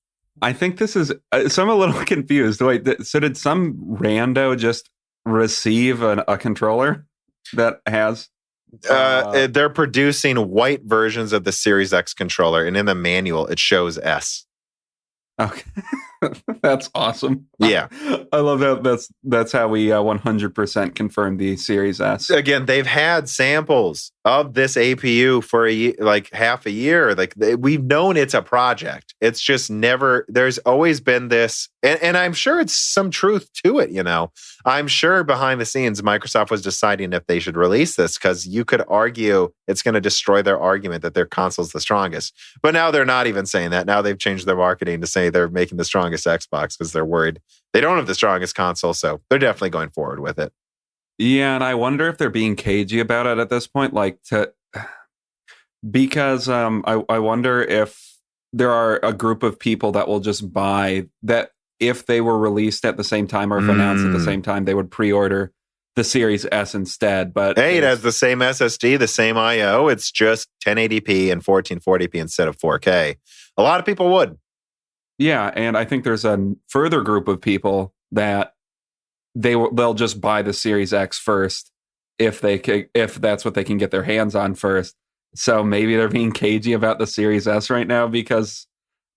I think this is... so I'm a little confused. Wait, so did some rando just receive a controller that has... they're producing white versions of the Series X controller, and in the manual, it shows S. Okay. That's awesome. Yeah. I love that. That's how we 100% confirmed the Series S. Again, they've had samples of this APU for half a year. We've known it's a project. It's just never, there's always been this, and I'm sure it's some truth to it, I'm sure behind the scenes, Microsoft was deciding if they should release this, because you could argue it's going to destroy their argument that their console's the strongest. But now they're not even saying that. Now they've changed their marketing to say they're making the strongest Xbox because they're worried they don't have the strongest console, so they're definitely going forward with it. Yeah, and I wonder if they're being cagey about it at this point, because I wonder if there are a group of people that will just buy that if they were released at the same time or if announced at the same time, they would pre-order the Series S instead. But hey, it has the same SSD, the same I/O. It's just 1080p and 1440p instead of 4K. A lot of people would. Yeah, and I think there's a further group of people that they'll just buy the Series X first if that's what they can get their hands on first. So maybe they're being cagey about the Series S right now because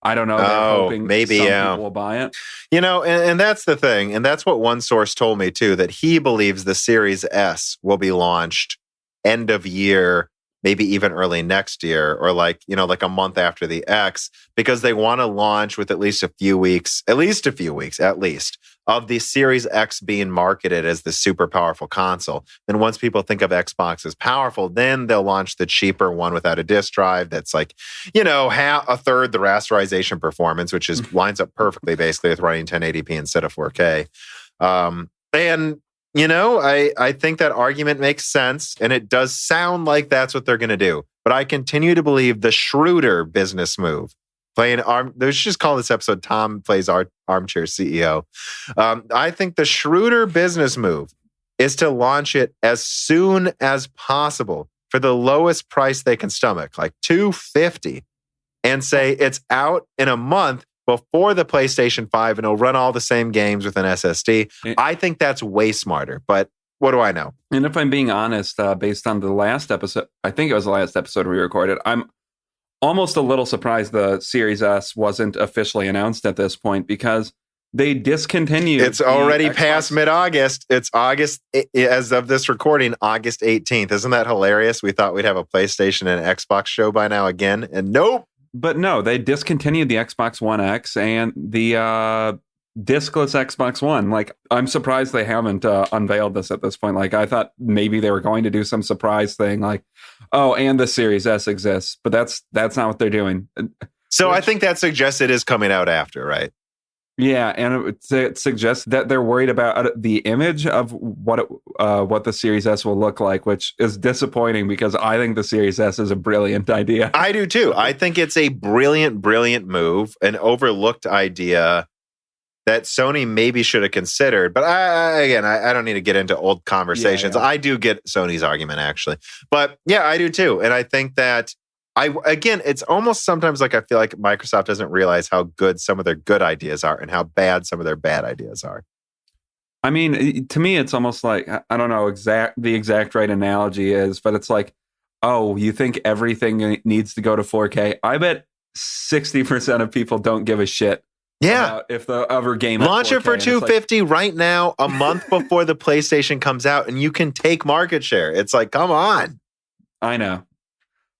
I don't know. They're hoping maybe some people will buy it. And that's the thing, and that's what one source told me too, that he believes the Series S will be launched end of year, maybe even early next year, or like a month after the X, because they want to launch with at least a few weeks of the Series X being marketed as the super powerful console. Then once people think of Xbox as powerful, then they'll launch the cheaper one without a disk drive that's like, a third the rasterization performance, which lines up perfectly basically with running 1080p instead of 4K. I think that argument makes sense, and it does sound like that's what they're going to do. But I continue to believe the shrewder business move, they should just call this episode Tom Plays Armchair CEO. I think the shrewder business move is to launch it as soon as possible for the lowest price they can stomach, like $250, and say it's out in a month before the PlayStation 5, and it'll run all the same games with an SSD. I think that's way smarter, but what do I know? And if I'm being honest, based on the last episode, I think it was the last episode we recorded, I'm almost a little surprised the Series S wasn't officially announced at this point because they discontinued. It's already past mid-August. It's August, as of this recording, August 18th. Isn't that hilarious? We thought we'd have a PlayStation and Xbox show by now again, and nope. But no, they discontinued the Xbox One X and the diskless Xbox One. Like, I'm surprised they haven't unveiled this at this point. Like, I thought maybe they were going to do some surprise thing, like, oh, and the Series S exists, but that's not what they're doing. So I think that suggests it is coming out after, right? Yeah, and it suggests that they're worried about the image of what the Series S will look like, which is disappointing because I think the Series S is a brilliant idea. I do too. I think it's a brilliant, brilliant move, an overlooked idea that Sony maybe should have considered. But I don't need to get into old conversations. Yeah. I do get Sony's argument, actually. But yeah, I do too. And I think that it's almost sometimes like I feel like Microsoft doesn't realize how good some of their good ideas are and how bad some of their bad ideas are. I mean, to me, it's almost like, I don't know the exact right analogy is, but it's like, oh, you think everything needs to go to 4K? I bet 60% of people don't give a shit. Yeah. If the other game launch it for $250 right now, a month before the PlayStation comes out, and you can take market share. It's like, come on. I know.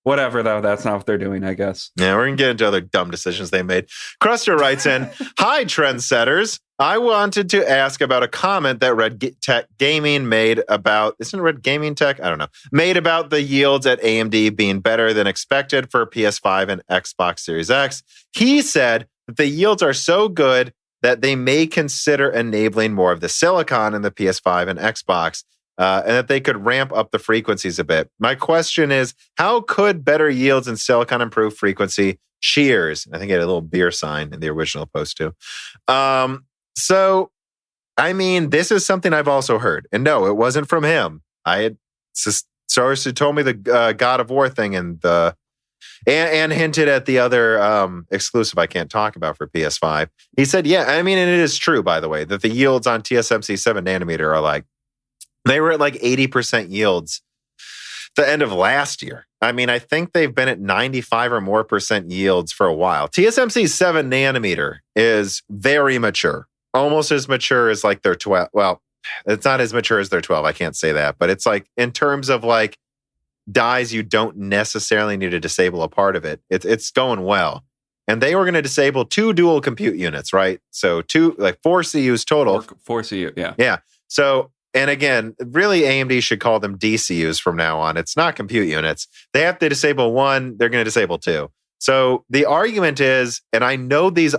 Whatever, though, that's not what they're doing, I guess. Yeah, we're going to get into other dumb decisions they made. Cruster writes in, hi, trendsetters. I wanted to ask about a comment that Red Tech Gaming made about, isn't it Red Gaming Tech? I don't know. Made about the yields at AMD being better than expected for PS5 and Xbox Series X. He said that the yields are so good that they may consider enabling more of the silicon in the PS5 and Xbox. And that they could ramp up the frequencies a bit. My question is, how could better yields in silicon improve frequency? Cheers. I think he had a little beer sign in the original post too. So, I mean, this is something I've also heard. And no, it wasn't from him. I had source who told me the God of War thing and hinted at the other exclusive I can't talk about for PS5. He said, yeah, I mean, and it is true, by the way, that the yields on TSMC 7 nanometer are like, they were at like 80% yields the end of last year. I mean, I think they've been at 95 or more % yields for a while. TSMC 7 nanometer is very mature, almost as mature as like their 12. Well, it's not as mature as their 12. I can't say that, but it's like in terms of like dies, you don't necessarily need to disable a part of it. It's going well. And they were going to disable 2 dual compute units, right? So 4 CUs total. 4 CU, yeah. Yeah. So, and again, really AMD should call them DCUs from now on. It's not compute units. They have to disable 1, they're going to disable 2. So the argument is, and I know these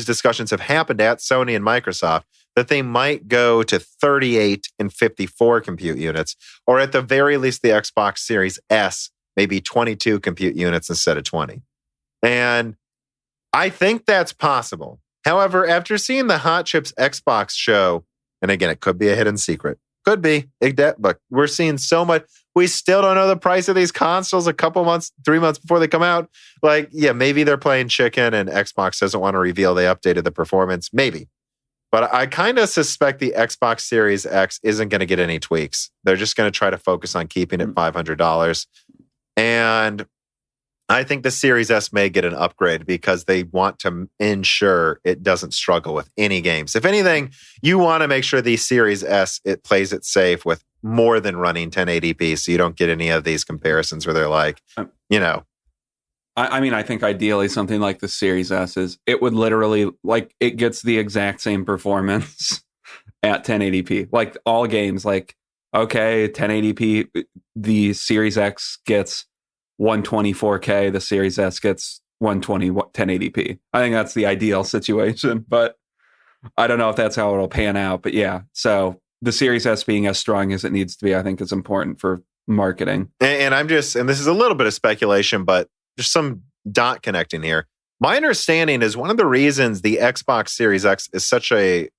discussions have happened at Sony and Microsoft, that they might go to 38 and 54 compute units, or at the very least the Xbox Series S, maybe 22 compute units instead of 20. And I think that's possible. However, after seeing the Hot Chips Xbox show, and again, it could be a hidden secret, Could be. But we're seeing so much. We still don't know the price of these consoles a couple months, 3 months before they come out. Like, yeah, maybe they're playing chicken and Xbox doesn't want to reveal they updated the performance. Maybe. But I kind of suspect the Xbox Series X isn't going to get any tweaks. They're just going to try to focus on keeping it $500. And I think the Series S may get an upgrade because they want to ensure it doesn't struggle with any games. If anything, you want to make sure the Series S, it plays it safe with more than running 1080p, so you don't get any of these comparisons where they're like, I mean, I think ideally something like the Series S it would literally, like, it gets the exact same performance at 1080p. Like, all games, like, okay, 1080p, the Series X gets 124K, the Series S gets 120 1080p. I think that's the ideal situation, but I don't know if that's how it'll pan out. But yeah, so the Series S being as strong as it needs to be, I think is important for marketing. And this is a little bit of speculation, but there's some dot connecting here. My understanding is one of the reasons the Xbox Series X is such a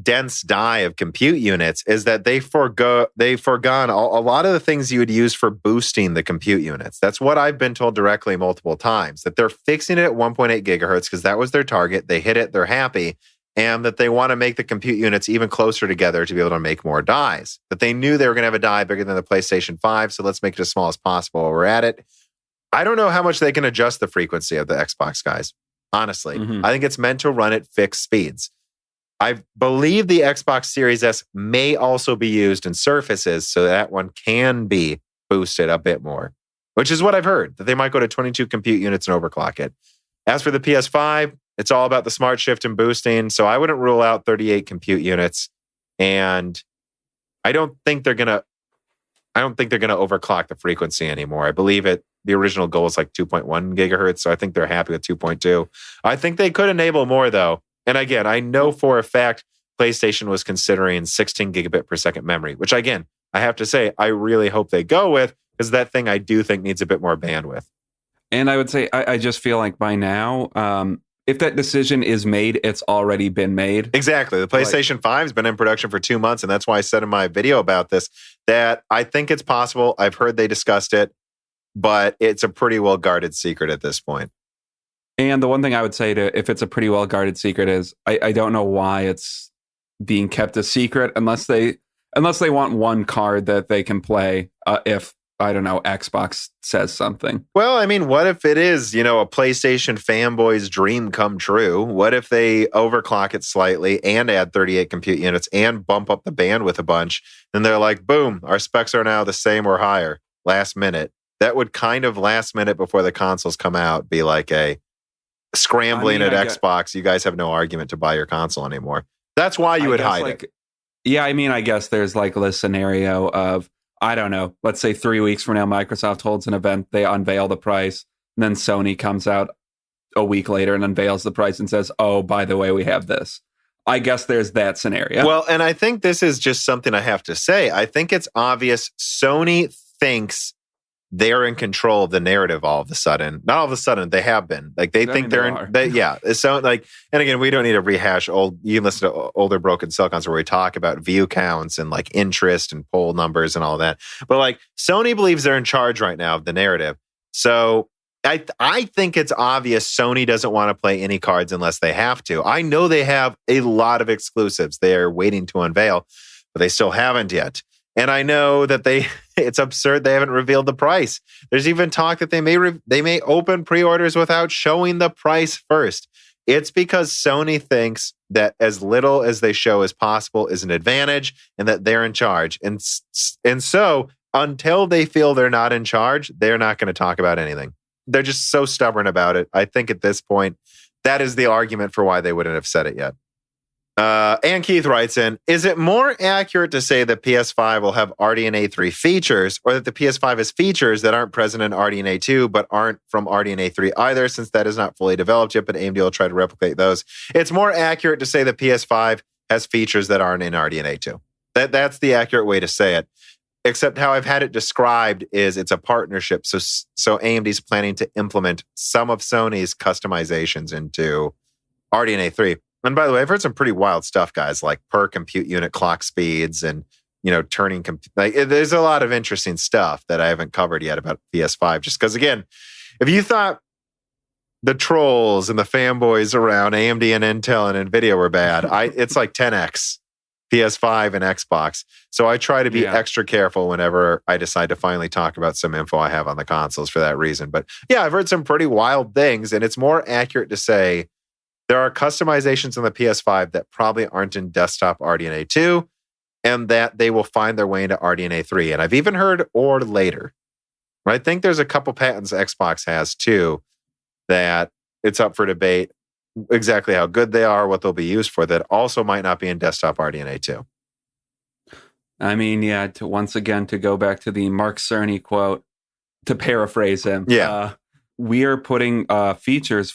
dense die of compute units is that they've forgone a lot of the things you would use for boosting the compute units. That's what I've been told directly multiple times, that they're fixing it at 1.8 gigahertz because that was their target. They hit it, they're happy, and that they want to make the compute units even closer together to be able to make more dies. That they knew they were going to have a die bigger than the PlayStation 5, so let's make it as small as possible while we're at it. I don't know how much they can adjust the frequency of the Xbox guys, honestly. I think it's meant to run at fixed speeds. I believe the Xbox Series S may also be used in Surfaces, so that one can be boosted a bit more, which is what I've heard, that they might go to 22 compute units and overclock it. As for the PS5, it's all about the smart shift and boosting, so I wouldn't rule out 38 compute units, and I don't think they're going to overclock the frequency anymore. I believe the original goal is like 2.1 gigahertz, so I think they're happy with 2.2. I think they could enable more, though. And again, I know for a fact PlayStation was considering 16 gigabit per second memory, which again, I have to say, I really hope they go with, because that thing I do think needs a bit more bandwidth. And I would say, I just feel like by now, if that decision is made, it's already been made. Exactly. The PlayStation 5 has been in production for 2 months, and that's why I said in my video about this that I think it's possible. I've heard they discussed it, but it's a pretty well-guarded secret at this point. And the one thing I would say if it's a pretty well-guarded secret is I don't know why it's being kept a secret unless they want one card that they can play if, I don't know, Xbox says something. Well, I mean, what if it is, a PlayStation fanboy's dream come true? What if they overclock it slightly and add 38 compute units and bump up the bandwidth a bunch? And they're like, boom, our specs are now the same or higher last minute. That would kind of last minute before the consoles come out be like a scrambling at Xbox. You guys have no argument to buy your console anymore. That's why you would hide it. Yeah, I mean, I guess there's like this scenario of, I don't know, let's say 3 weeks from now, Microsoft holds an event, they unveil the price, and then Sony comes out a week later and unveils the price and says, oh, by the way, we have this. I guess there's that scenario. Well, and I think this is just something I have to say. I think it's obvious Sony thinks they're in control of the narrative all of a sudden. Not all of a sudden, they have been. Like, they think they're in... yeah. So, like, and again, we don't need to rehash you can listen to older Broken Silicons where we talk about view counts and, like, interest and poll numbers and all that. But, like, Sony believes they're in charge right now of the narrative. So, I think it's obvious Sony doesn't want to play any cards unless they have to. I know they have a lot of exclusives they're waiting to unveil, but they still haven't yet. And I know that it's absurd they haven't revealed the price. There's even talk that they may open pre-orders without showing the price first. It's because Sony thinks that as little as they show as possible is an advantage and that they're in charge. And so until they feel they're not in charge, they're not going to talk about anything. They're just so stubborn about it. I think at this point, that is the argument for why they wouldn't have said it yet. And Keith writes in, is it more accurate to say that PS5 will have RDNA 3 features, or that the PS5 has features that aren't present in RDNA 2 but aren't from RDNA 3 either, since that is not fully developed yet, but AMD will try to replicate those? It's more accurate to say that PS5 has features that aren't in RDNA 2. That's the accurate way to say it. Except how I've had it described is it's a partnership. So AMD's planning to implement some of Sony's customizations into RDNA 3. And by the way, I've heard some pretty wild stuff, guys, like per compute unit clock speeds and, turning. There's a lot of interesting stuff that I haven't covered yet about PS5. Just because, again, if you thought the trolls and the fanboys around AMD and Intel and Nvidia were bad, it's like 10x PS5 and Xbox. So I try to be extra careful whenever I decide to finally talk about some info I have on the consoles for that reason. But yeah, I've heard some pretty wild things, and it's more accurate to say there are customizations in the PS5 that probably aren't in desktop RDNA 2, and that they will find their way into RDNA 3. And I've even heard or later. I think there's a couple patents Xbox has too that it's up for debate exactly how good they are, what they'll be used for, that also might not be in desktop RDNA 2. I mean, once again, to go back to the Mark Cerny quote, to paraphrase him, we are putting features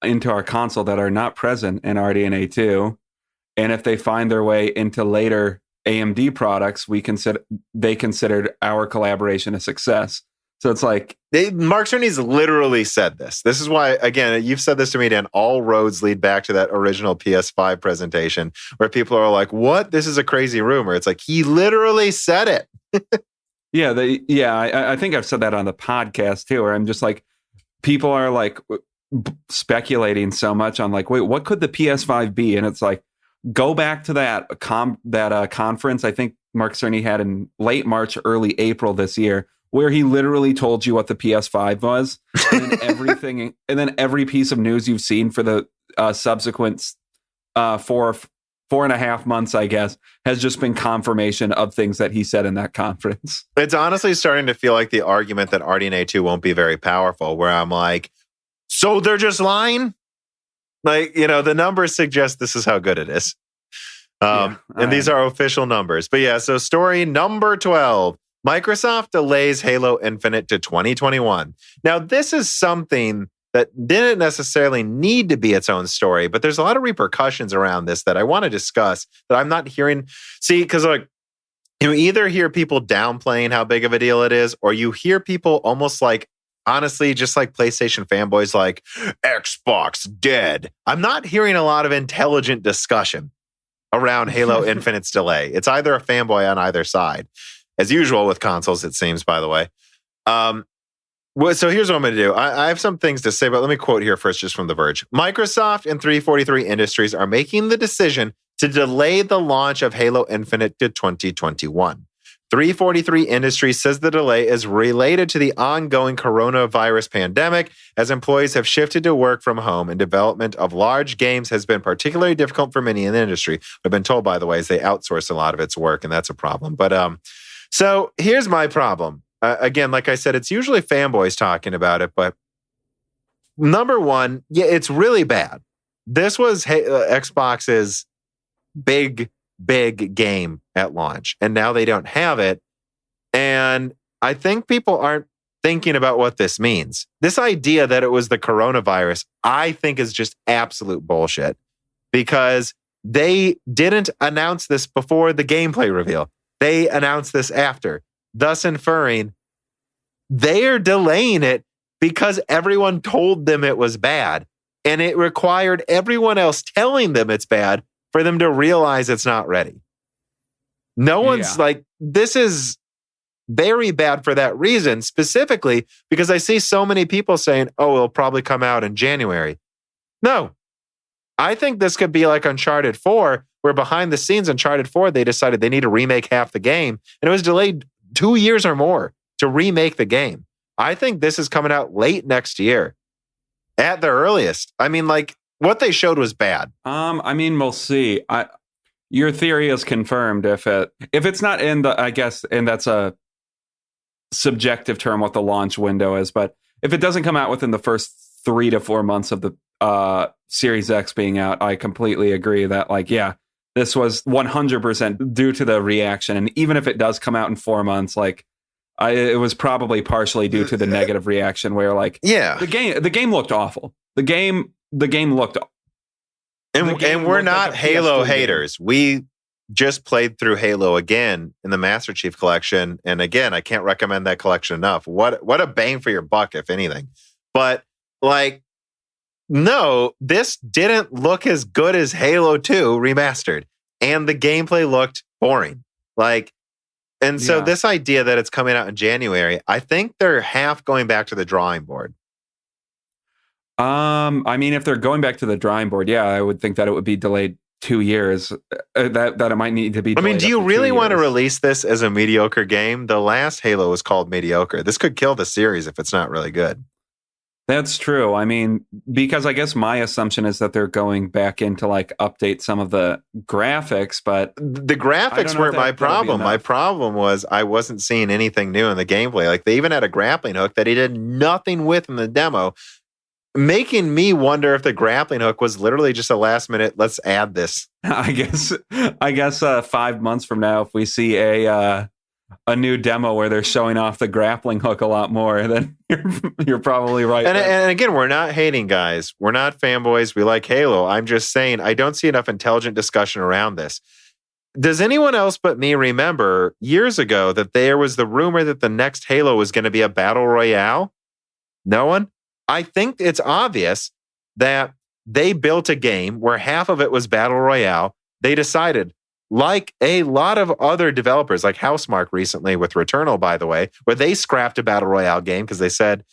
into our console that are not present in RDNA 2. And if they find their way into later AMD products, they considered our collaboration a success. So it's like Mark Cerny's literally said this. This is why, again, you've said this to me, Dan. All roads lead back to that original PS5 presentation where people are like, "What? This is a crazy rumor." It's like he literally said it. I think I've said that on the podcast too. Where I'm just like, people are like speculating so much on like, wait, what could the PS5 be? And it's like, go back to that conference I think Mark Cerny had in late March, early April this year, where he literally told you what the PS5 was, and then everything, and then every piece of news you've seen for the subsequent 4.5 months, I guess, has just been confirmation of things that he said in that conference. It's honestly starting to feel like the argument that RDNA 2 won't be very powerful, where I'm like, so they're just lying? Like, the numbers suggest this is how good it is. And these are official numbers. But yeah, so story number 12. Microsoft delays Halo Infinite to 2021. Now, this is something that didn't necessarily need to be its own story, but there's a lot of repercussions around this that I want to discuss that I'm not hearing. See, because you either hear people downplaying how big of a deal it is, or you hear people almost like, honestly, just like PlayStation fanboys, like, Xbox dead. I'm not hearing a lot of intelligent discussion around Halo Infinite's delay. It's either a fanboy on either side. As usual with consoles, it seems, by the way. So here's what I'm going to do. I have some things to say, but let me quote here first, just from The Verge. Microsoft and 343 Industries are making the decision to delay the launch of Halo Infinite to 2021. 343 Industries says the delay is related to the ongoing coronavirus pandemic, as employees have shifted to work from home, and development of large games has been particularly difficult for many in the industry. I've been told, by the way, is they outsource a lot of its work, and that's a problem. But so here's my problem. Again, like I said, it's usually fanboys talking about it, but number one, it's really bad. This was Xbox's big game at launch, and now they don't have it. And I think people aren't thinking about what this means. This idea that it was the coronavirus, I think, is just absolute bullshit, because they didn't announce this before the gameplay reveal. They announced this after, thus inferring they are delaying it because everyone told them it was bad, and it required everyone else telling them it's bad for them to realize it's not ready. No one's like, this is very bad for that reason, specifically because I see so many people saying, oh, it'll probably come out in January. No, I think this could be like Uncharted 4, where behind the scenes Uncharted 4, they decided they need to remake half the game, and it was delayed 2 years or more to remake the game. I think this is coming out late next year at the earliest. I mean, like, what they showed was bad. I mean, we'll see. Your theory is confirmed if it's not in the, I guess, and that's a subjective term what the launch window is, but if it doesn't come out within the first 3 to 4 months of the Series X being out, I completely agree that, like, this was 100% due to the reaction. And even if it does come out in 4 months, like, it was probably partially due to the negative reaction where, like, the game looked awful. The game looked, and we're not Halo haters. We just played through Halo again in the Master Chief Collection, and again, I can't recommend that collection enough. What a bang for your buck, if anything. But like, no, this didn't look as good as Halo 2 remastered. And the gameplay looked boring. So this idea that it's coming out in January, I think they're half going back to the drawing board. I mean, if they're going back to the drawing board, yeah, I would think that it would be delayed 2 years. That it might need to be. I mean, do you really want to years. release this as a mediocre game? The last Halo was called mediocre. This could kill the series if it's not really good. That's true. I mean, because I guess my assumption is that they're going back in to update some of the graphics, but the graphics weren't my problem. My problem was I wasn't seeing anything new in the gameplay. They even had a grappling hook that he did nothing with in the demo, making me wonder if the grappling hook was literally just a last minute, let's add this. I guess 5 months from now, if we see a new demo where they're showing off the grappling hook a lot more, then you're probably right. And again, we're not hating, guys. We're not fanboys. We like Halo. I'm just saying I don't see enough intelligent discussion around this. Does anyone else but me remember years ago that there was the rumor that the next Halo was going to be a battle royale? No one? I think it's obvious that they built a game where half of it was battle royale. They decided, like a lot of other developers, like Housemarque recently with Returnal, by the way, where they scrapped a battle royale game because they said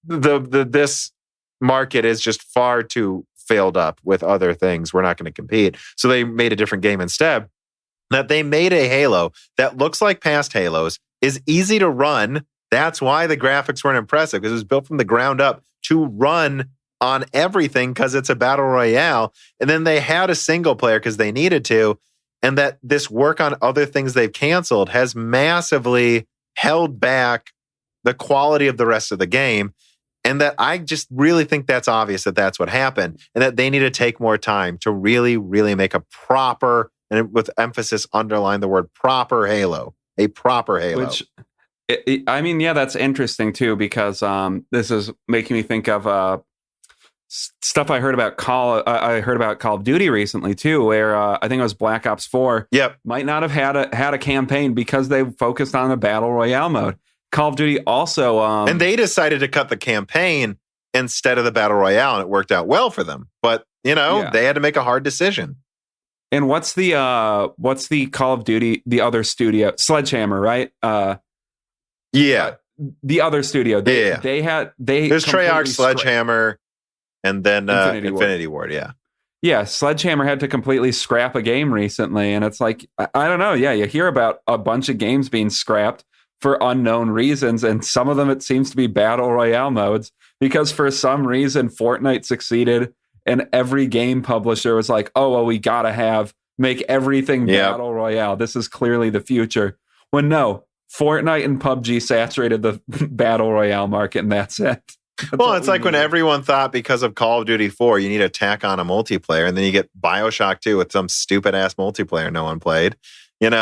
this market is just far too filled up with other things. We're not going to compete. So they made a different game instead. That they made a Halo that looks like past Halos, is easy to run. That's why the graphics weren't impressive, because it was built from the ground up to run on everything because it's a battle royale. And then they had a single player because they needed to. And that this work on other things they've canceled has massively held back the quality of the rest of the game. And that I just really think that's obvious that that's what happened. And that they need to take more time to really, really make a proper, and with emphasis, underline the word proper Halo. A proper Halo. Which, I mean, yeah, that's interesting too, because this is making me think of stuff I heard about Call of Duty recently too, where I think it was Black Ops 4. Yep, might not have had a campaign because they focused on the battle royale mode. Call of Duty also, and they decided to cut the campaign instead of the battle royale, and it worked out well for them. But they had to make a hard decision. And what's the Call of Duty, the other studio, Sledgehammer, right? Yeah, the other studio. There's Treyarch, Sledgehammer. And then Infinity Ward, yeah. Yeah, Sledgehammer had to completely scrap a game recently. And it's like, I don't know. Yeah, you hear about a bunch of games being scrapped for unknown reasons. And some of them, it seems to be battle royale modes. Because for some reason, Fortnite succeeded. And every game publisher was like, oh, well, we got to make everything battle royale. This is clearly the future. When no, Fortnite and PUBG saturated the battle royale market, and that's it. Well, it's like when everyone thought because of Call of Duty 4, you need to tack on a multiplayer, and then you get BioShock 2 with some stupid ass multiplayer no one played, and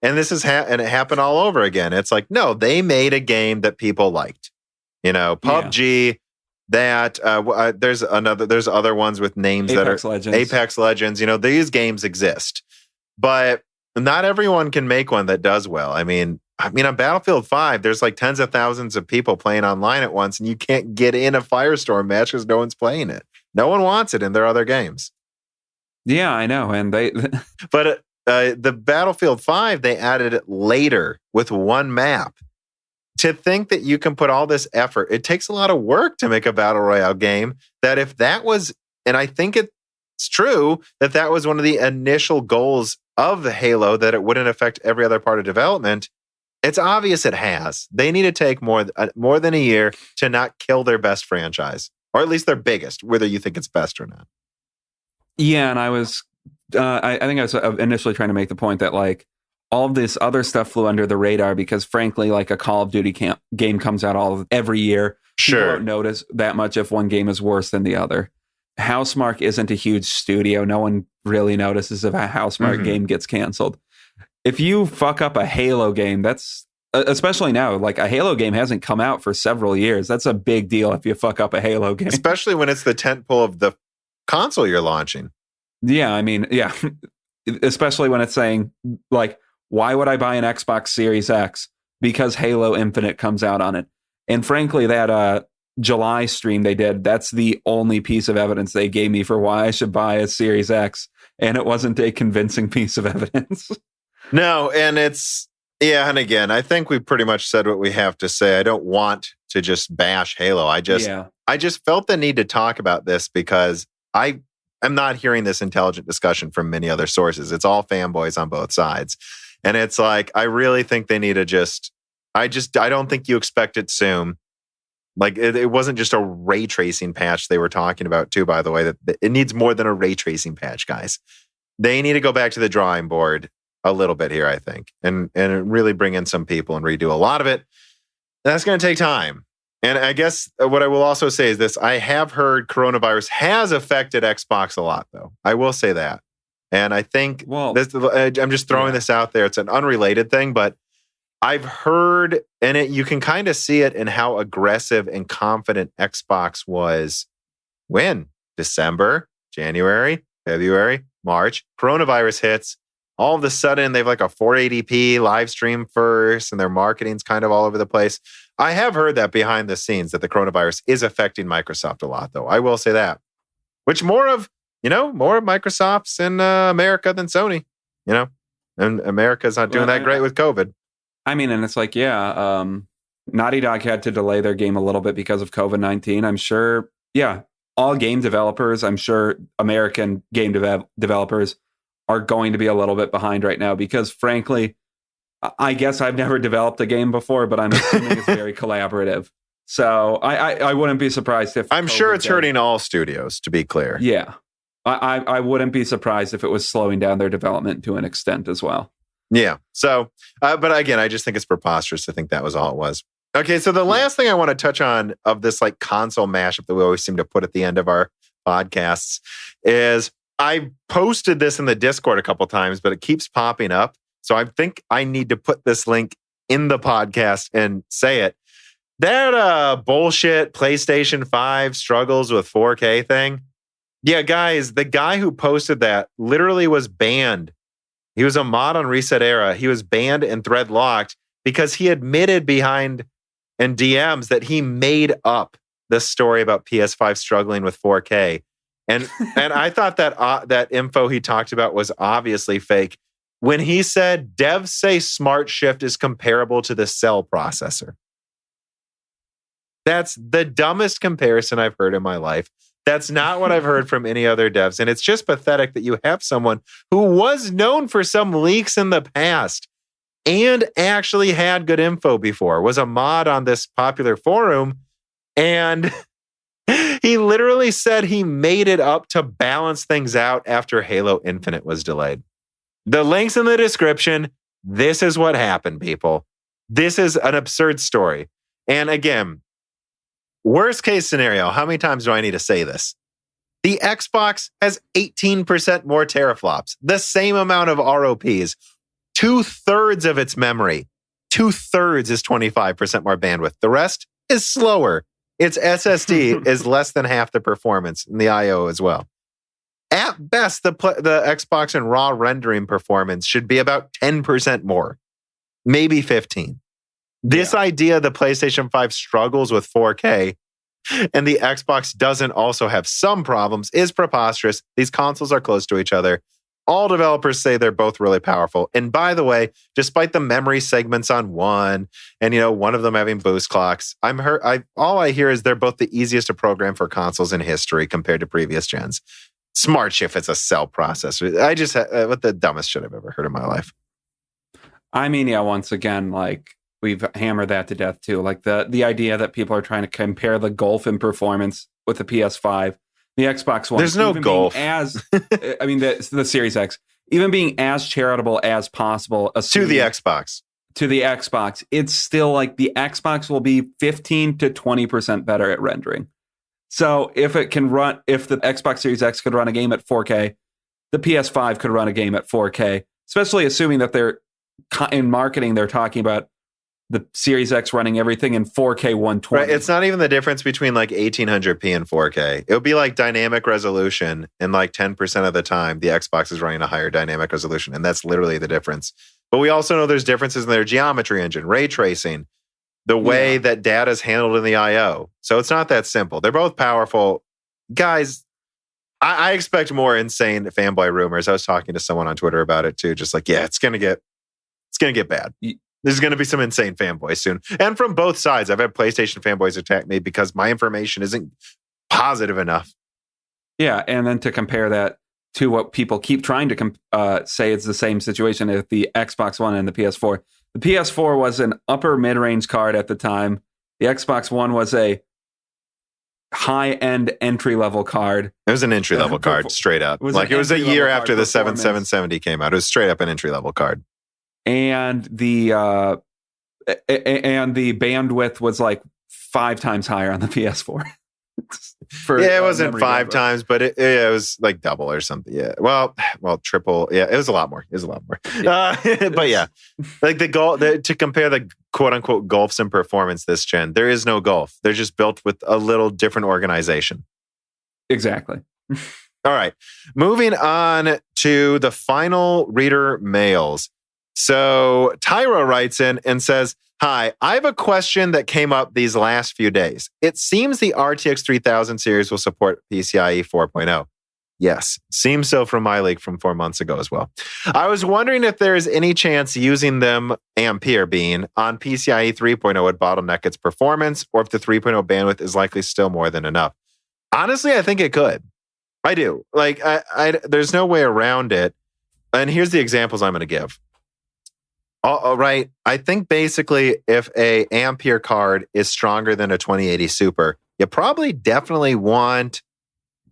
this is and it happened all over again. It's like, no, they made a game that people liked, PUBG. That there's other ones with names Apex that are Legends. Apex Legends. These games exist, but not everyone can make one that does well. I mean, on Battlefield 5, there's like tens of thousands of people playing online at once, and you can't get in a Firestorm match because no one's playing it. No one wants it in their other games. Yeah, I know. And but the Battlefield 5, they added it later with one map. To think that you can put all this effort, it takes a lot of work to make a Battle Royale game, that if that was, and I think it's true, that was one of the initial goals of the Halo, that it wouldn't affect every other part of development. It's obvious it has. They need to take more than a year to not kill their best franchise, or at least their biggest, whether you think it's best or not. Yeah, and I was, I think I was initially trying to make the point that all of this other stuff flew under the radar because, frankly, a Call of Duty game comes out every year. Sure, people don't notice that much if one game is worse than the other. Housemarque isn't a huge studio. No one really notices if a Housemarque game gets canceled. If you fuck up a Halo game, that's, especially now, a Halo game hasn't come out for several years. That's a big deal if you fuck up a Halo game. Especially when it's the tentpole of the console you're launching. Yeah, I mean, yeah. Especially when it's saying, why would I buy an Xbox Series X? Because Halo Infinite comes out on it. And frankly, that July stream they did, that's the only piece of evidence they gave me for why I should buy a Series X. And it wasn't a convincing piece of evidence. No, and and again, I think we pretty much said what we have to say. I don't want to just bash Halo. I just felt the need to talk about this because I am not hearing this intelligent discussion from many other sources. It's all fanboys on both sides. And it's like, I really think they need to I don't think you expect it soon. Like, it wasn't just a ray tracing patch they were talking about too, by the way, that it needs more than a ray tracing patch, guys. They need to go back to the drawing board a little bit here, I think, and really bring in some people and redo a lot of it. That's going to take time. And I guess what I will also say is this. I have heard coronavirus has affected Xbox a lot, though. I will say that. And I think I'm just throwing this out there. It's an unrelated thing, but I've heard, and you can kind of see it in how aggressive and confident Xbox was when December, January, February, March, coronavirus hits. All of a sudden, they've like a 480p live stream first, and their marketing's kind of all over the place. I have heard that behind the scenes that the coronavirus is affecting Microsoft a lot, though. I will say that. Which more of Microsoft's in America than Sony, and America's not doing that great with COVID. I mean, and it's like, Naughty Dog had to delay their game a little bit because of COVID-19. I'm sure, all game developers, I'm sure American game developers are going to be a little bit behind right now because, frankly, I guess I've never developed a game before, but I'm assuming it's very collaborative. So I wouldn't be surprised if... I'm sure it's hurting all studios, to be clear. Yeah. I wouldn't be surprised if it was slowing down their development to an extent as well. Yeah. So, but again, I just think it's preposterous to think that was all it was. Okay. So the last thing I want to touch on of this like console mashup that we always seem to put at the end of our podcasts is I posted this in the Discord a couple times, but it keeps popping up. So I think I need to put this link in the podcast and say it. That bullshit PlayStation 5 struggles with 4K thing. Yeah, guys, the guy who posted that literally was banned. He was a mod on Reset Era. He was banned and thread locked because he admitted behind in DMs that he made up the story about PS5 struggling with 4K. And I thought that info he talked about was obviously fake. When he said devs say Smart Shift is comparable to the cell processor. That's the dumbest comparison I've heard in my life. That's not what I've heard from any other devs. And it's just pathetic that you have someone who was known for some leaks in the past and actually had good info before, was a mod on this popular forum, and he literally said he made it up to balance things out after Halo Infinite was delayed. The link's in the description. This is what happened, people. This is an absurd story. And again, worst case scenario, how many times do I need to say this? The Xbox has 18% more teraflops, the same amount of ROPs, 2/3 of its memory. 2/3 is 25% more bandwidth. The rest is slower. Its SSD is less than half the performance, and the I/O as well. At best, the Xbox and raw rendering performance should be about 10% more, maybe 15%. This idea the PlayStation 5 struggles with 4K and the Xbox doesn't also have some problems is preposterous. These consoles are close to each other. All developers say they're both really powerful. And by the way, despite the memory segments on one and, one of them having boost clocks, all I hear is they're both the easiest to program for consoles in history compared to previous gens. Smart Shift is a cell processor. What the dumbest shit I've ever heard in my life. I mean, once again, we've hammered that to death too. Like the idea that people are trying to compare the golf in performance with the PS5, the Xbox One. There's no golf. The Series X, even being as charitable as possible to the Xbox. To the Xbox, it's still like the Xbox will be 15 to 20% better at rendering. So if the Xbox Series X could run a game at 4K, the PS5 could run a game at 4K, especially assuming that they're in marketing, they're talking about the Series X running everything in 4K 120. Right. It's not even the difference between 1800p and 4K. It would be like dynamic resolution, and 10% of the time, the Xbox is running a higher dynamic resolution, and that's literally the difference. But we also know there's differences in their geometry engine, ray tracing. the way that data is handled in the I/O. So it's not that simple. They're both powerful. Guys, I expect more insane fanboy rumors. I was talking to someone on Twitter about it too. Just like, yeah, it's gonna get bad. There's going to be some insane fanboys soon. And from both sides. I've had PlayStation fanboys attack me because my information isn't positive enough. Yeah, and then to compare that to what people keep trying to say it's the same situation with the Xbox One and the PS4. The PS4 was an upper mid-range card at the time. The Xbox One was a high-end entry-level card. It was an entry-level card, straight up. It was a year after the 7770 came out. It was straight up an entry-level card. And the bandwidth was like 5 times higher on the PS4. It wasn't 5 times, but it was like double or something. Yeah, well, triple. Yeah, it was a lot more. Yeah. But yeah, like to compare the quote unquote gulfs in performance this gen, there is no gulf. They're just built with a little different organization. Exactly. All right, moving on to the final reader mails. So Tyro writes in and says, "Hi, I have a question that came up these last few days. It seems the RTX 3000 series will support PCIe 4.0. Yes, seems so from my leak from 4 months ago as well. I was wondering if there is any chance using them, Ampere being, on PCIe 3.0 would bottleneck its performance, or if the 3.0 bandwidth is likely still more than enough. Honestly, I think it could. I do. Like, there's no way around it. And here's the examples I'm going to give. All right. I think basically if a Ampere card is stronger than a 2080 Super, you probably definitely want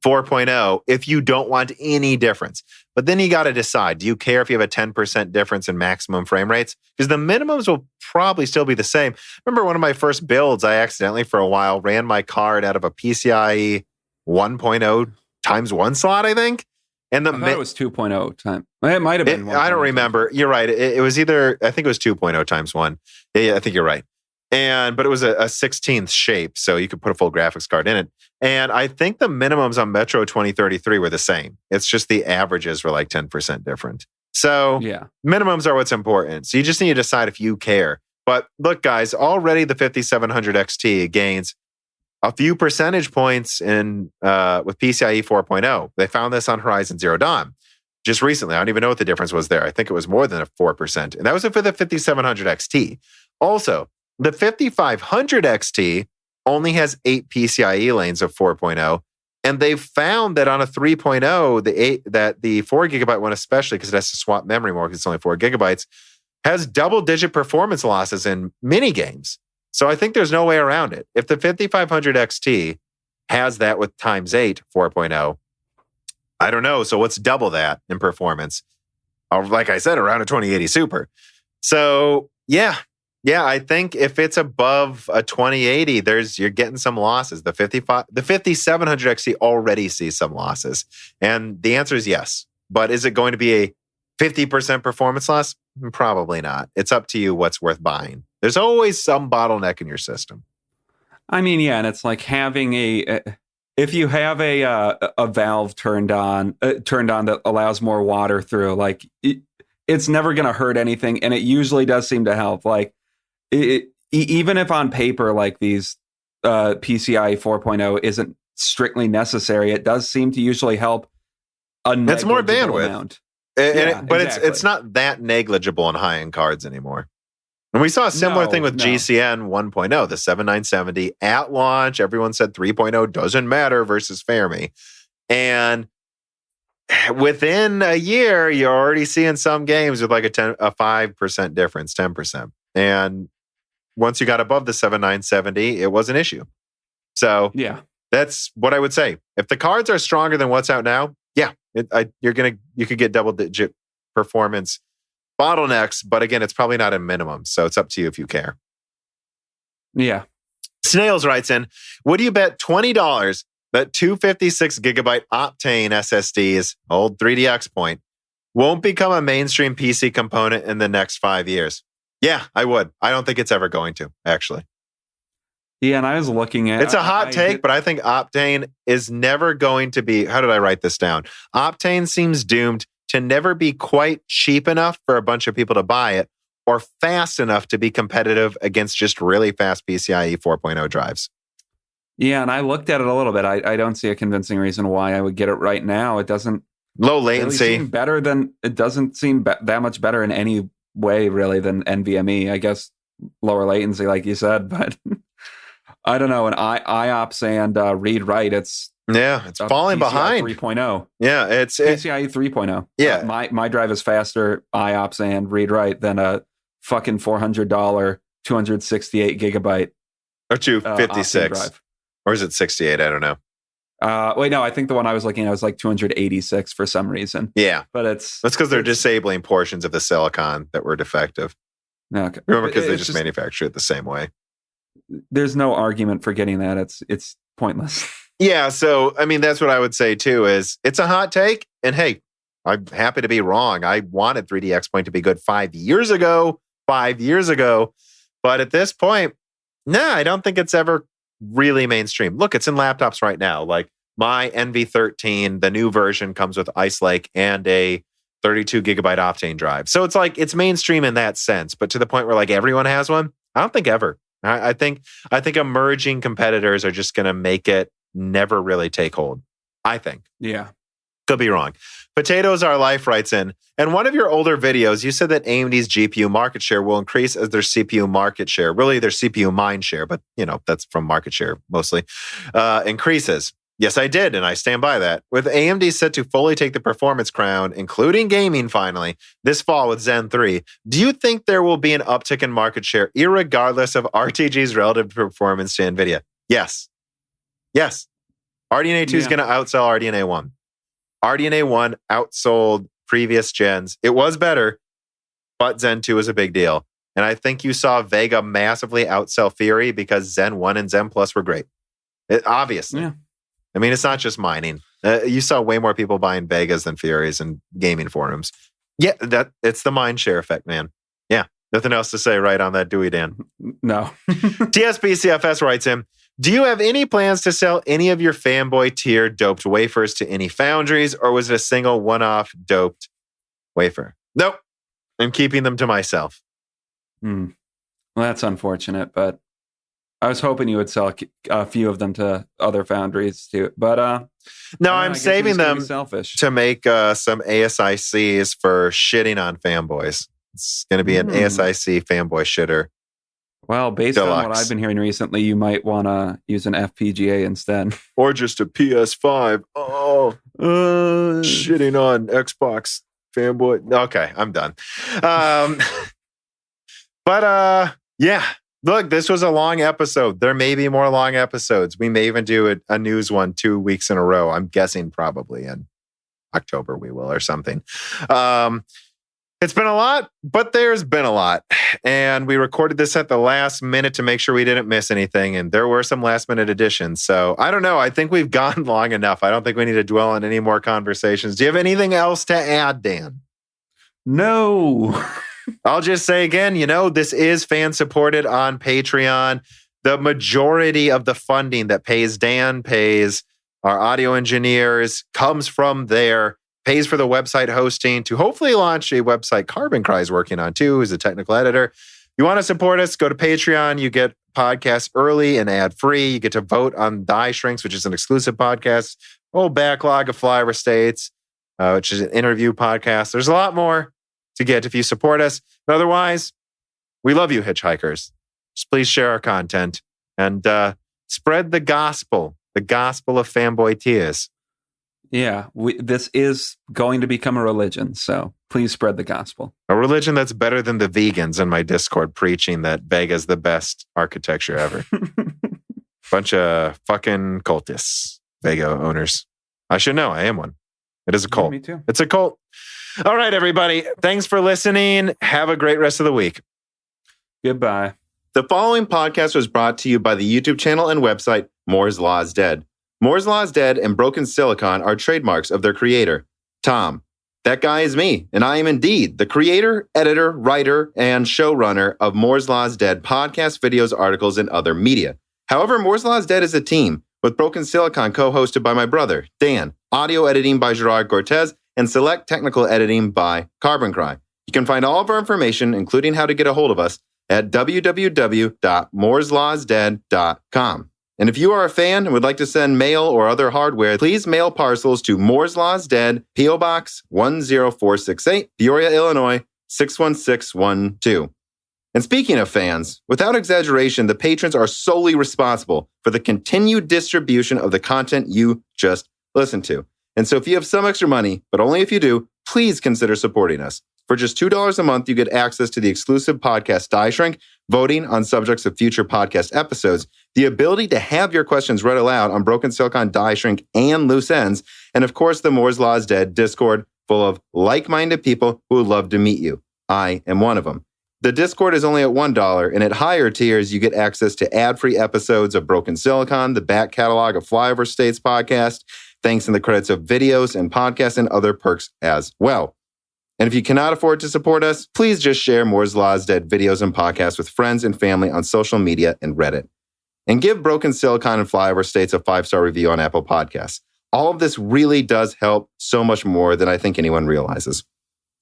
4.0 if you don't want any difference. But then you got to decide, do you care if you have a 10% difference in maximum frame rates? Because the minimums will probably still be the same. Remember one of my first builds, I accidentally for a while ran my card out of a PCIe 1.0 times 1 slot, I think. And I thought it was 2.0 time. It might have been. I don't remember. You're right. It was either, I think it was 2.0 times 1. Yeah, I think you're right. But it was a 16th shape, so you could put a full graphics card in it. And I think the minimums on Metro 2033 were the same. It's just the averages were like 10% different. So minimums are what's important. So you just need to decide if you care. But look, guys, already the 5700 XT gains a few percentage points in with PCIe 4.0. They found this on Horizon Zero Dawn just recently. I don't even know what the difference was there. I think it was more than a 4%. And that was for the 5700 XT. Also, the 5500 XT only has 8 PCIe lanes of 4.0. And they found that on a 3.0, that the 4 gigabyte one, especially because it has to swap memory more because it's only 4 gigabytes, has double-digit performance losses in mini games. So I think there's no way around it. If the 5500 XT has that with times 8 4.0, I don't know. So what's double that in performance? Like I said, around a 2080 Super. So yeah, I think if it's above a 2080, you're getting some losses. The 5700 XT already sees some losses. And the answer is yes. But is it going to be a 50% performance loss? Probably not. It's up to you what's worth buying. There's always some bottleneck in your system. I mean, yeah, and it's like having if you have a valve turned on that allows more water through, like it's never going to hurt anything, and it usually does seem to help. Like even if on paper, like these PCIe 4.0 isn't strictly necessary, it does seem to usually help. It's more bandwidth. Amount. But exactly. It's not that negligible on high-end cards anymore. And we saw a similar thing with GCN 1.0, the 7970 at launch. Everyone said 3.0 doesn't matter versus Fermi. And within a year, you're already seeing some games with like a 5% difference, 10%. And once you got above the 7970, it was an issue. So that's what I would say. If the cards are stronger than what's out now, you could get double-digit performance bottlenecks, but again, it's probably not a minimum, so it's up to you if you care. Yeah. Snails writes in, would you bet $20 that 256 gigabyte Optane SSDs, old 3DX point, won't become a mainstream PC component in the next 5 years? Yeah, I would. I don't think it's ever going to, actually. Yeah, and I was looking at... It's a hot take, but I think Optane is never going to be... How did I write this down? Optane seems doomed to never be quite cheap enough for a bunch of people to buy it, or fast enough to be competitive against just really fast PCIe 4.0 drives. Yeah, and I looked at it a little bit. I don't see a convincing reason why I would get it right now. It doesn't low latency really seem better than it doesn't seem that much better in any way really than NVMe. I guess lower latency, like you said, but I don't know. In IOPS and read write, it's falling PCIe behind 3.0. Yeah, it's PCIe 3.0. Yeah, my drive is faster IOPS and read write than a fucking $400 268 gigabyte or 256. drive. Or is it 68? I don't know. Wait, no, I think the one I was looking at was like 286 for some reason. Yeah. But that's because they're disabling portions of the silicon that were defective. Okay. Remember, because they just manufacture it the same way. There's no argument for getting that. It's pointless. Yeah. So, I mean, that's what I would say too, is it's a hot take. And hey, I'm happy to be wrong. I wanted 3D X-Point to be good 5 years ago. But at this point, I don't think it's ever really mainstream. Look, it's in laptops right now. Like my NV13, the new version comes with Ice Lake and a 32 gigabyte Optane drive. So it's like it's mainstream in that sense, but to the point where like everyone has one, I don't think ever. I think emerging competitors are just going to make it never really take hold. I think. Yeah. Could be wrong. Potatoes Are Life writes in one of your older videos, you said that AMD's GPU market share will increase as their CPU market share, really their CPU mind share, but that's from market share mostly, increases. Yes, I did, and I stand by that. With AMD set to fully take the performance crown, including gaming finally, this fall with Zen 3, do you think there will be an uptick in market share irregardless of RTG's relative performance to NVIDIA? Yes. RDNA 2 is going to outsell RDNA 1. RDNA 1 outsold previous gens. It was better, but Zen 2 is a big deal. And I think you saw Vega massively outsell Fury because Zen 1 and Zen Plus were great. Obviously. Yeah. I mean, it's not just mining. You saw way more people buying Vegas than Furies in gaming forums. Yeah, it's the mind share effect, man. Yeah, nothing else to say right on that, do we, Dan? No. TSBCFS writes in, do you have any plans to sell any of your fanboy tier doped wafers to any foundries, or was it a single one-off doped wafer? Nope. I'm keeping them to myself. Well, that's unfortunate, but I was hoping you would sell a few of them to other foundries too. But no, I'm saving them to make some ASICs for shitting on fanboys. It's going to be an ASIC fanboy shitter. Well, based Deluxe. on what I've been hearing recently, you might want to use an FPGA instead. Or just a PS5. Oh, shitting on Xbox fanboy. Okay, I'm done. But yeah. Look, this was a long episode. There may be more long episodes. We may even do a news one 2 weeks in a row. I'm guessing probably in October we will or something. It's been a lot, but there's been a lot. And we recorded this at the last minute to make sure we didn't miss anything. And there were some last minute additions. So I don't know. I think we've gone long enough. I don't think we need to dwell on any more conversations. Do you have anything else to add, Dan? No. I'll just say again, this is fan supported on Patreon. The majority of the funding that pays Dan, pays our audio engineers, comes from there, pays for the website hosting to hopefully launch a website Carbon Cry is working on too, who's a technical editor. You want to support us, go to Patreon. You get podcasts early and ad free. You get to vote on Die Shrinks, which is an exclusive podcast. Whole backlog of Flyover States, which is an interview podcast. There's a lot more to get if you support us. But otherwise, we love you, hitchhikers. Just please share our content and spread the gospel of fanboy tears. Yeah, this is going to become a religion, so please spread the gospel. A religion that's better than the vegans in my Discord preaching that Vega's the best architecture ever. Bunch of fucking cultists, Vega owners. I should know, I am one. It is a cult. Yeah, me too. It's a cult. All right, everybody. Thanks for listening. Have a great rest of the week. Goodbye. The following podcast was brought to you by the YouTube channel and website Moore's Law is Dead. Moore's Law is Dead and Broken Silicon are trademarks of their creator, Tom. That guy is me, and I am indeed the creator, editor, writer, and showrunner of Moore's Law is Dead podcasts, videos, articles, and other media. However, Moore's Law is Dead is a team, with Broken Silicon co-hosted by my brother, Dan, audio editing by Gerard Cortez, and select technical editing by Carbon Cry. You can find all of our information, including how to get a hold of us, at www.mooreslawsdead.com. And if you are a fan and would like to send mail or other hardware, please mail parcels to Moore's Law's Dead, P.O. Box 10468, Peoria, Illinois 61612. And speaking of fans, without exaggeration, the patrons are solely responsible for the continued distribution of the content you just listened to. And so if you have some extra money, but only if you do, please consider supporting us. For just $2 a month, you get access to the exclusive podcast Die Shrink, voting on subjects of future podcast episodes, the ability to have your questions read aloud on Broken Silicon Die Shrink and Loose Ends, and of course, the Moore's Law is Dead Discord full of like-minded people who would love to meet you. I am one of them. The Discord is only at $1, and at higher tiers, you get access to ad-free episodes of Broken Silicon, the back catalog of Flyover States podcast, thanks in the credits of videos and podcasts, and other perks as well. And if you cannot afford to support us, please just share Moore's Law's Dead videos and podcasts with friends and family on social media and Reddit. And give Broken Silicon and Flyover States a 5-star review on Apple Podcasts. All of this really does help so much more than I think anyone realizes.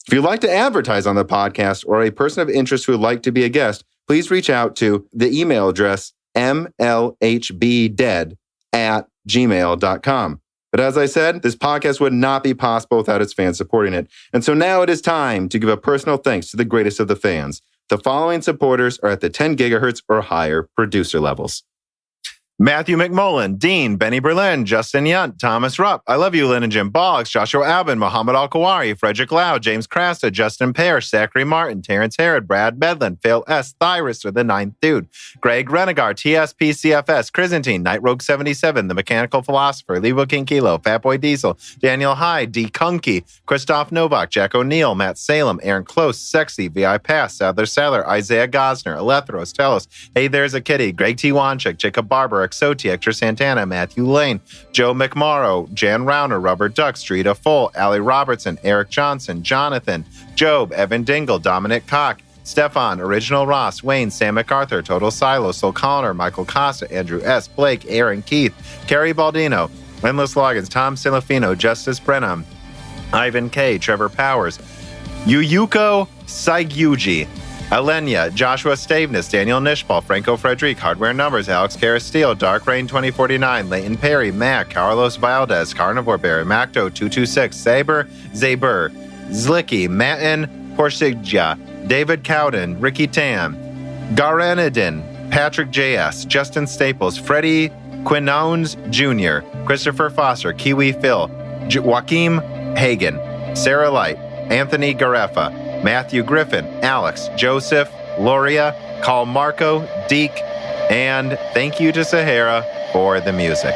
If you'd like to advertise on the podcast or a person of interest who would like to be a guest, please reach out to the email address mlhbdead@gmail.com. But as I said, this podcast would not be possible without its fans supporting it. And so now it is time to give a personal thanks to the greatest of the fans. The following supporters are at the 10 gigahertz or higher producer levels. Matthew McMullen, Dean, Benny Berlin, Justin Yunt, Thomas Rupp, I Love You, Lynn and Jim Boggs, Joshua Albin, Mohammed Al-Kawari, Frederick Lau, James Crasta, Justin Parrish, Zachary Martin, Terrence Herod, Brad Bedlin, Phil S., Thyrus, or the Ninth Dude, Greg Renegar, TSPCFS, Chrysantine, Night Rogue 77, The Mechanical Philosopher, Levo King Kilo, Fatboy Diesel, Daniel Hyde, D. Kunke, Christoph Novak, Jack O'Neill, Matt Salem, Aaron Close, Sexy, VI Pass, Sadler, Isaiah Gosner, Alethros, Telos, Hey There's a Kitty, Greg T. Wanchik, Jacob Barber, Exoti, Hector Santana, Matthew Lane, Joe McMorrow, Jan Rauner, Rubber Duck, Streeta Full, Allie Robertson, Eric Johnson, Jonathan, Job, Evan Dingle, Dominic Koch, Stefan, Original Ross, Wayne, Sam MacArthur, Total Silo, Sol Connor, Michael Costa, Andrew S., Blake, Aaron Keith, Kerry Baldino, Endless Logins, Tom Silafino, Justice Brenham, Ivan K., Trevor Powers, Yuyuko Saiguji, Alenia, Joshua Staveness, Daniel Nishbal, Franco Frederic, Hardware Numbers, Alex Carasteel, Dark Rain 2049, Leighton Perry, Mac, Carlos Valdez, Carnivore Bear, Macdo 226, Saber, Zaber, Zlicky, Matin, Porsigja, David Cowden, Ricky Tam, Garenadin, Patrick J.S., Justin Staples, Freddie Quinones Jr., Christopher Foster, Kiwi Phil, Joaquim Hagen, Sarah Light, Anthony Garefa, Matthew Griffin, Alex, Joseph, Loria, Carl Marco, Deke, and thank you to Sahara for the music.